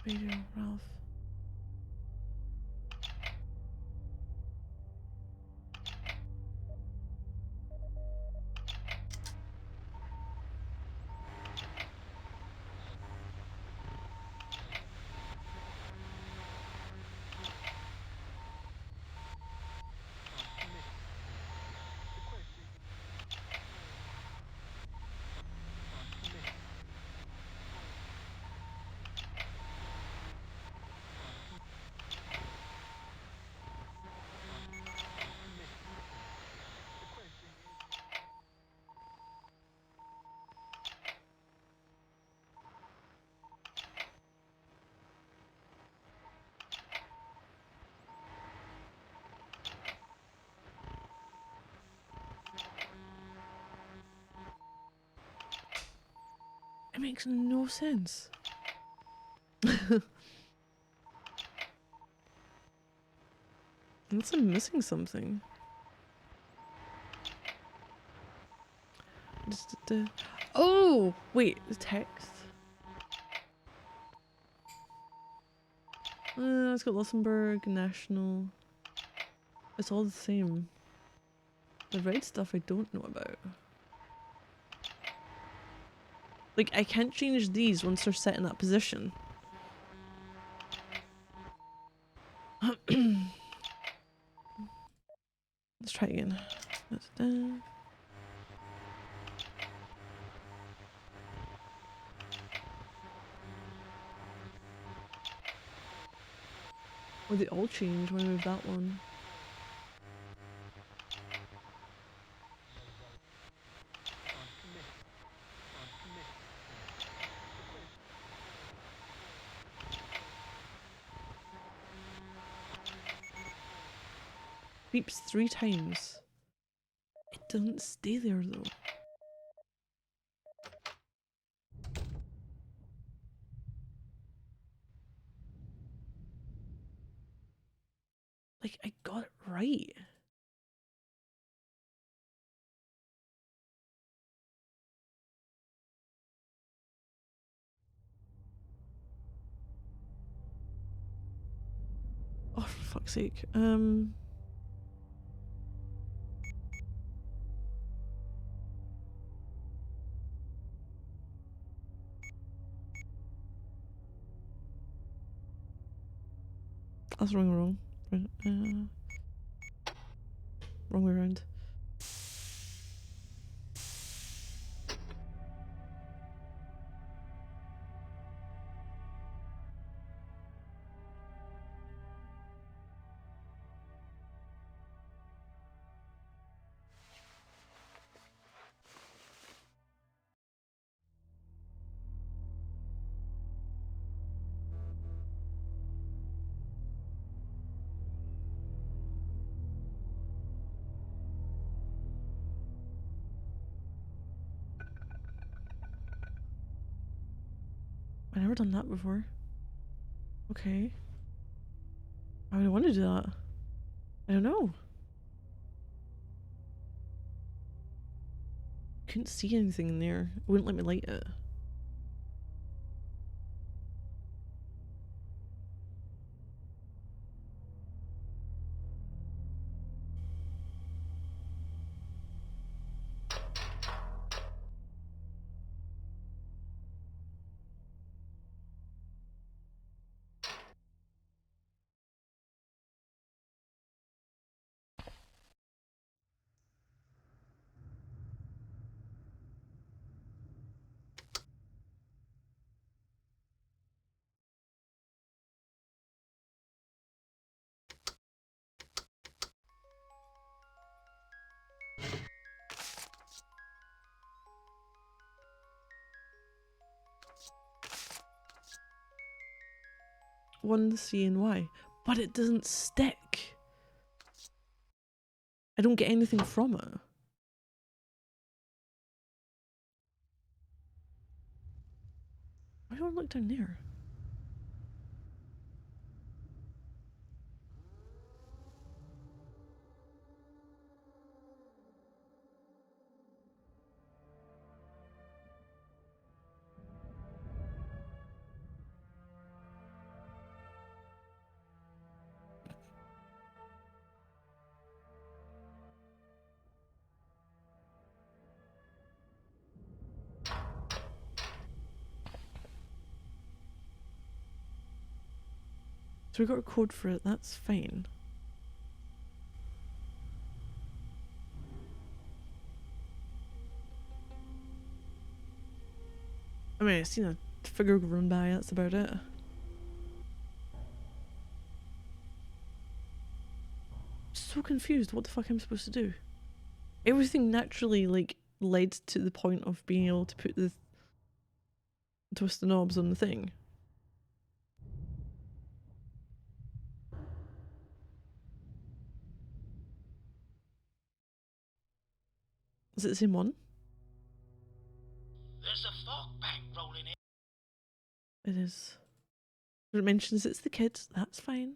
Radio, Ralph. It makes no sense. Unless I'm missing something. Oh! Wait, the text? It's got Luxembourg, National. It's all the same. The red stuff I don't know about. Like, I can't change these once they're set in that position. Let's try again. That's done. Or they all change when I move that one. Beeps 3 times. It doesn't stay there though. Like, I got it right. Oh, for fuck's sake. That's wrong. Wrong way around. I've never done that before. Okay. Why would I want to do that? I don't know. Couldn't see anything in there. It wouldn't let me light it. 1CNY, but it doesn't stick. I don't get anything from it. Why do I look down there? So we got a code for it, that's fine. I mean, I've seen a figure run by, that's about it. So confused what the fuck I'm supposed to do. Everything naturally, like, led to the point of being able to put the twist the knobs on the thing. Is it the same one? There's a fog bank rolling in. It is. It mentions it's the kids, that's fine.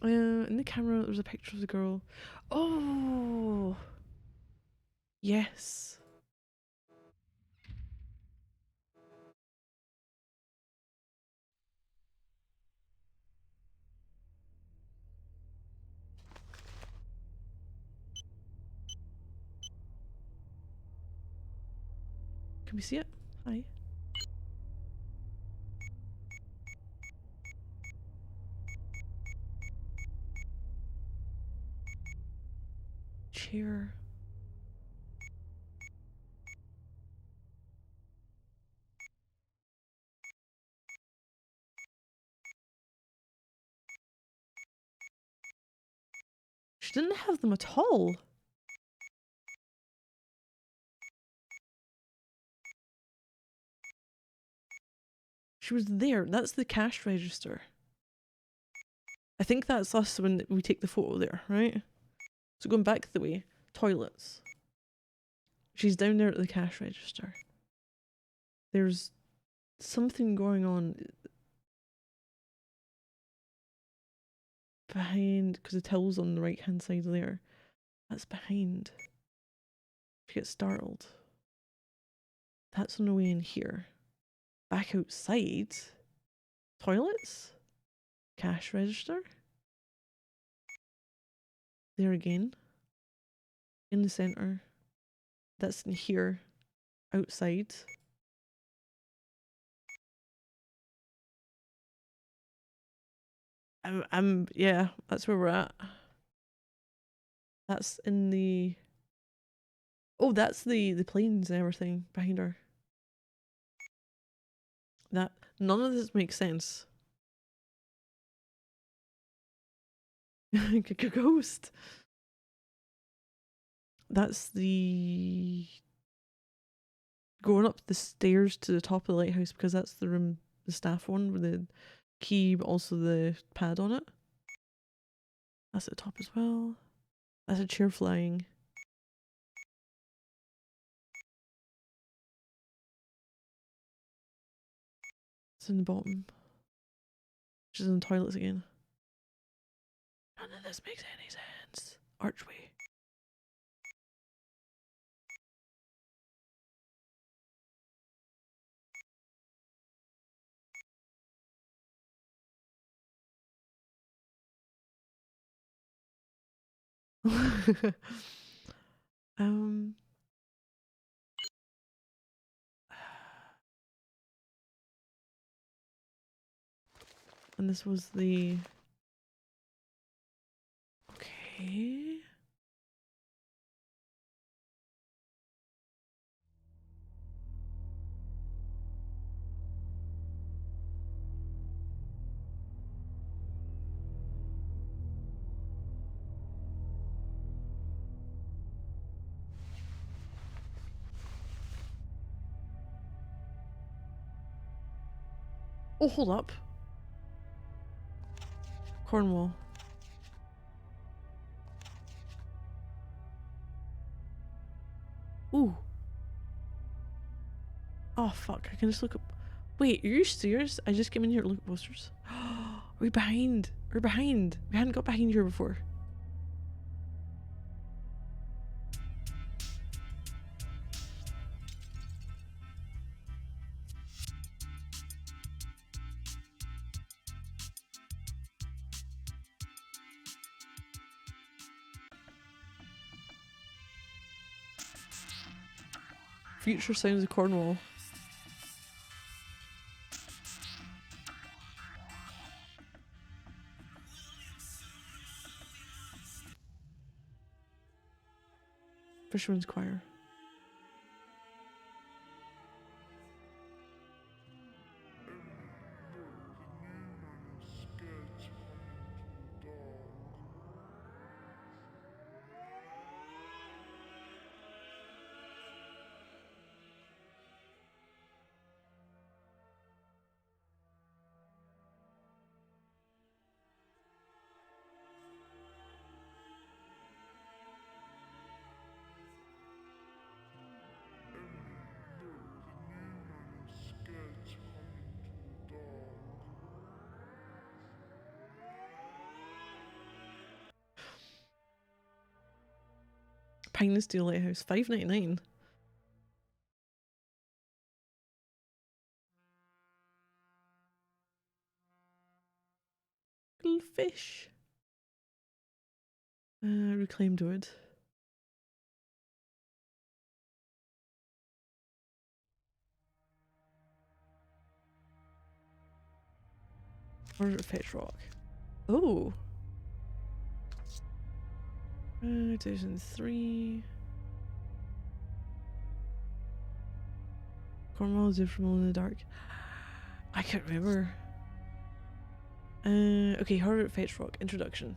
In the camera there's a picture of the girl. Oh! Yes. Can we see it? Hi. Chair. She didn't have them at all. She was there. That's the cash register. I think that's us when we take the photo there, right? So going back the way, toilets. She's down there at the cash register. There's something going on behind, because the till's on the right hand side there. That's behind. She gets startled. That's on the way in here. Back outside. Toilets? Cash register? There again. In the centre. That's in here. Outside. Yeah, that's where we're at. That's in the... Oh, that's the planes and everything behind her. That... None of this makes sense. Like a ghost. That's the... Going up the stairs to the top of the lighthouse, because that's the room, the staff one, with the key, but also the pad on it. That's at the top as well. That's a chair flying. It's in the bottom. She's in the toilets again. None of this makes any sense. Archway. um and this was the... Okay. Oh, hold up. Cornwall. Ooh. Oh, fuck. I can just look up. Wait, are you serious? I just came in here to look at posters. We're behind. We're behind. We hadn't got behind here before. Future sounds of Cornwall. Fisherman's Choir. Pinesteel Lighthouse, $5.99. Little fish. Reclaimed wood. Or Fetch Rock. Oh. 2003. Cornwall is from in the dark. I can't remember. Okay, Horror at Fetch Rock. Introduction.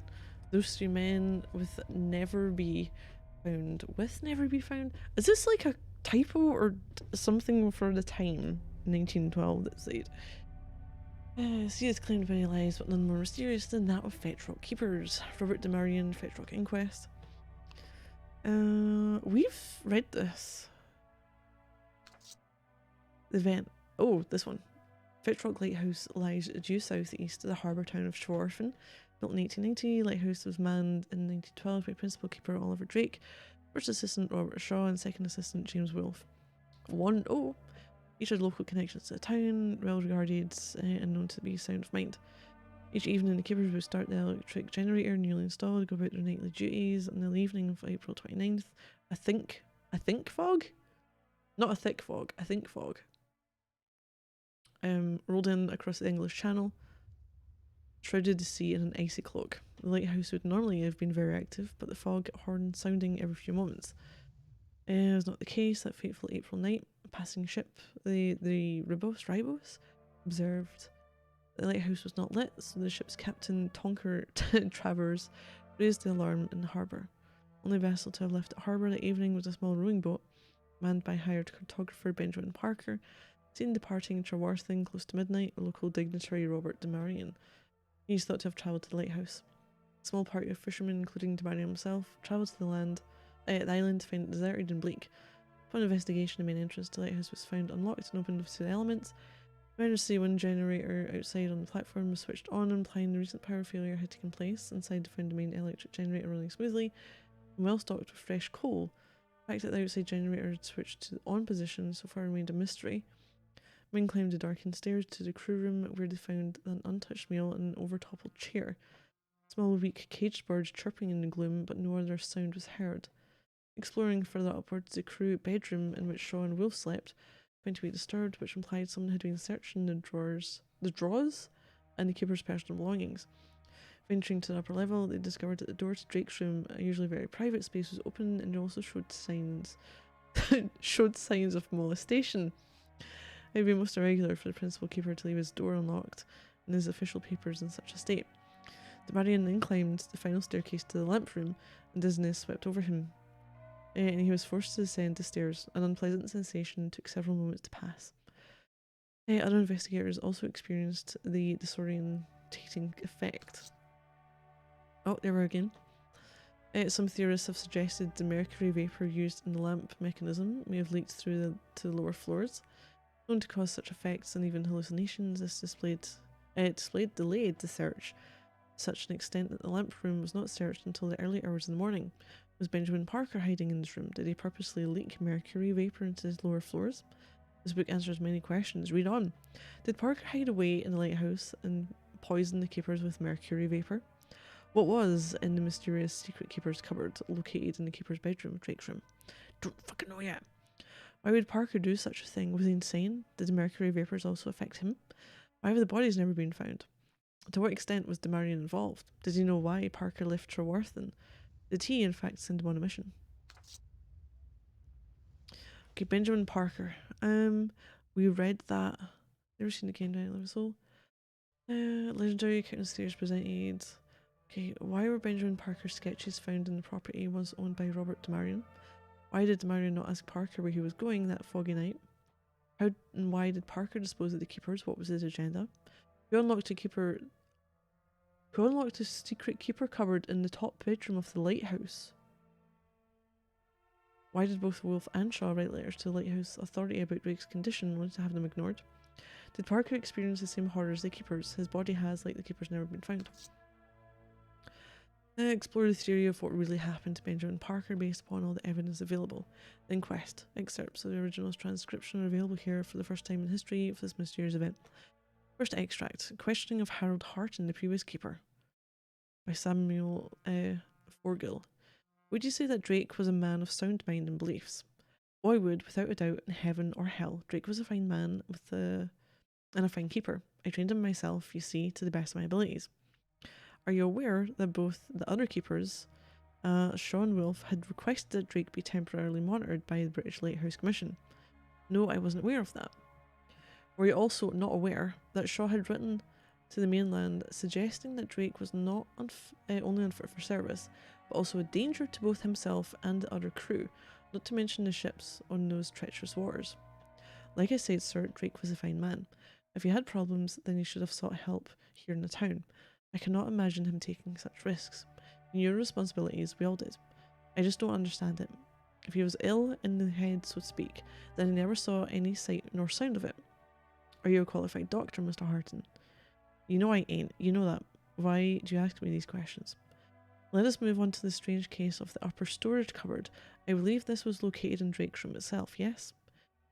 Those three men with never be found. With never be found? Is this like a typo or something for the time? 1912 that said. Sea has claimed many lives, but none more mysterious than that of Fetch Rock Keepers. Robert de Marion, Fetch Rock Inquest. We've read this. The event. Oh, this one. Fetch Rock Lighthouse lies due southeast of the harbour town of Schorfen. Built in 1890, Lighthouse was manned in 1912 by Principal Keeper Oliver Drake, First Assistant Robert Shaw, and Second Assistant James Wolfe. Each had local connections to the town, well regarded and known to be sound of mind. Each evening the keepers would start the electric generator newly installed, go about their nightly duties. On the evening of April 29th, a think fog? Not a thick fog, a think fog. Rolled in across the English Channel, shrouded the sea in an icy cloak. The lighthouse would normally have been very active, but the fog horn sounding every few moments. It was not the case. That fateful April night, a passing ship, the Ribos, observed the lighthouse was not lit, so the ship's captain, Tonker Travers, raised the alarm in the harbour. Only vessel to have left at harbour that evening was a small rowing boat, manned by hired cartographer Benjamin Parker, seen departing Treworthing close to midnight, a local dignitary Robert de Marion. He is thought to have travelled to the lighthouse. A small party of fishermen, including de Marion himself, travelled to the island to find it deserted and bleak. Upon investigation, the main entrance to the lighthouse was found unlocked and opened to the elements. Emergency wind generator outside on the platform was switched on, implying the recent power failure had taken place. Inside, they found the main electric generator running smoothly and well stocked with fresh coal. The fact that the outside generator had switched to the on position so far remained a mystery. Men climbed the darkened stairs to the crew room, where they found an untouched meal and an overtoppled chair. Small, weak, caged birds chirping in the gloom, but no other sound was heard. Exploring further upwards, the crew bedroom in which Shaw and Wolfe slept found to be disturbed, which implied someone had been searching the drawers, and the keeper's personal belongings. Venturing to the upper level, they discovered that the door to Drake's room, a usually very private space, was open, and it also showed signs of molestation. It would be most irregular for the principal keeper to leave his door unlocked and his official papers in such a state. De Marion then climbed the final staircase to the lamp room, and dizziness swept over him, and he was forced to descend the stairs. An unpleasant sensation took several moments to pass. Other investigators also experienced the disorientating effect. Oh, there we are again. Some theorists have suggested the mercury vapor used in the lamp mechanism may have leaked through to the lower floors, known to cause such effects and even hallucinations. This delayed the search to such an extent that the lamp room was not searched until the early hours of the morning. Was Benjamin Parker hiding in this room? Did he purposely leak mercury vapor into his lower floors? This book answers many questions. Read on. Did Parker hide away in the lighthouse and poison the keepers with mercury vapor? What was in the mysterious secret keeper's cupboard located in the keeper's bedroom, Drake's room? Don't fucking know yet. Why would Parker do such a thing? Was he insane? Did the mercury vapors also affect him? Why have the bodies never been found? To what extent was Damarian involved? Did he know why Parker left Trewarthen? Did he, in fact, send him on a mission? Okay, Benjamin Parker. We read that. Never seen it again, right? So, legendary accountant series presented. Okay, why were Benjamin Parker's sketches found in the property once owned by Robert Damarian? Why did Damarian not ask Parker where he was going that foggy night? How and why did Parker dispose of the keepers? What was his agenda? Who unlocked the secret keeper cupboard in the top bedroom of the lighthouse? Why did both Wolf and Shaw write letters to the Lighthouse Authority about Drake's condition only to have them ignored? Did Parker experience the same horror as the keepers? His body has, like the keepers, never been found. Explore the theory of what really happened to Benjamin Parker based upon all the evidence available. The inquest. Excerpts of the original transcription are available here for the first time in history of this mysterious event. First extract. Questioning of Harold Harton, the previous keeper, by Samuel Forgill. Would you say that Drake was a man of sound mind and beliefs? Oh, I would, without a doubt, in heaven or hell. Drake was a fine man and a fine keeper. I trained him myself, you see, to the best of my abilities. Are you aware that both the other keepers, Shaw and Wolf, had requested that Drake be temporarily monitored by the British Lighthouse Commission? No, I wasn't aware of that. Were you also not aware that Shaw had written to the mainland suggesting that Drake was not only unfit for service, but also a danger to both himself and the other crew, not to mention the ships on those treacherous waters? Like I said, sir, Drake was a fine man. If he had problems, then he should have sought help here in the town. I cannot imagine him taking such risks. In your responsibilities, we all did. I just don't understand it. If he was ill in the head, so to speak, then I never saw any sight nor sound of it. Are you a qualified doctor, Mr. Harton? You know I ain't. You know that. Why do you ask me these questions? Let us move on to the strange case of the upper storage cupboard. I believe this was located in Drake's room itself, yes?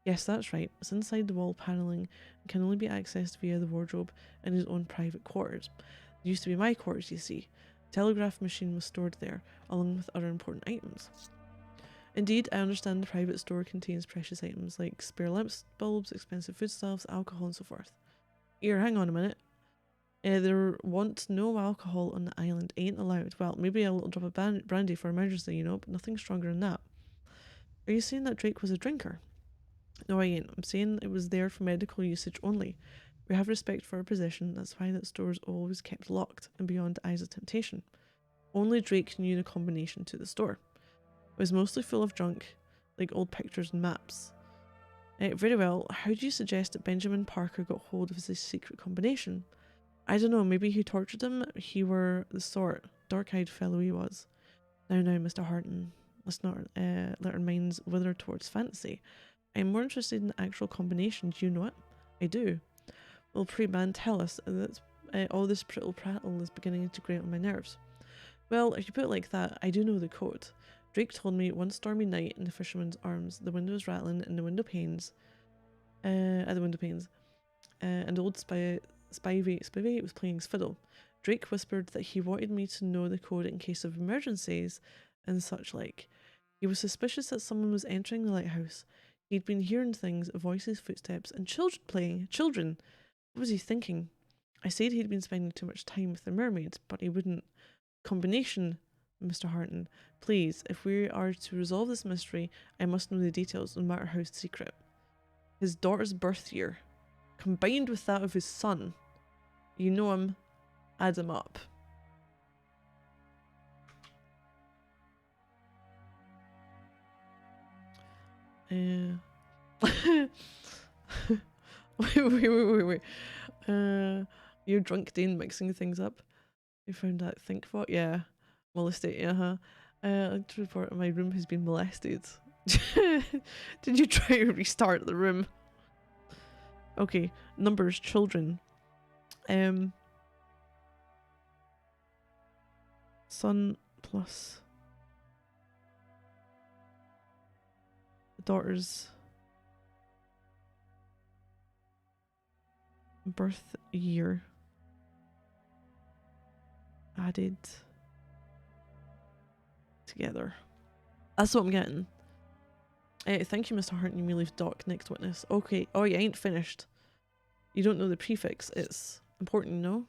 Yes, that's right. It's inside the wall panelling and can only be accessed via the wardrobe in his own private quarters. It used to be my quarters, you see. The telegraph machine was stored there, along with other important items. Indeed, I understand the private store contains precious items like spare lamp bulbs, expensive foodstuffs, alcohol, and so forth. Here, hang on a minute. There want no alcohol on the island, ain't allowed. Well, maybe a little drop of brandy for emergency, you know, but nothing stronger than that. Are you saying that Drake was a drinker? No, I ain't. I'm saying it was there for medical usage only. We have respect for our position, that's why that store is always kept locked and beyond the eyes of temptation. Only Drake knew the combination to the store. It was mostly full of junk, like old pictures and maps. Very well, how do you suggest that Benjamin Parker got hold of this secret combination? I don't know, maybe he tortured him. He were the sort, dark-eyed fellow he was. Now, Mr. Harton, let's not let our minds wither towards fantasy. I am more interested in the actual combination. Do you know it? I do. Well, pray man, tell us. That all this prittle prattle is beginning to grate on my nerves. Well, if you put it like that, I do know the code. Drake told me one stormy night in the Fisherman's Arms, the windows rattling in the window panes, and old Spivey was playing his fiddle. Drake whispered that he wanted me to know the code in case of emergencies and such like. He was suspicious that someone was entering the lighthouse. He'd been hearing things, voices, footsteps, and children playing. Children! What was he thinking? I said he'd been spending too much time with the mermaids, but he wouldn't. Combination, Mr. Harton. Please, if we are to resolve this mystery, I must know the details, no matter how secret. His daughter's birth year, combined with that of his son. You know him. Add him up. Wait. You're drunk Dane mixing things up. You found that ThinkBot? Yeah. Molestate, I'd like to report my room has been molested. Did you try to restart the room? Okay, numbers, children. Son plus the daughter's birth year added together. That's what I'm getting. Thank you, Mr. Hart. You may leave Doc next witness. Okay. Oh, you ain't finished. You don't know the prefix. It's important, you know?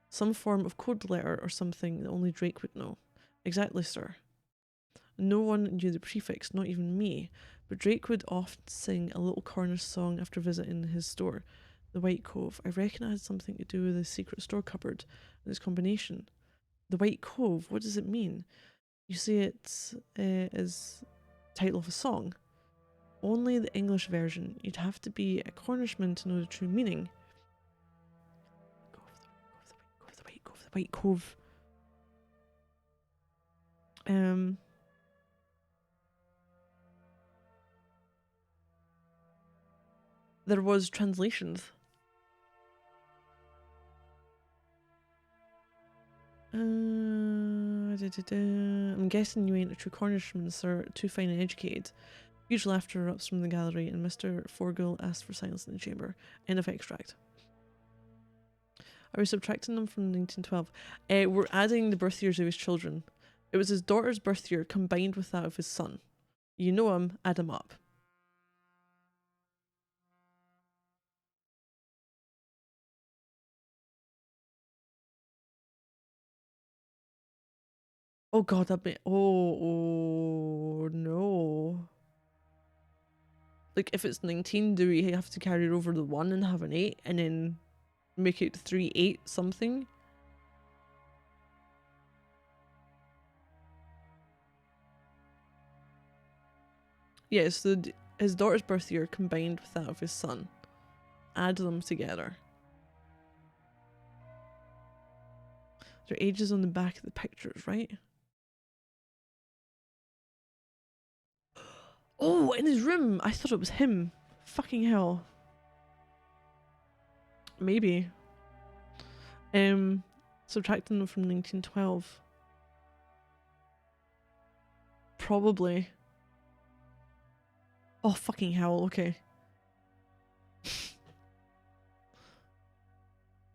Some form of code letter or something that only Drake would know. Exactly, sir. No one knew the prefix, not even me, but Drake would often sing a little Cornish song after visiting his store, the White Cove. I reckon it had something to do with the secret store cupboard and its combination. The White Cove, what does it mean? You say it is title of a song. Only the English version. You'd have to be a Cornishman to know the true meaning. The White Cove. There was translations. I'm guessing you ain't a true Cornishman, sir. Too fine and educated. Huge laughter erupts from the gallery, and Mr. Forgill asked for silence in the chamber. End of extract. Are we subtracting them from 1912? We're adding the birth years of his children. It was his daughter's birth year combined with that of his son. You know him, add him up. Oh god, that bit. Oh no. Like, if it's 19, do we have to carry over the 1 and have an 8 and then make it 3, 8 something? Yeah, so his daughter's birth year combined with that of his son. Add them together. Their ages on the back of the pictures, right? Oh, in his room! I thought it was him. Fucking hell. Maybe. Subtracting them from 1912. Probably. Oh, fucking hell, okay.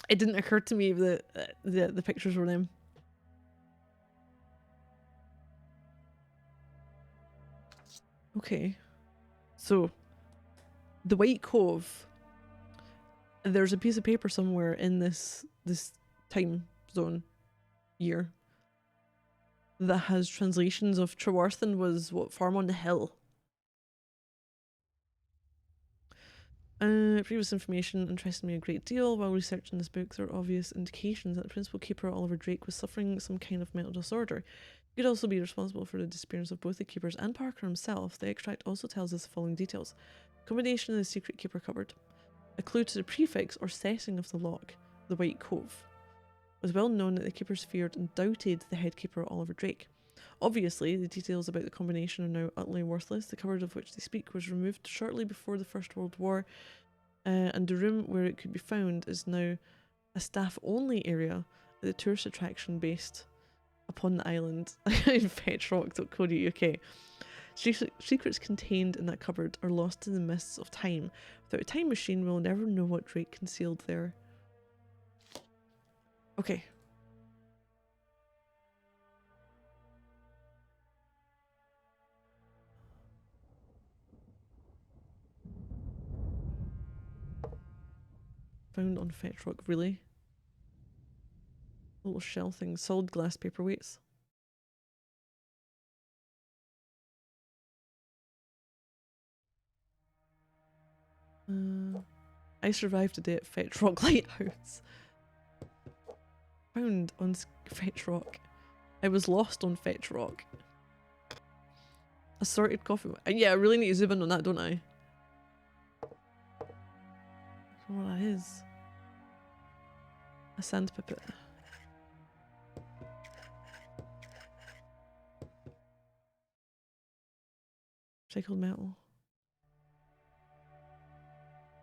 It didn't occur to me that the pictures were them. Okay. So, the White Cove. There's a piece of paper somewhere in this time zone year that has translations of Trewarthen was what, farm on the hill. Previous information interested me a great deal. While researching this book, there are obvious indications that the principal keeper, Oliver Drake, was suffering some kind of mental disorder. He could also be responsible for the disappearance of both the keepers and Parker himself. The extract also tells us the following details. Combination of the secret keeper cupboard. A clue to the prefix or setting of the lock, the White Cove. It was well known that the keepers feared and doubted the head keeper, Oliver Drake. Obviously, the details about the combination are now utterly worthless. The cupboard of which they speak was removed shortly before the First World War, and the room where it could be found is now a staff-only area at the tourist attraction based upon the island in fetrock.co.uk. Secrets contained in that cupboard are lost in the mists of time. Without a time machine, we'll never know what Drake concealed there. Okay. Found on Fetrock, really? Little shell things, solid glass paperweights. I survived a day at Fetrock Lighthouse. Found on Fetrock. I was lost on Fetrock. Assorted coffee. Yeah, I really need to zoom in on that, don't I? I don't know what that is. A sand pipit. Recycled metal.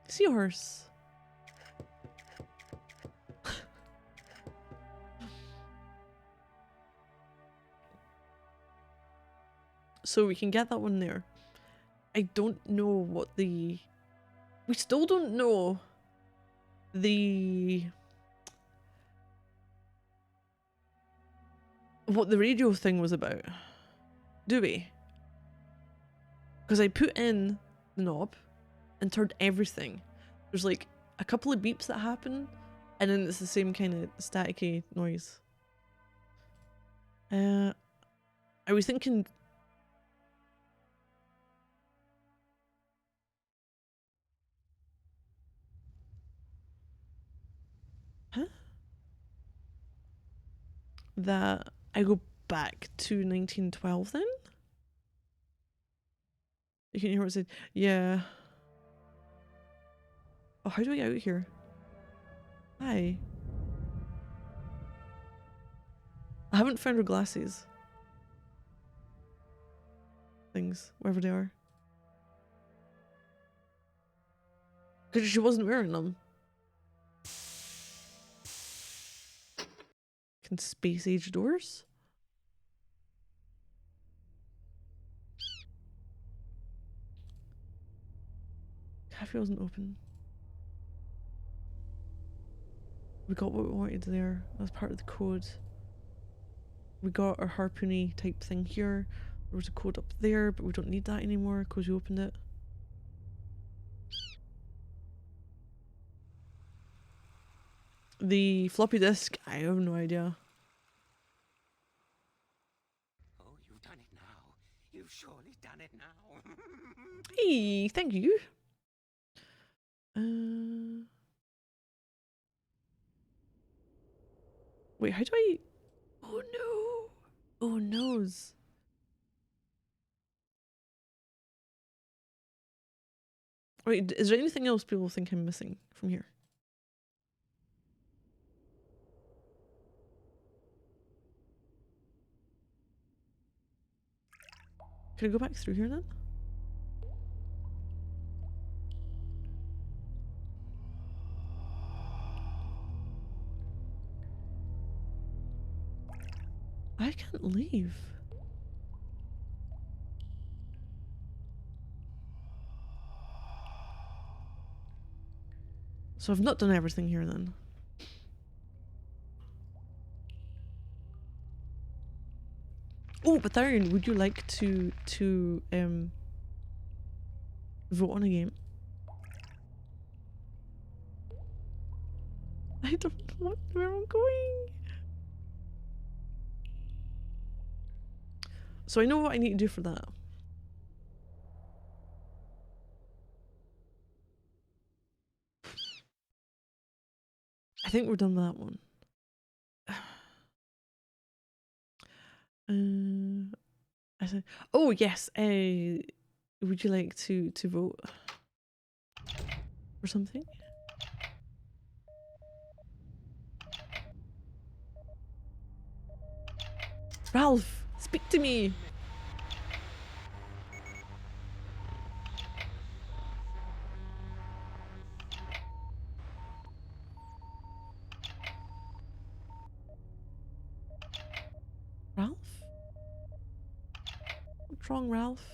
Seahorse. So we can get that one there. I don't know what the... We still don't know what the radio thing was about, do we? Because I put in the knob and turned everything. There's like a couple of beeps that happen, and then it's the same kind of staticky noise. I was thinking... Huh? That I go back to 1912 then? You can hear what it said. Yeah. Oh, how do I get out here? Hi. I haven't found her glasses. Things, wherever they are. Because she wasn't wearing them. Can space age doors? Cafe wasn't open. We got what we wanted there. That was part of the code. We got our harpoony type thing here. There was a code up there, but we don't need that anymore because we opened it. The floppy disk, I have no idea. Oh, you've done it now. You've surely done it now. Hey, thank you. Wait, how do I... Oh no! Oh noes. Wait, is there anything else people think I'm missing from here? Can I go back through here then? I can't leave. So I've not done everything here then. Oh, but Tharian, would you like to vote on a game? I don't know where I'm going. So I know what I need to do for that. I think we're done with that one. I said, oh yes. Would you like to vote for something? Ralph, speak to me. Ralph? What's wrong, Ralph?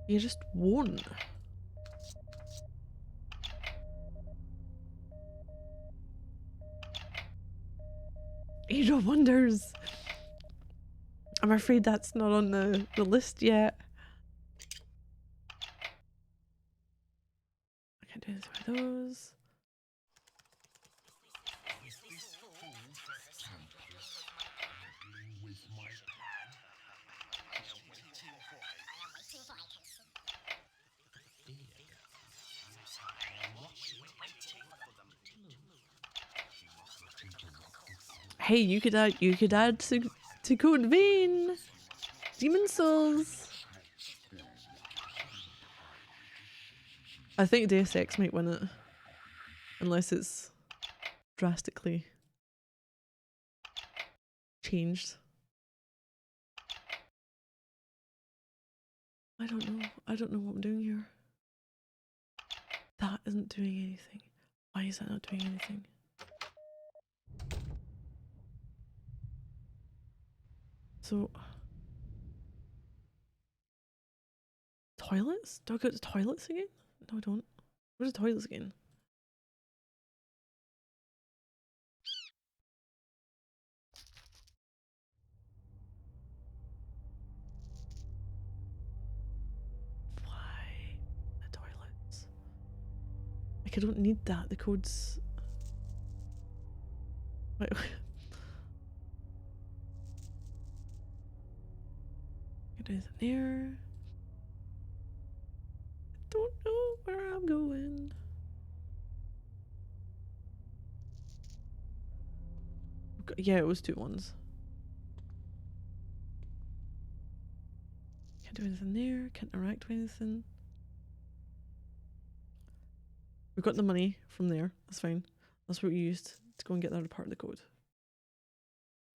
You just won. Age of Wonders. I'm afraid that's not on the list yet. I can't do this with those. Hey, you could add to Code Vein. Demon Souls. I think Deus Ex might win it. Unless it's drastically changed. I don't know. I don't know what I'm doing here. That isn't doing anything. Why is that not doing anything? So... Toilets? Do I go to toilets again? No, I don't. Where's the toilets again? Why the toilets? Like, I don't need that. The code's... Wait. It is there. I don't know where I'm going. Yeah, it was 2 ones. Can't do anything there. Can't interact with anything. We got the money from there. That's fine. That's what we used to go and get the other part of the code.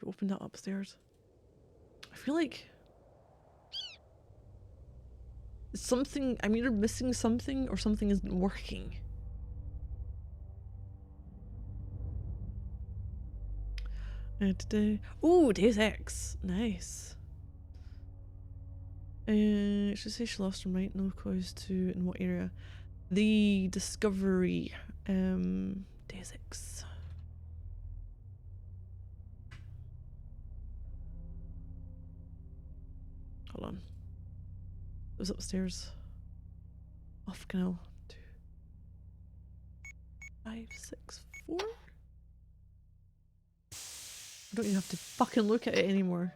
We opened that upstairs. I feel like something, I'm either missing something or something isn't working. Oh, Deus Ex. Nice. It should say she lost her mind. No clues to in what area. The Discovery. Deus Ex. Hold on. It was upstairs. Off canal. 2, 5, 6, 4. I don't even have to fucking look at it anymore.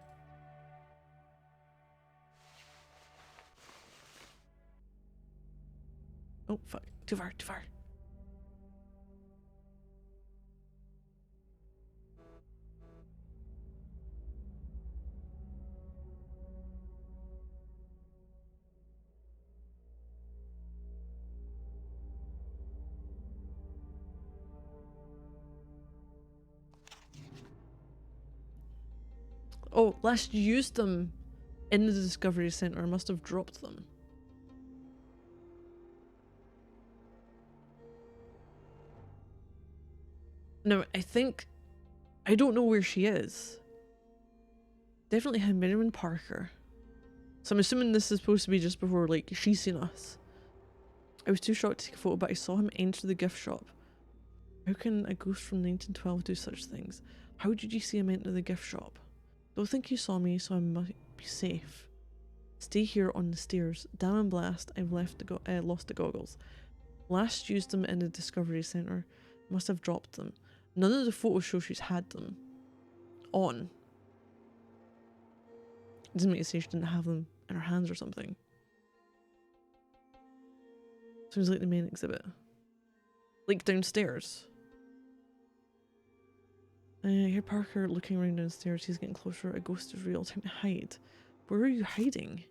Oh fuck. Too far, too far. Oh, last used them in the Discovery Center. I must have dropped them. No, I don't know where she is. Definitely had Miriam Parker. So I'm assuming this is supposed to be just before, like, she's seen us. I was too shocked to take a photo, but I saw him enter the gift shop. How can a ghost from 1912 do such things? How did you see him enter the gift shop? Don't think you saw me, so I must be safe. Stay here on the stairs. Damn and blast, I've lost the goggles. Last used them in the Discovery Center. Must have dropped them. None of the photos show she's had them on. Doesn't make it say she didn't have them in her hands or something. Seems like the main exhibit. Like downstairs. I hear Parker looking around downstairs. He's getting closer. A ghost is real. Time to hide. Where are you hiding?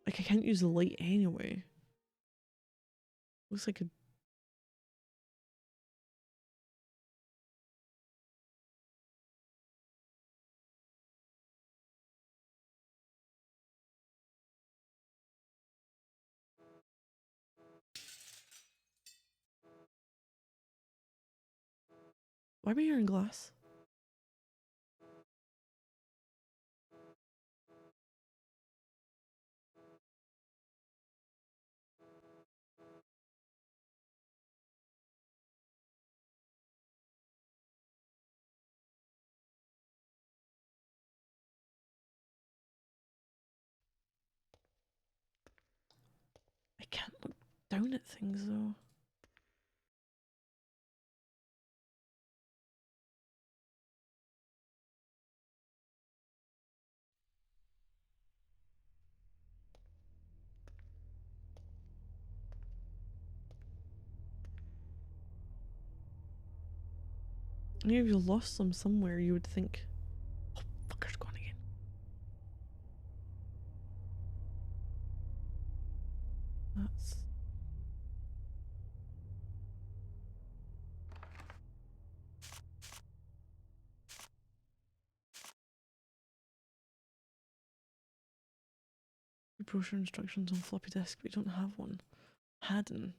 Like, I can't use the light anyway. Looks like a... Why am I hearing glass? I can't look down at things though. Maybe if you lost them somewhere, you would think, oh, fucker's gone again. brochure instructions on floppy disk. We don't have one. Hadden.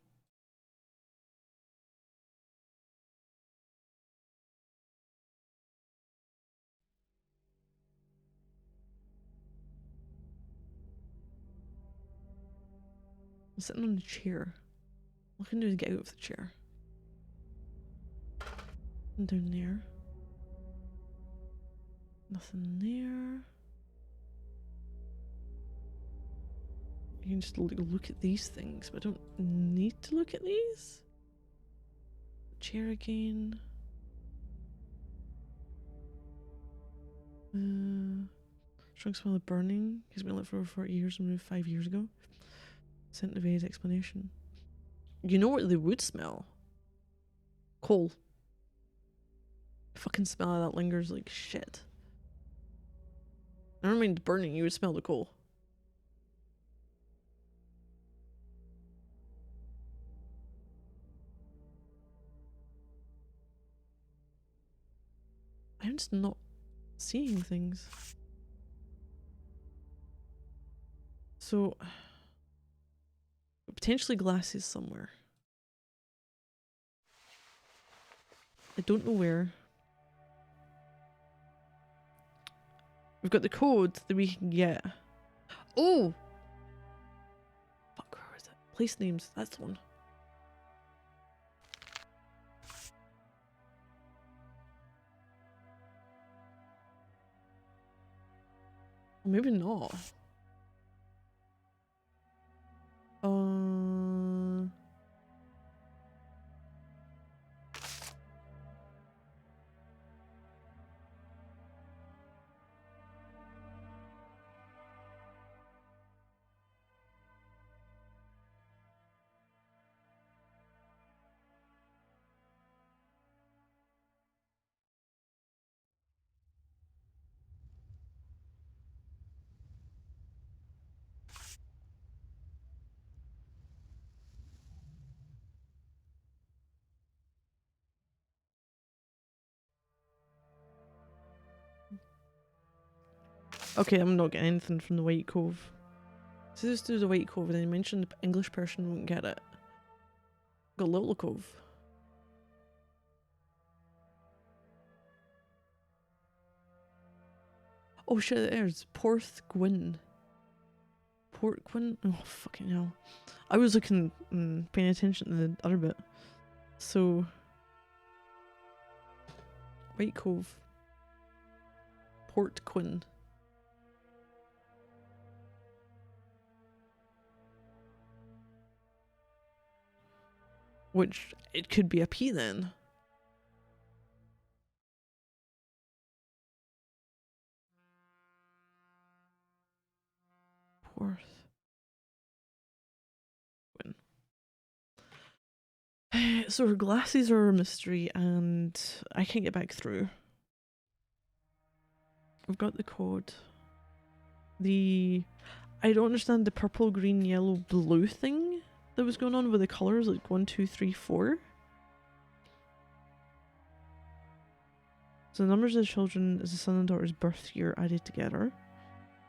I'm sitting on the chair. What can I do to get out of the chair? And down there. Nothing there. You can just look at these things, but I don't need to look at these. Chair again. Strong smell of burning. He's been lit for over 40 years and moved 5 years ago. Sent a vague explanation. You know what they would smell? Coal. Fucking smell of that lingers like shit. Never mind burning, you would smell the coal. I'm just not seeing things. So, potentially glasses somewhere. I don't know where. We've got the code that we can get. Oh! Fuck, where is it? Place names, that's the one. Or maybe not. Okay, I'm not getting anything from the White Cove. So this do the White Cove, and then you mentioned the English person won't get it. Got Little Cove. Oh shit, there's Porth Gwyn. Port Gwyn? Oh fucking hell. I was looking, paying attention to the other bit. So, White Cove. Port Gwyn. Which, it could be a P then. Porth. Gwyn. So her glasses are a mystery and I can't get back through. I've got the code. I don't understand the purple, green, yellow, blue thing that was going on with the colours, like 1, 2, 3, 4. So the numbers of the children is the son and daughter's birth year added together.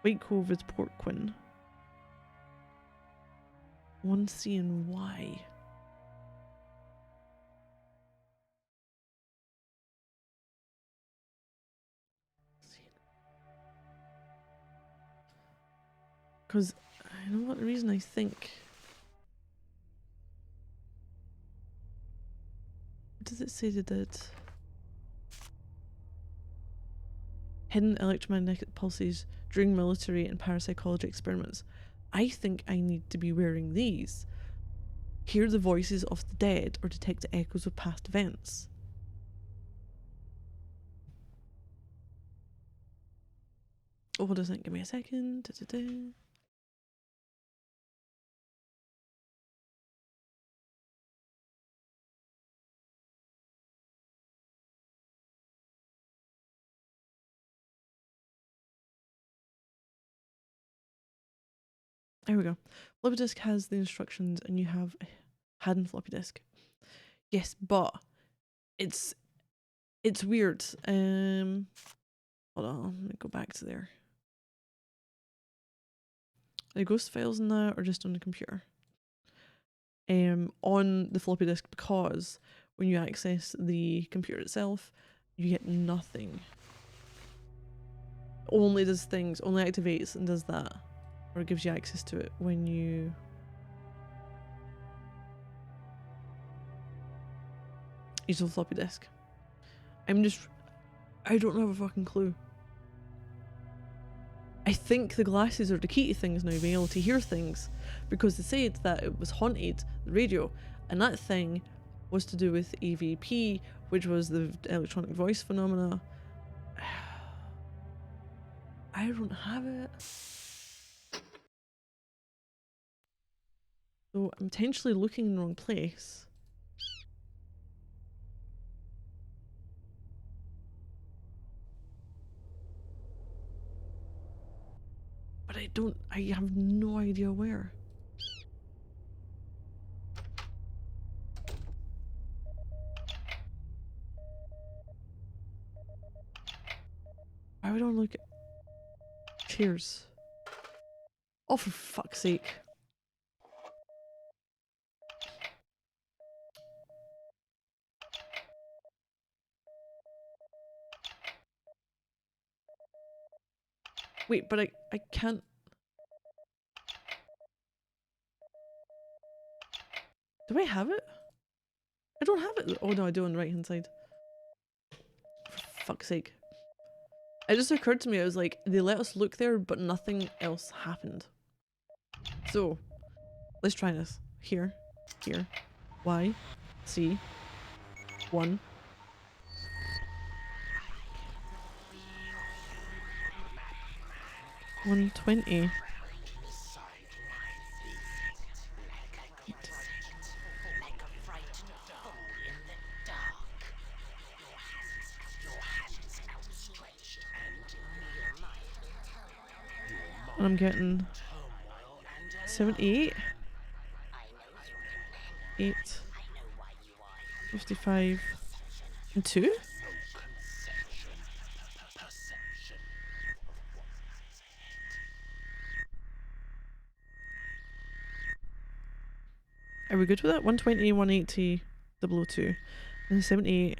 White Cove is Port Gwyn. 1C and Y. Because I know what the reason I think. What does it say they did? Hidden electromagnetic pulses during military and parapsychology experiments. I think I need to be wearing these. Hear the voices of the dead or detect the echoes of past events. Oh, hold on, give me a second. There we go. Floppy disk has the instructions and you have Hadden floppy disk. Yes, but it's weird. Hold on, let me go back to there. the ghost files in that or just on the computer? On the floppy disk, because when you access the computer itself, you get nothing. Only does things, only activates and does that, or gives you access to it when you use the floppy disk. I don't have a fucking clue. I think the glasses are the key to things now, being able to hear things, because they said that it was haunted, the radio, and that thing was to do with EVP, which was the electronic voice phenomena. I don't have it. So I'm potentially looking in the wrong place. But I have no idea where. Why would I look at chairs? Oh, for fuck's sake. Wait, but I can't. Do I have it? I don't have it. Oh no, I do on the right hand side. For fuck's sake. It just occurred to me, I was like, they let us look there, but nothing else happened. So, let's try this. Here, Y, C, 1. $120. And I'm getting 78, 8, 55, and 2? Are we good with that? 120, 180, 002, and 78,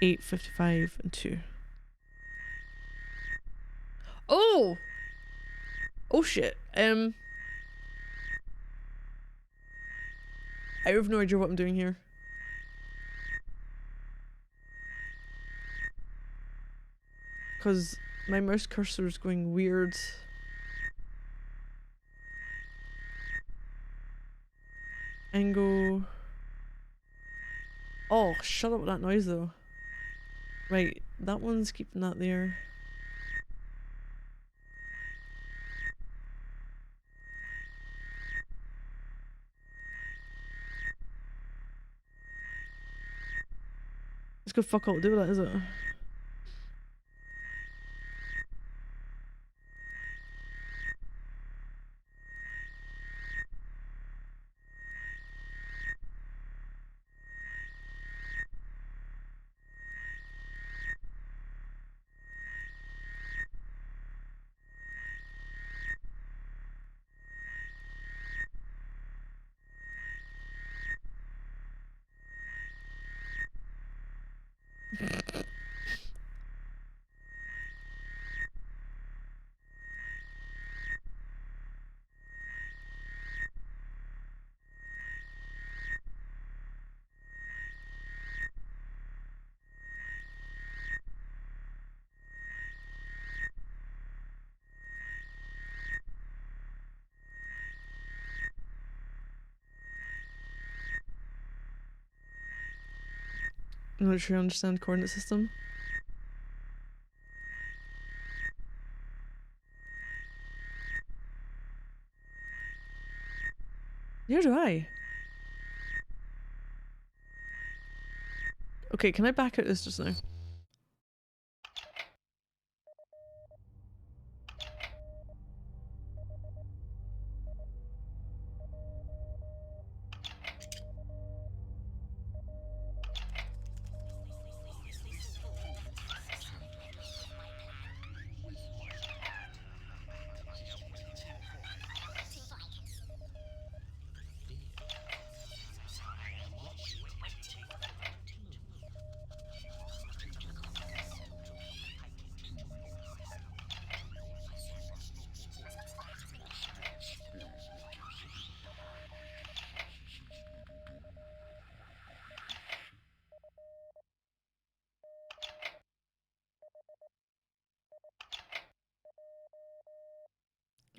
8, 55, and 2. Oh! Oh shit. I have no idea what I'm doing here. Because my mouse cursor is going weird. Angle. Oh, shut up with that noise though. Right, that one's keeping that there. It's got fuck all to do with that, is it? I'm not sure I understand coordinate system. Neither do I. Okay, can I back out this just now?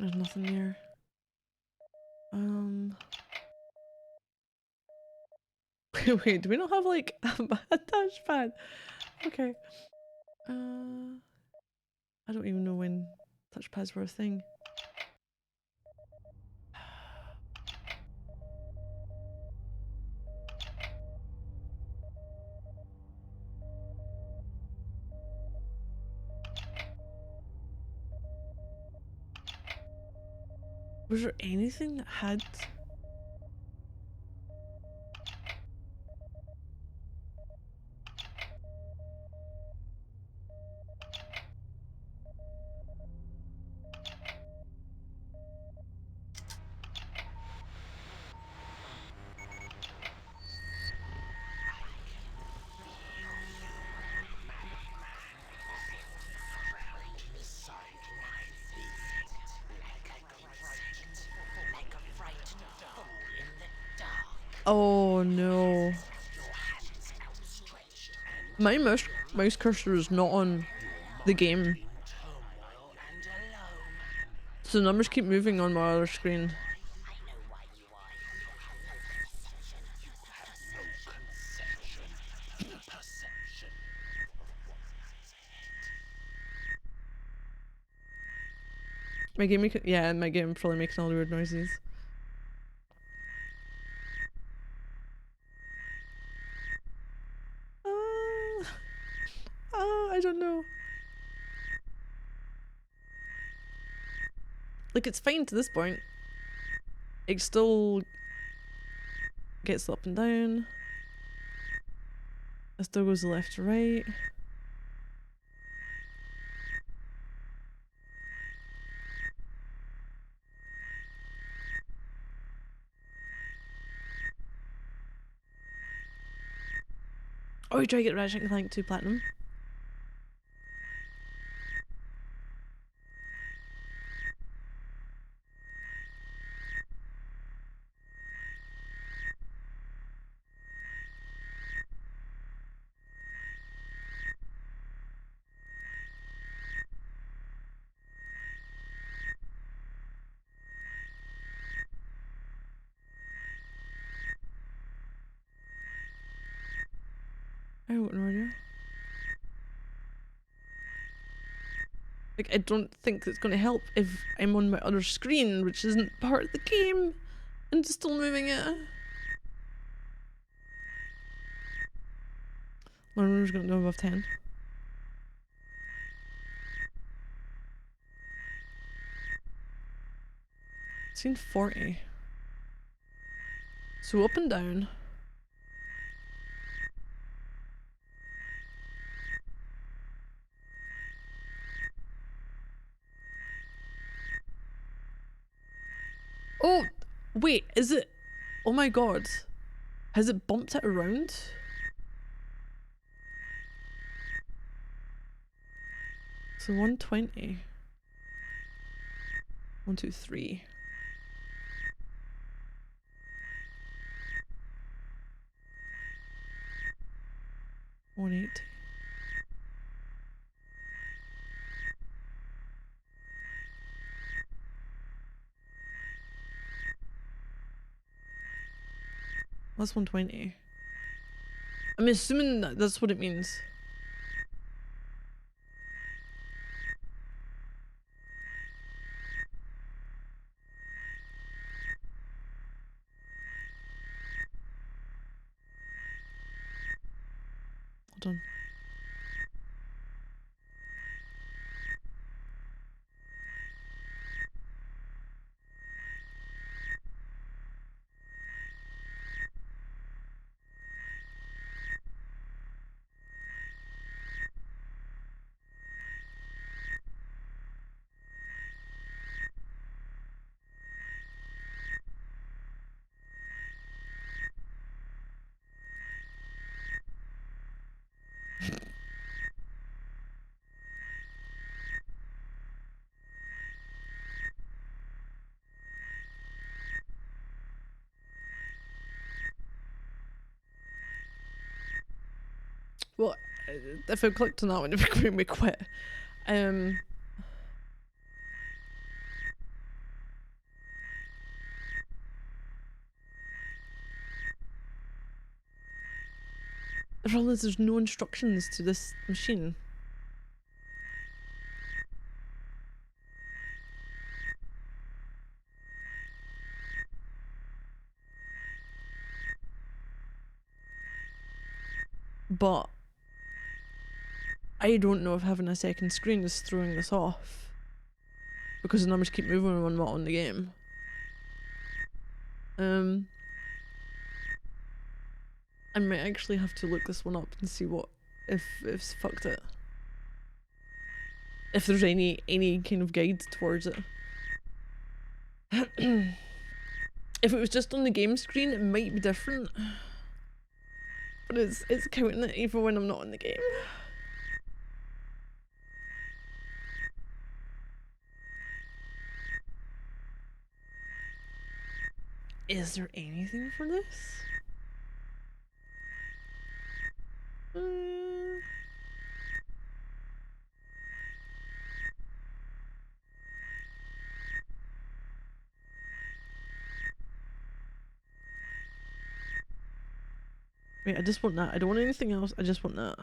There's nothing there. Wait, do we not have like a touchpad? Okay. I don't even know when touchpads were a thing. Was there anything that had... Oh no. My mouse cursor is not on the game. So the numbers keep moving on my other screen. My game, yeah, my game probably making all the weird noises. I don't know. Like, it's fine to this point. It still gets up and down. It still goes left to right. Oh, we try to get Ratchet and Clank 2 Platinum. I have no idea. Like, I don't think it's going to help if I'm on my other screen, which isn't part of the game, and still moving it. Learner's going to go above 10. Scene 40. So up and down. Oh, wait, is it? Oh my god. Has it bumped it around? So 120. 1, 2, 3. 180. That's 120. I'm assuming that that's what it means. Hold on. Well, if I clicked on that one, it would make me quit. The problem is there's no instructions to this machine. But I don't know if having a second screen is throwing this off, because the numbers keep moving when I'm not on the game. I might actually have to look this one up and see what if it's fucked it. If there's any kind of guide towards it. If it was just on the game screen, it might be different. But it's counting it even when I'm not in the game. Is there anything for this? Wait, I just want that. I don't want anything else. I just want that.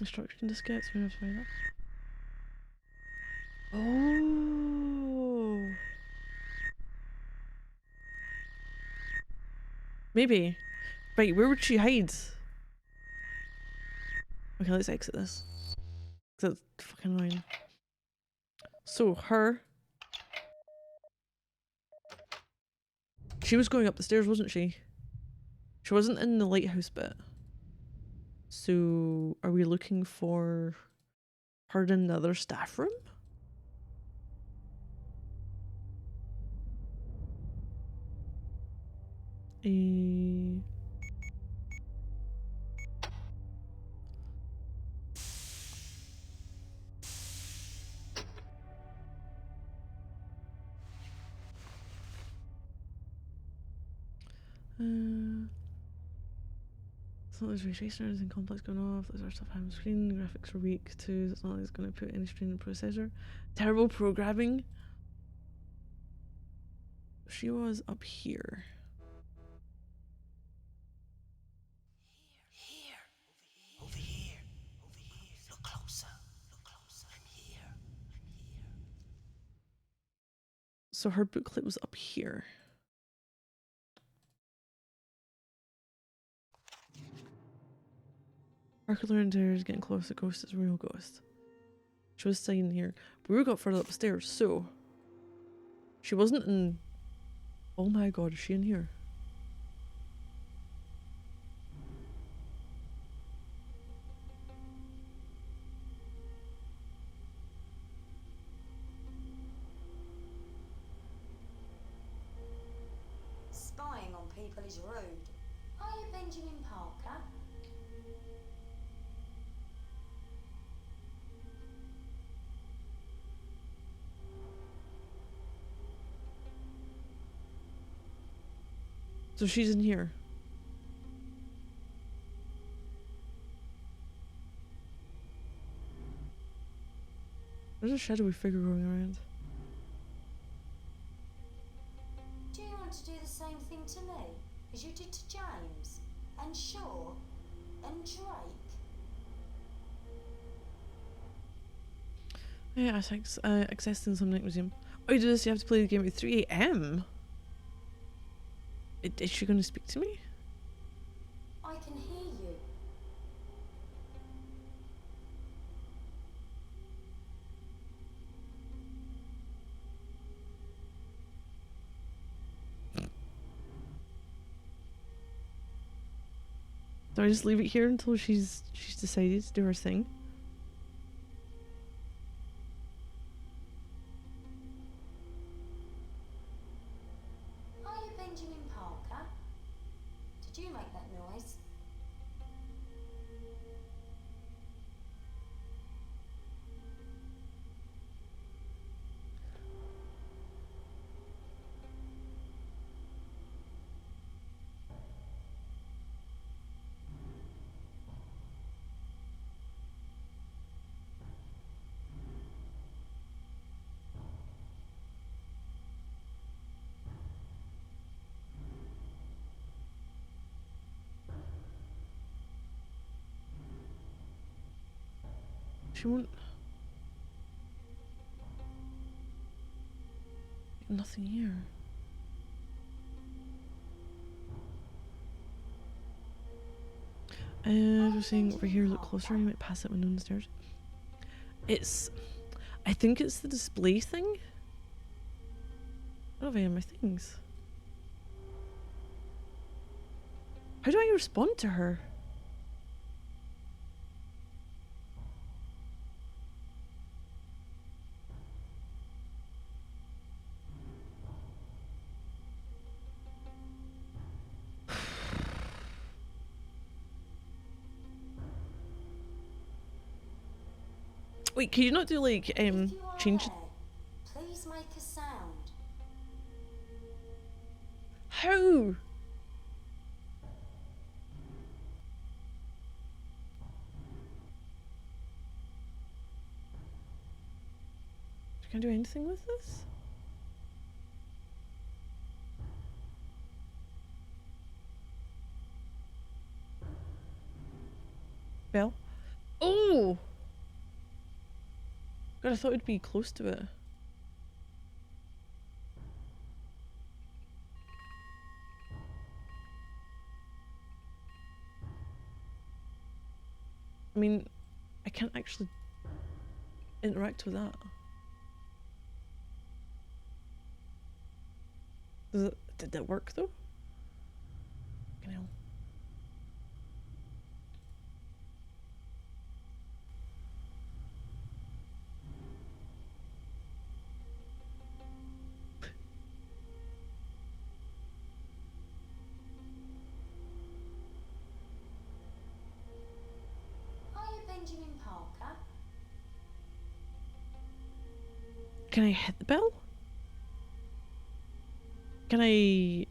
Instruction diskettes, we have to find that. Oh. Maybe. Right, where would she hide? Okay, let's exit this. That's fucking annoying. So, her. She was going up the stairs, wasn't she? She wasn't in the lighthouse bit. So, are we looking for her in the other staff room? It's not like there's registration or anything complex going off. There's our stuff on screen. The graphics are weak too. It's not like it's going to put any strain in the processor. Terrible programming. She was up here. Here. Over here. Over here. Look closer. Look closer. I'm here. I'm here. So her booklet was up here. Circular interior is getting close. The ghost is a real ghost. She was saying here. But we got further upstairs, so she wasn't in. Oh my god, is she in here? Spying on people is rude. Are you Benjamin Parker? So she's in here. There's a shadowy figure going around. Do you want to do the same thing to me as you did to James and Shaw and Drake? Yeah, I think accessing some night museum. Oh, you do this, you have to play the game at 3 AM? Is she going to speak to me? I can hear you. Do I just leave it here until she's decided to do her thing? Are you Benjamin Parker? She won't. Nothing here. I was saying over here, look closer, you might pass that window on the stairs. It's... I think it's the display thing. I don't have any of my things. How do I respond to her? Wait, can you not do like If you are change? there, please make a sound. How? Can I do anything with this? Bell? Oh! God, I thought it'd be close to it. I mean, I can't actually interact with that. Did that work though? Fucking hell. Are you Benjamin Parker? Can I hit the bell? Can I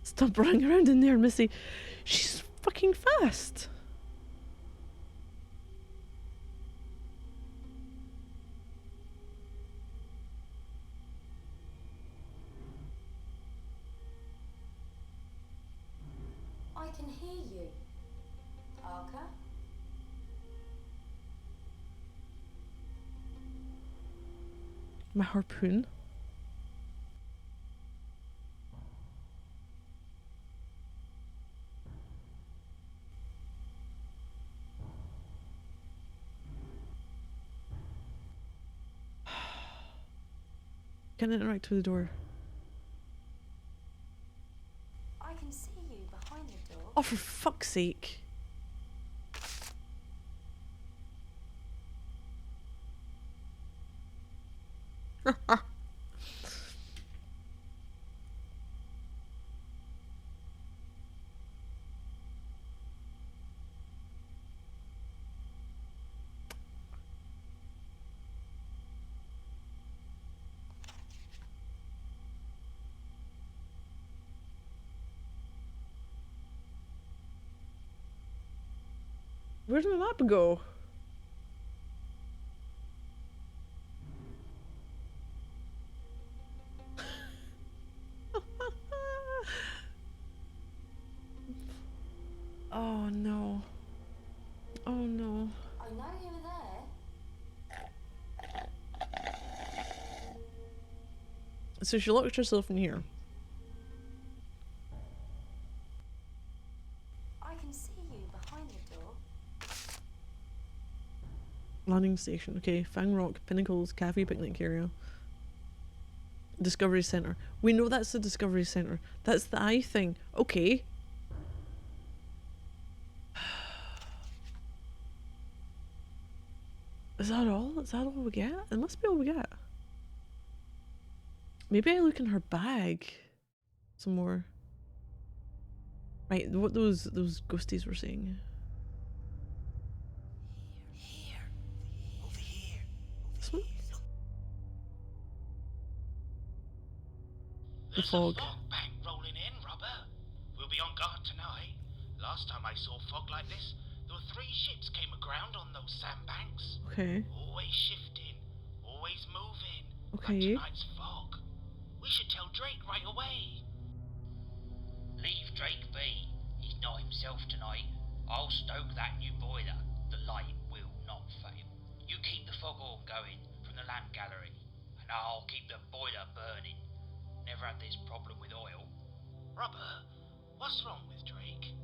stop running around in there, Missy? She's fucking fast. I can hear you, Parker. My harpoon. Can I interact with the door? I can see you behind the door. Oh, for fuck's sake. Where did my map go? Oh no. Oh no. I know you were there. So she locked herself in here. I can see you behind the door. Landing station. Okay, Fang Rock, Pinnacles, Cafe, Picnic Area. Discovery Center. We know that's the Discovery Center. That's the eye thing. Okay. Is that all? Is that all we get? It must be all we get. Maybe I look in her bag some more. Right, what those ghosties were saying. Here. Over here. This one? The There's fog. a fog bank rolling in, Robert. We'll be on guard tonight. Last time I saw fog like this, there were 3 ships came aground on those sandbanks. Okay. Always shifting, always moving. Okay. Like tonight's fog. We should tell Drake right away. Leave Drake be. He's not himself tonight. I'll stoke that new boiler. The light will not fail. Robert, what's wrong with Drake?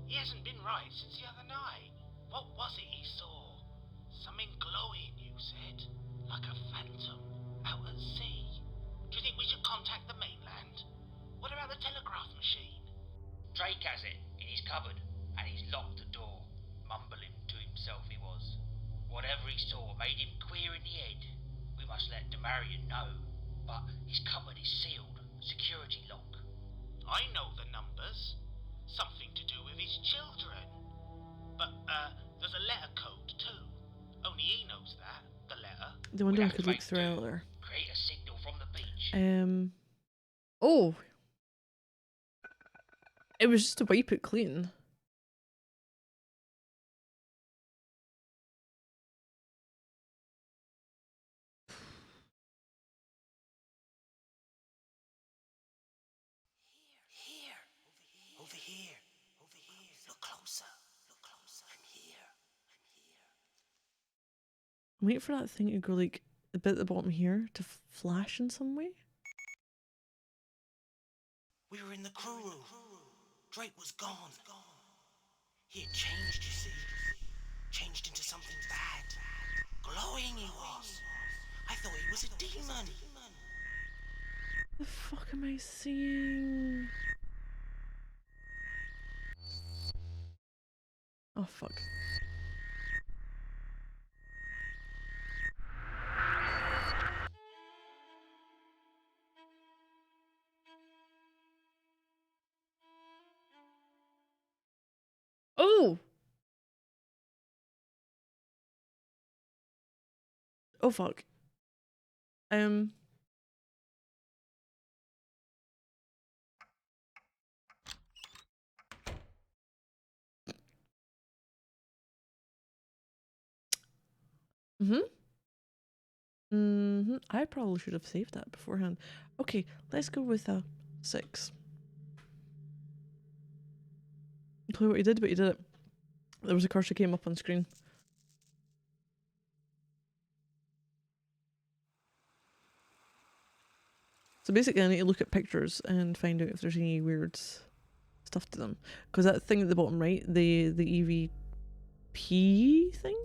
He hasn't been right since the other night. What was it he saw? Something glowing, you said. Like a phantom. Out at sea. Do you think we should contact the mainland? What about the telegraph machine? Drake has it in his cupboard, and he's locked the door, mumbling to himself he was. Whatever he saw made him queer in the head. We must let Damarian know, but his cupboard is sealed, security lock. I know the numbers. Something to do with his children. But, there's a letter code too. Only he knows that, the letter. The window I have to could look make through do. earlier. Create a signal from the beach. Oh. It was just to wipe it clean. Here. Over here. Over here. Look closer. Look closer. I'm here. I'm here. I'm waiting for that thing to go like a bit at the bottom here to flash in some way. We were in the crew room. Drake was gone. He had changed, you see. Changed into something bad. Glowing he was. I thought he was a demon. The fuck am I seeing? Oh fuck. Oh! Oh fuck. I probably should have saved that beforehand. Okay, let's go with a 6. Clue what he did, but he did it. There was a cursor came up on screen. So basically I need to look at pictures and find out if there's any weird stuff to them. Because that thing at the bottom right, the EVP thing?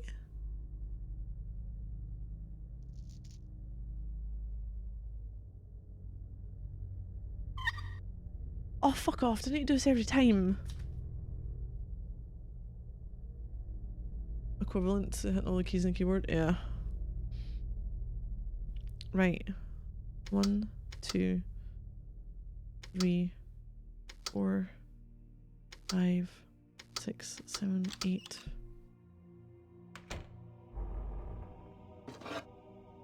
Oh, fuck off. Don't need to do this every time. Equivalent to hitting all the keys on the keyboard? Yeah. Right. 1, 2, 3, 4, 5, 6, 7, 8.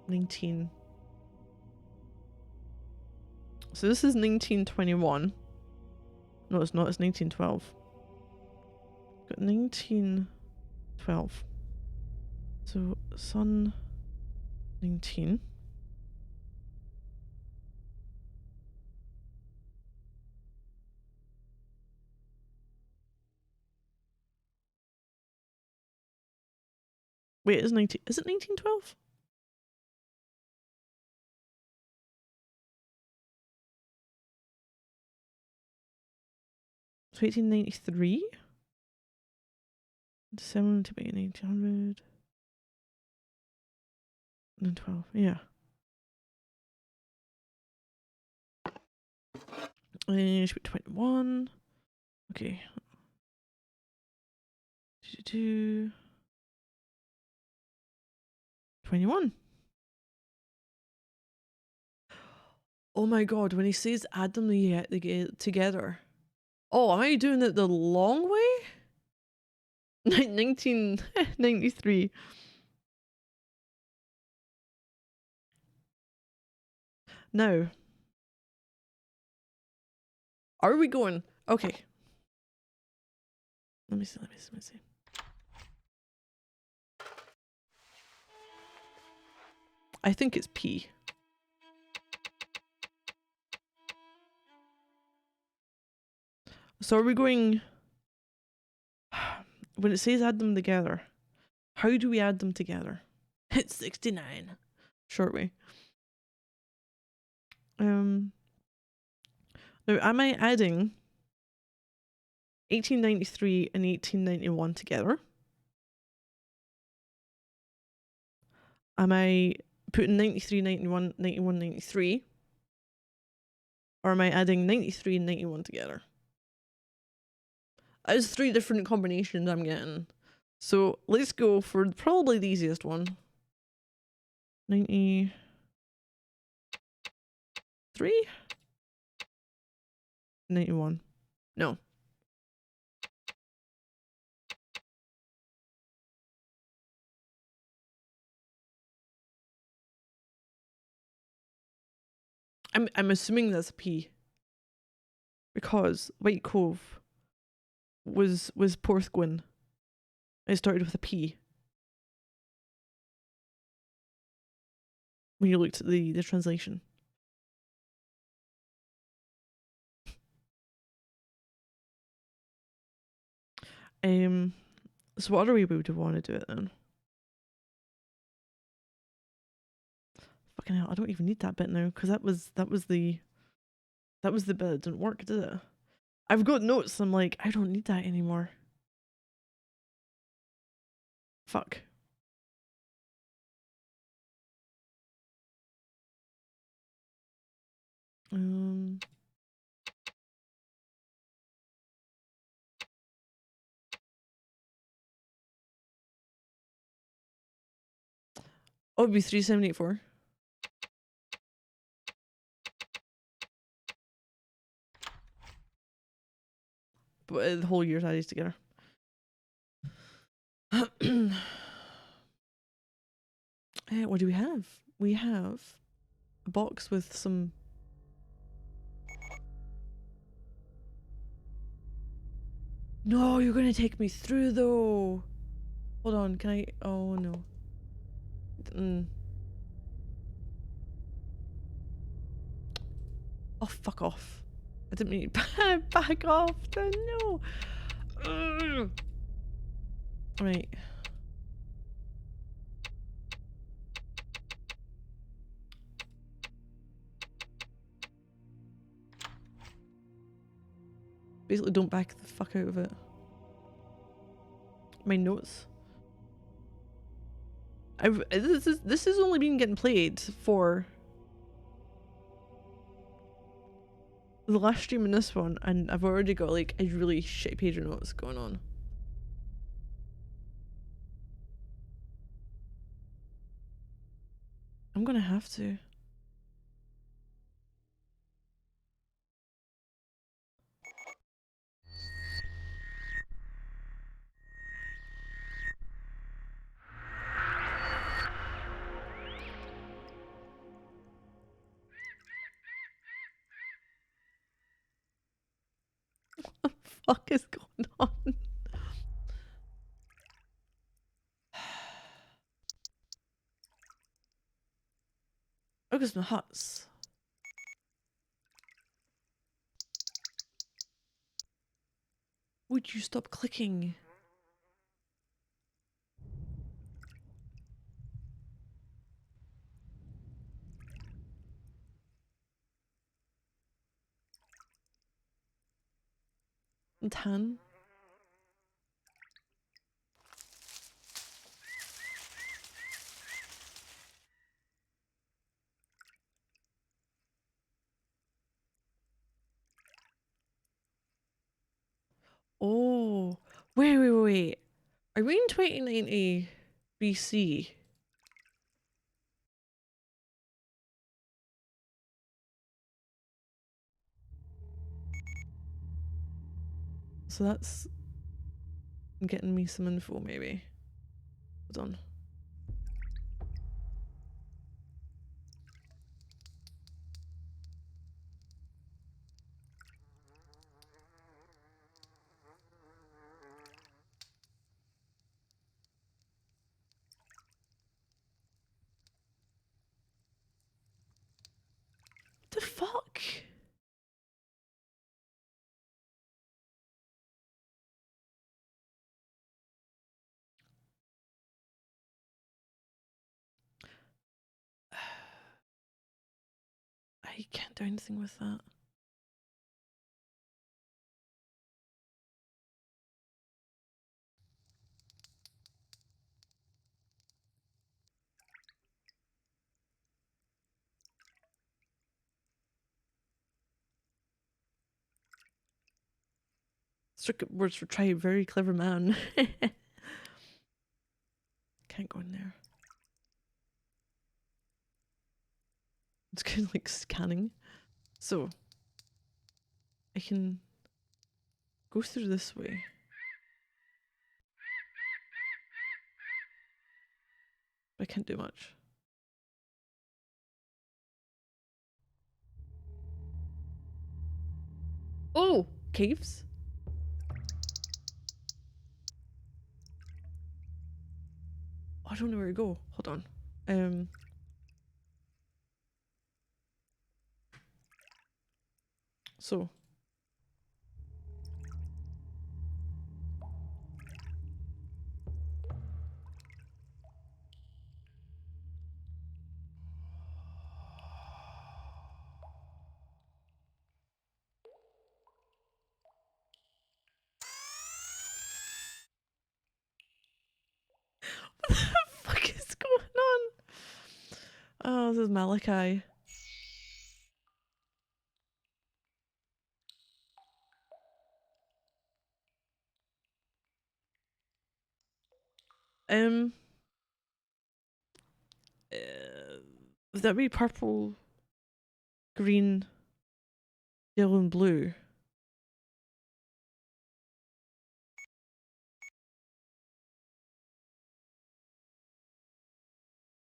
19. So this is 1921. No, it's not. It's 1912. Got 1912. So sun 19. Wait, is it 1912? So 1893? December to 1900. And then 12, yeah. And it should be 21. Okay. 22. 21. Oh my god, when he says add them together. Oh, am I doing it the long way? 1993. Now. Are we going? Okay. Let me see. I think it's P. So are we going... When it says add them together, how do we add them together? It's 69. Short way. Now, am I adding 1893 and 1891 together? Am I putting 93, 91, 91, 93? Or am I adding 93 and 91 together? That's 3 different combinations I'm getting. So let's go for probably the easiest one. 93? Three? 91. No. I'm assuming that's a P. Because White Cove was Porthgwen. It started with a P. When you looked at the translation. So what other way would you want to do it then? Fucking hell, I don't even need that bit now, because that was the bit that didn't work, did it? I've got notes, I'm like, I don't need that anymore. Fuck. Oh, it'd be 3784. But the whole year's added together. What do we have? We have a box with some... No, you're gonna take me through though. Hold on, can I... Oh no. Oh, fuck off. I didn't mean to back off. No. Right. Basically, don't back the fuck out of it. My notes. This has only been getting played for the last stream and this one, and I've already got like a really shitty page of notes going on. I'm gonna have to. What the fuck is going on? Focus my huts. Would you stop clicking? Tan? Oh, wait. Are we in 2090 BC? So that's getting me some info, maybe. Hold on. What the fuck? I can't do anything with that. Circuit words for try. Very clever man. Can't go in there. It's kind of like scanning. So I can go through this way. I can't do much. Oh, caves. I don't know where to go. Hold on. So what the fuck is going on? Oh, this is Malachi. Would that be purple, green, yellow, and blue?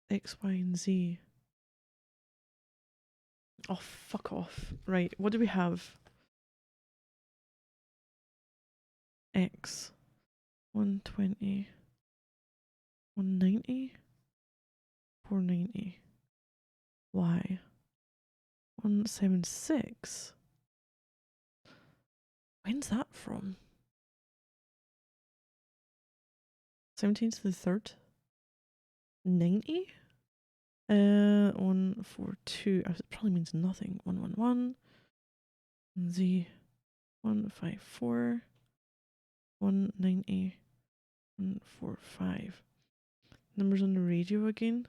X, Y, and Z. Oh, fuck off. Right, what do we have? X. 120. 190. 490. Y. 176. When's that from? 17th to the 3rd? 90? 142. It probably means nothing. 111. Z. 154. 190. 145. Numbers on the radio again.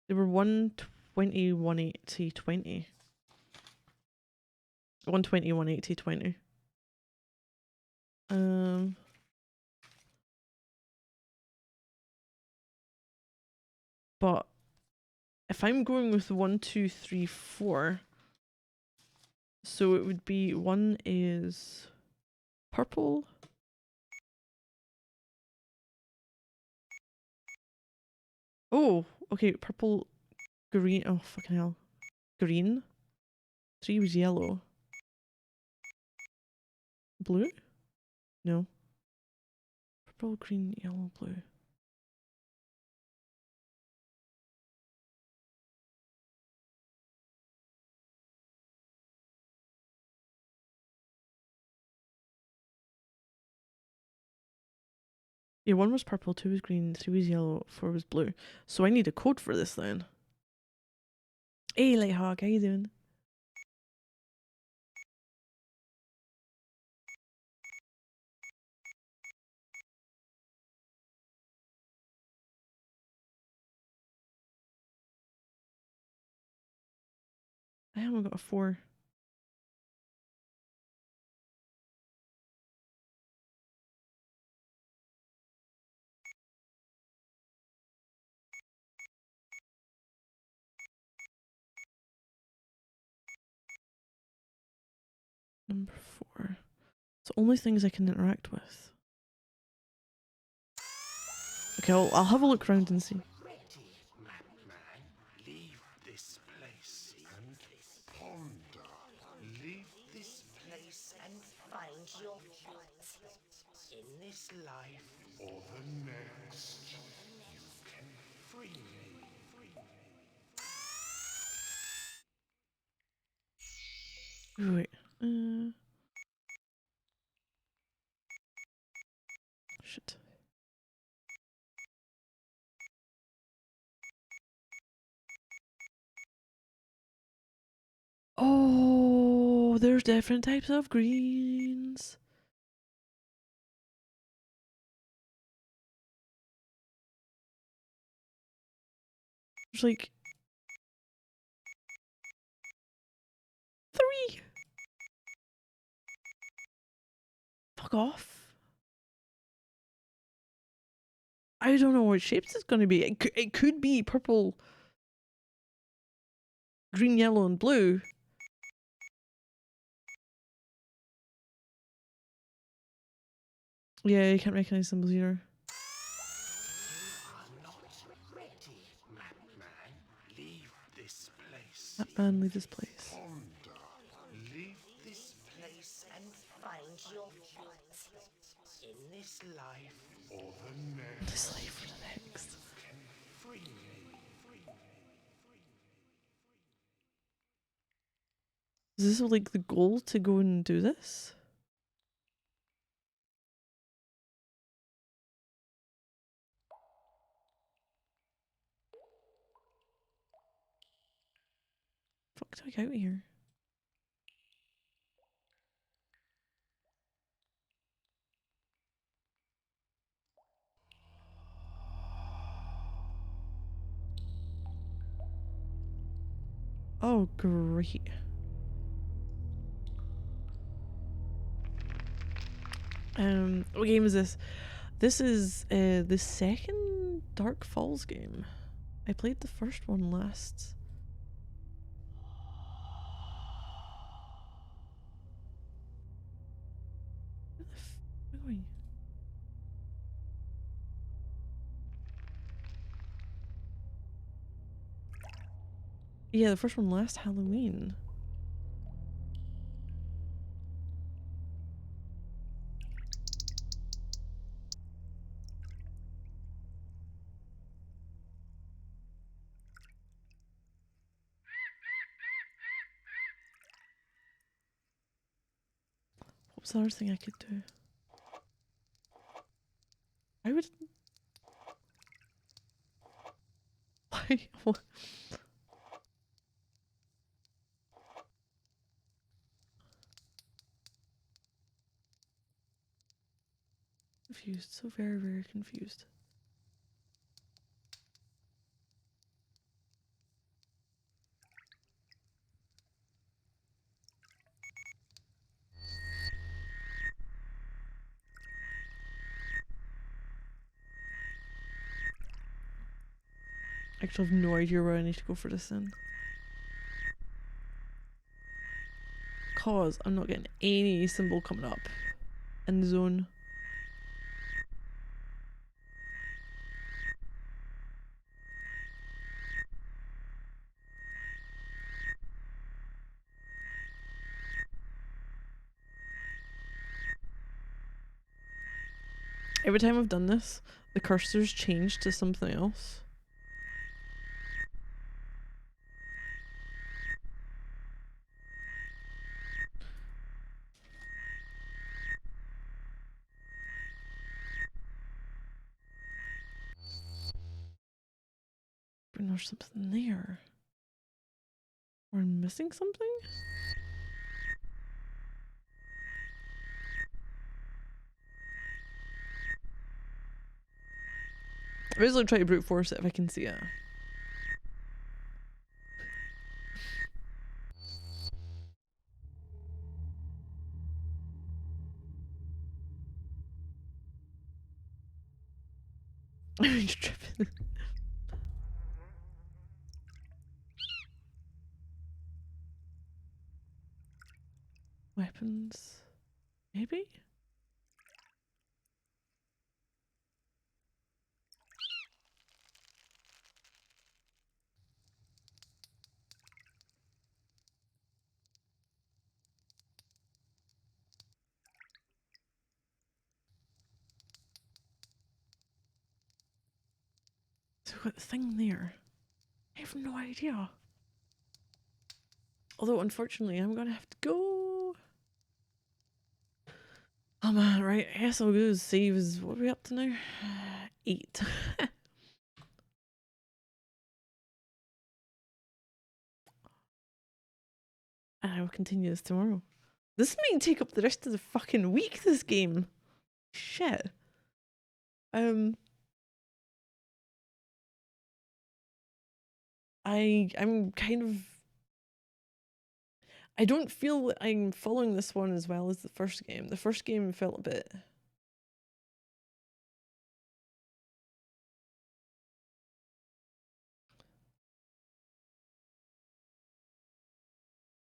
They were 120, 180, 20. 120, 180, 20. But if I'm going with 1, 2, 3, 4, so it would be 1 is purple. Oh, okay, purple, green. Oh, fucking hell. Green. 3 was yellow. Blue? No. Purple, green, yellow, blue. Yeah, 1 was purple, 2 was green, 3 was yellow, 4 was blue. So I need a code for this then. Hey, Lighthawk, how you doing? I haven't got a 4. Number 4. It's the only things I can interact with. Okay, I'll have a look around and see. Leave this place and ponder. Leave this place and find your fate. In this life or the next, you can free me. Wait. Shit. Oh, there's different types of greens. There's like 3. Fuck fuck off. I don't know what shapes it's going to be. It could be purple, green, yellow, and blue. Yeah, you can't recognize symbols either. I'm not ready, Madman. Leave this place. That man, leave this place. Ponder. Leave this place and find your what? In this life or the next. This life for the next. Can free me. Is this like the goal to go and do this? Fuck, do I get out of here? Oh, great. What game is this? This is the second Dark Falls game. I played the first one last. Where the f am I going? Yeah, the first one last Halloween. What was the other thing I could do? I would. Why? What? Confused. So very, very confused. I actually have no idea where I need to go for this then. Cause I'm not getting any symbol coming up in the zone. Every time I've done this, the cursor's changed to something else. But there's something there. Or I'm missing something? I basically try to brute force it if I can see it. I'm tripping. Weapons. Maybe? So we've got the thing there. I have no idea. Although unfortunately I'm gonna have to go. Oh man, right, I guess I'll go save is what are we up to now? 8. And I will continue this tomorrow. This may take up the rest of the fucking week, this game. Shit. I'm kind of I don't feel that I'm following this one as well as the first game. The first game felt a bit...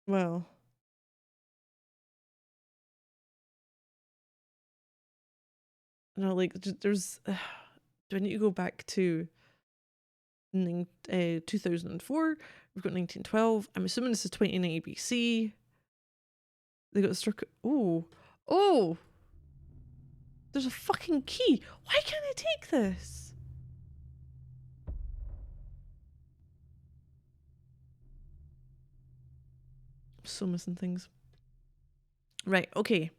Well... No, like, there's... do I need to go back to 2004? We've got 1912. I'm assuming this is 29 BC. They got struck... Oh! Oh! There's a fucking key! Why can't I take this? I'm so missing things. Right, okay.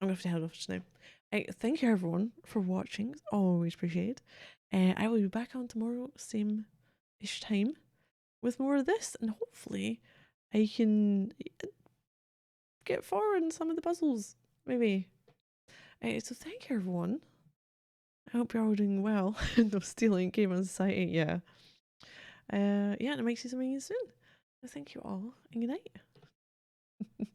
I'm gonna have to head off just now. Thank you everyone for watching. Always appreciate it. I will be back on tomorrow, same-ish time, with more of this, and hopefully I can get far in some of the puzzles, maybe. So thank you everyone. I hope you're all doing well. No stealing Game on Society, yeah. Yeah, and I might see something soon. So thank you all, and good night.